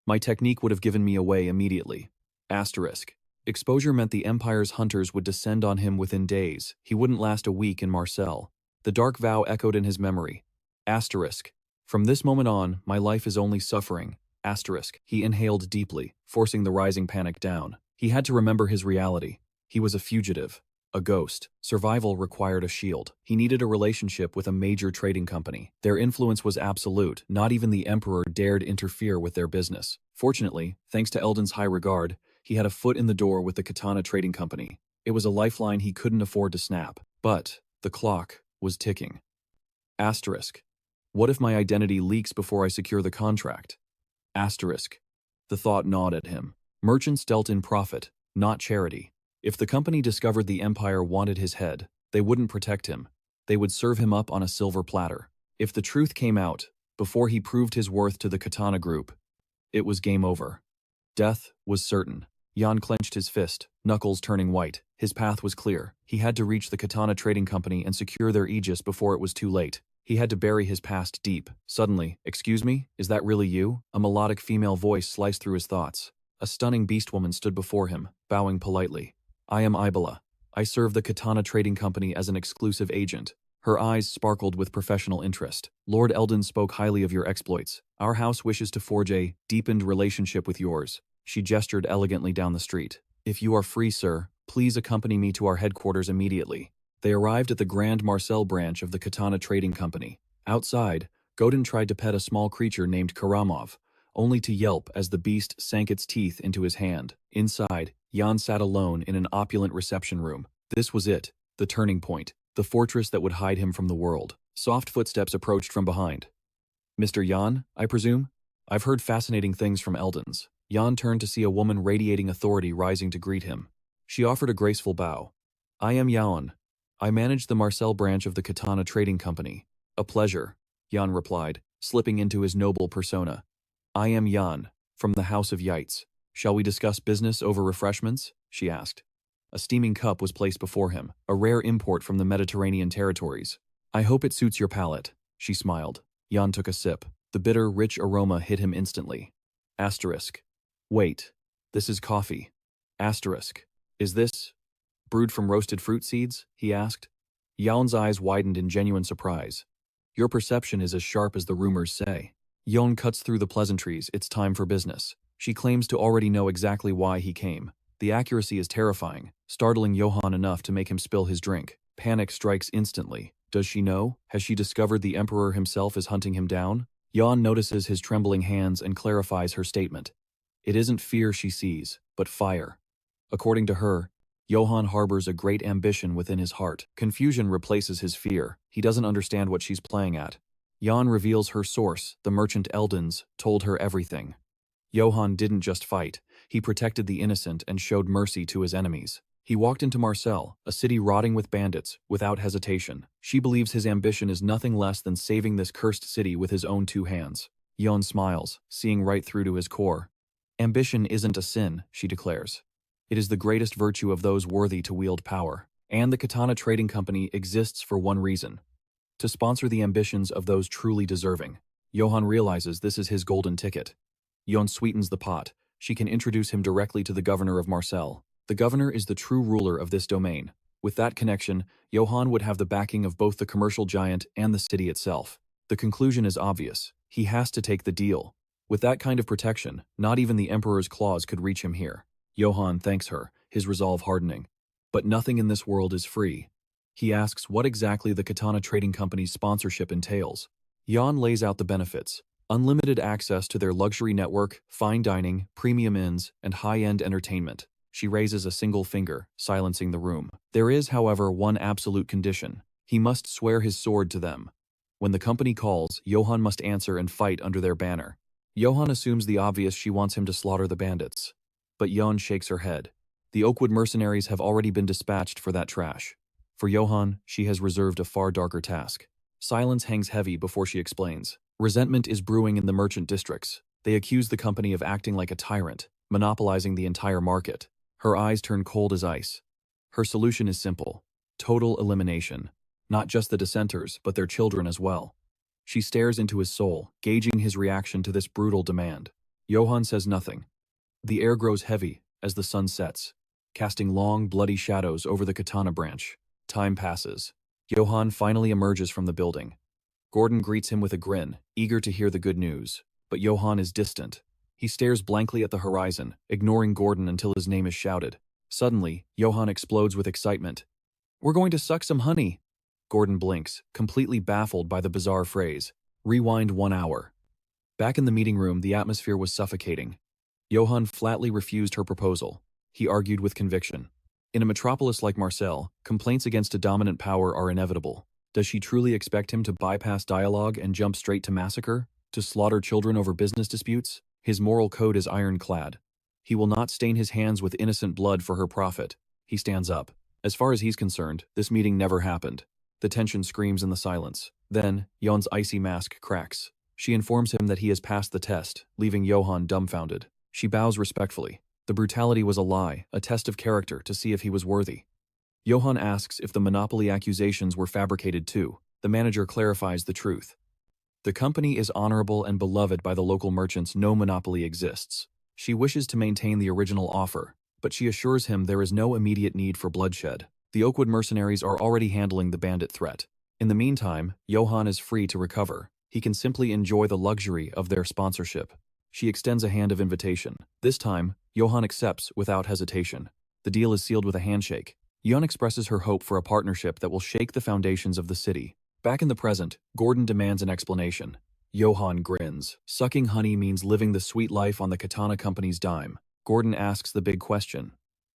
My technique would have given me away immediately. Asterisk. Exposure meant the Empire's hunters would descend on him within days. He wouldn't last a week in Marseille. The dark vow echoed in his memory. Asterisk. From this moment on, my life is only suffering. Asterisk. He inhaled deeply, forcing the rising panic down. He had to remember his reality. He was a fugitive. A ghost. Survival required a shield. He needed a relationship with a major trading company. Their influence was absolute. Not even the Emperor dared interfere with their business. Fortunately, thanks to Eldon's high regard, he had a foot in the door with the Katana Trading Company. It was a lifeline he couldn't afford to snap. But the clock was ticking. Asterisk. What if my identity leaks before I secure the contract? Asterisk. The thought gnawed at him. Merchants dealt in profit, not charity. If the company discovered the Empire wanted his head, they wouldn't protect him. They would serve him up on a silver platter. If the truth came out, before he proved his worth to the Katana Group, it was game over. Death was certain. Jan clenched his fist, knuckles turning white. His path was clear. He had to reach the Katana Trading Company and secure their aegis before it was too late. He had to bury his past deep. Suddenly, excuse me, is that really you? A melodic female voice sliced through his thoughts. A stunning beast-woman stood before him, bowing politely. I am Ibola. I serve the Katana Trading Company as an exclusive agent. Her eyes sparkled with professional interest. Lord Eldon spoke highly of your exploits. Our house wishes to forge a deepened relationship with yours. She gestured elegantly down the street. If you are free, sir, please accompany me to our headquarters immediately. They arrived at the Grand Marcel branch of the Katana Trading Company. Outside, Godin tried to pet a small creature named Karamov, only to yelp as the beast sank its teeth into his hand. Inside, Jan sat alone in an opulent reception room. This was it, the turning point, the fortress that would hide him from the world. Soft footsteps approached from behind. Mr. Jan, I presume? I've heard fascinating things from Eldons. Jan turned to see a woman radiating authority rising to greet him. She offered a graceful bow. I am Johan. I manage the Marcel branch of the Katana Trading Company. A pleasure, Jan replied, slipping into his noble persona. I am Jan, from the House of Yates. Shall we discuss business over refreshments? She asked. A steaming cup was placed before him, a rare import from the Mediterranean territories. I hope it suits your palate, she smiled. Jan took a sip. The bitter, rich aroma hit him instantly. Asterisk. Wait, this is coffee. Asterisk. Is this brewed from roasted fruit seeds? He asked. Jan's eyes widened in genuine surprise. Your perception is as sharp as the rumors say. Jan cuts through the pleasantries. It's time for business. She claims to already know exactly why he came. The accuracy is terrifying, startling Johan enough to make him spill his drink. Panic strikes instantly. Does she know? Has she discovered the Emperor himself is hunting him down? Jan notices his trembling hands and clarifies her statement. It isn't fear she sees, but fire. According to her, Johan harbors a great ambition within his heart. Confusion replaces his fear. He doesn't understand what she's playing at. Jan reveals her source. The merchant Eldons told her everything. Johan didn't just fight. He protected the innocent and showed mercy to his enemies. He walked into Marseille, a city rotting with bandits, without hesitation. She believes his ambition is nothing less than saving this cursed city with his own two hands. Yon smiles, seeing right through to his core. Ambition isn't a sin, she declares. It is the greatest virtue of those worthy to wield power. And the Katana Trading Company exists for one reason: to sponsor the ambitions of those truly deserving. Johan realizes this is his golden ticket. Yon sweetens the pot. She can introduce him directly to the governor of Marseille. The governor is the true ruler of this domain. With that connection, Johan would have the backing of both the commercial giant and the city itself. The conclusion is obvious. He has to take the deal. With that kind of protection, not even the Emperor's claws could reach him here. Johan thanks her, his resolve hardening. But nothing in this world is free. He asks what exactly the Katana Trading Company's sponsorship entails. Jan lays out the benefits: unlimited access to their luxury network, fine dining, premium inns, and high-end entertainment. She raises a single finger, silencing the room. There is, however, one absolute condition. He must swear his sword to them. When the company calls, Johan must answer and fight under their banner. Johan assumes the obvious: she wants him to slaughter the bandits. But Jan shakes her head. The Oakwood mercenaries have already been dispatched for that trash. For Johan, she has reserved a far darker task. Silence hangs heavy before she explains. Resentment is brewing in the merchant districts. They accuse the company of acting like a tyrant, monopolizing the entire market. Her eyes turn cold as ice. Her solution is simple: total elimination. Not just the dissenters, but their children as well. She stares into his soul, gauging his reaction to this brutal demand. Johan says nothing. The air grows heavy as the sun sets, casting long, bloody shadows over the Katana branch. Time passes. Johan finally emerges from the building. Gordon greets him with a grin, eager to hear the good news. But Johan is distant. He stares blankly at the horizon, ignoring Gordon until his name is shouted. Suddenly, Johan explodes with excitement. "We're going to suck some honey!" Gordon blinks, completely baffled by the bizarre phrase. Rewind 1 hour. Back in the meeting room, the atmosphere was suffocating. Johan flatly refused her proposal. He argued with conviction. In a metropolis like Marseille, complaints against a dominant power are inevitable. Does she truly expect him to bypass dialogue and jump straight to massacre? To slaughter children over business disputes? His moral code is ironclad. He will not stain his hands with innocent blood for her profit. He stands up. As far as he's concerned, this meeting never happened. The tension screams in the silence. Then, Jan's icy mask cracks. She informs him that he has passed the test, leaving Johan dumbfounded. She bows respectfully. The brutality was a lie, a test of character to see if he was worthy. Johan asks if the monopoly accusations were fabricated too. The manager clarifies the truth. The company is honorable and beloved by the local merchants. No monopoly exists. She wishes to maintain the original offer, but she assures him there is no immediate need for bloodshed. The Oakwood mercenaries are already handling the bandit threat. In the meantime, Johan is free to recover. He can simply enjoy the luxury of their sponsorship. She extends a hand of invitation. This time, Johan accepts without hesitation. The deal is sealed with a handshake. Jan expresses her hope for a partnership that will shake the foundations of the city. Back in the present, Gordon demands an explanation. Johan grins. Sucking honey means living the sweet life on the Katana Company's dime. Gordon asks the big question.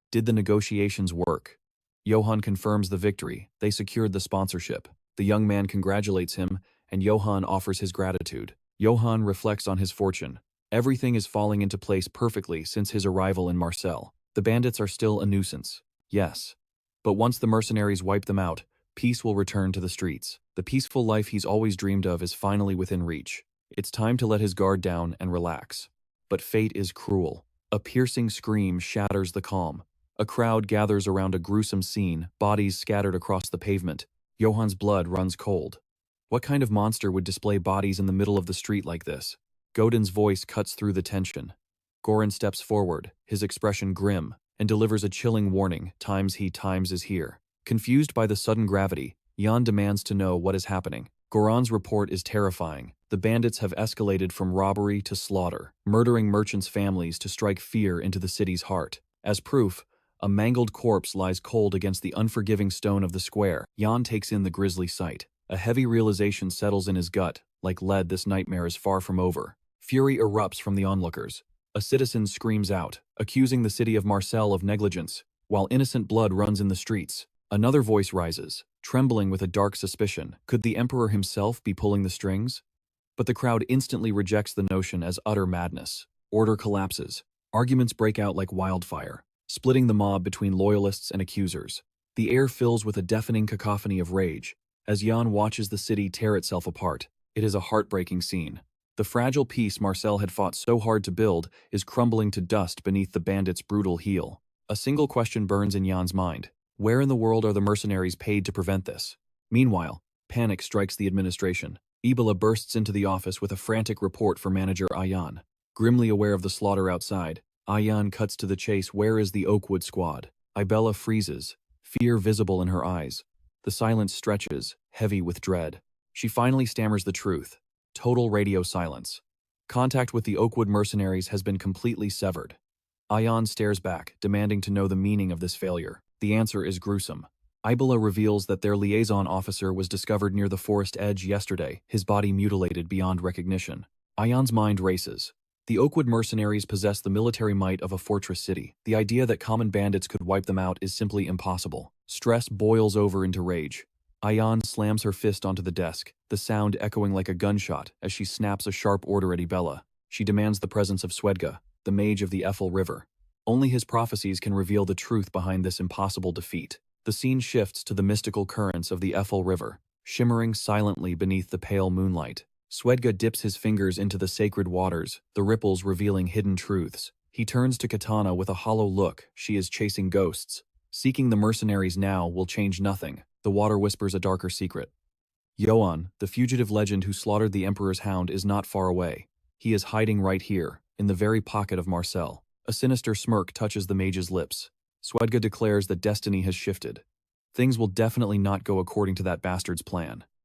Did the negotiations work? Johan confirms the victory. They secured the sponsorship. The young man congratulates him, and Johan offers his gratitude. Johan reflects on his fortune. Everything is falling into place perfectly since his arrival in Marseille. The bandits are still a nuisance. Yes. But once the mercenaries wipe them out, peace will return to the streets. The peaceful life he's always dreamed of is finally within reach. It's time to let his guard down and relax. But fate is cruel. A piercing scream shatters the calm. A crowd gathers around a gruesome scene, bodies scattered across the pavement. Johan's blood runs cold. What kind of monster would display bodies in the middle of the street like this? Godin's voice cuts through the tension. Goran steps forward, his expression grim, and delivers a chilling warning: times is here. Confused by the sudden gravity, Jan demands to know what is happening. Goran's report is terrifying. The bandits have escalated from robbery to slaughter, murdering merchants' families to strike fear into the city's heart. As proof, a mangled corpse lies cold against the unforgiving stone of the square. Jan takes in the grisly sight. A heavy realization settles in his gut. Like lead, this nightmare is far from over. Fury erupts from the onlookers. A citizen screams out, accusing the city of Marseille of negligence, while innocent blood runs in the streets. Another voice rises, trembling with a dark suspicion. Could the emperor himself be pulling the strings? But the crowd instantly rejects the notion as utter madness. Order collapses. Arguments break out like wildfire, splitting the mob between loyalists and accusers. The air fills with a deafening cacophony of rage. As Jan watches the city tear itself apart, it is a heartbreaking scene. The fragile peace Marcel had fought so hard to build is crumbling to dust beneath the bandit's brutal heel. A single question burns in Jan's mind. Where in the world are the mercenaries paid to prevent this? Meanwhile, panic strikes the administration. Ebola bursts into the office with a frantic report for manager Ayan. Grimly aware of the slaughter outside, Ayan cuts to the chase. Where is the Oakwood squad? Ibella freezes, fear visible in her eyes. The silence stretches, heavy with dread. She finally stammers the truth. Total radio silence. Contact with the Oakwood mercenaries has been completely severed. Ayan stares back, demanding to know the meaning of this failure. The answer is gruesome. Ibella reveals that their liaison officer was discovered near the forest edge yesterday, his body mutilated beyond recognition. Ayan's mind races. The Oakwood mercenaries possess the military might of a fortress city. The idea that common bandits could wipe them out is simply impossible. Stress boils over into rage. Ayan slams her fist onto the desk, the sound echoing like a gunshot as she snaps a sharp order at Ibella. She demands the presence of Swedga, the mage of the Ethel River. Only his prophecies can reveal the truth behind this impossible defeat. The scene shifts to the mystical currents of the Ethel River, shimmering silently beneath the pale moonlight. Swedga dips his fingers into the sacred waters, the ripples revealing hidden truths. He turns to Katana with a hollow look. She is chasing ghosts. Seeking the mercenaries now will change nothing. The water whispers a darker secret. Johan, the fugitive legend who slaughtered the Emperor's hound, is not far away. He is hiding right here, in the very pocket of Marcel. A sinister smirk touches the mage's lips. Swedga declares that destiny has shifted. Things will definitely not go according to that bastard's plan.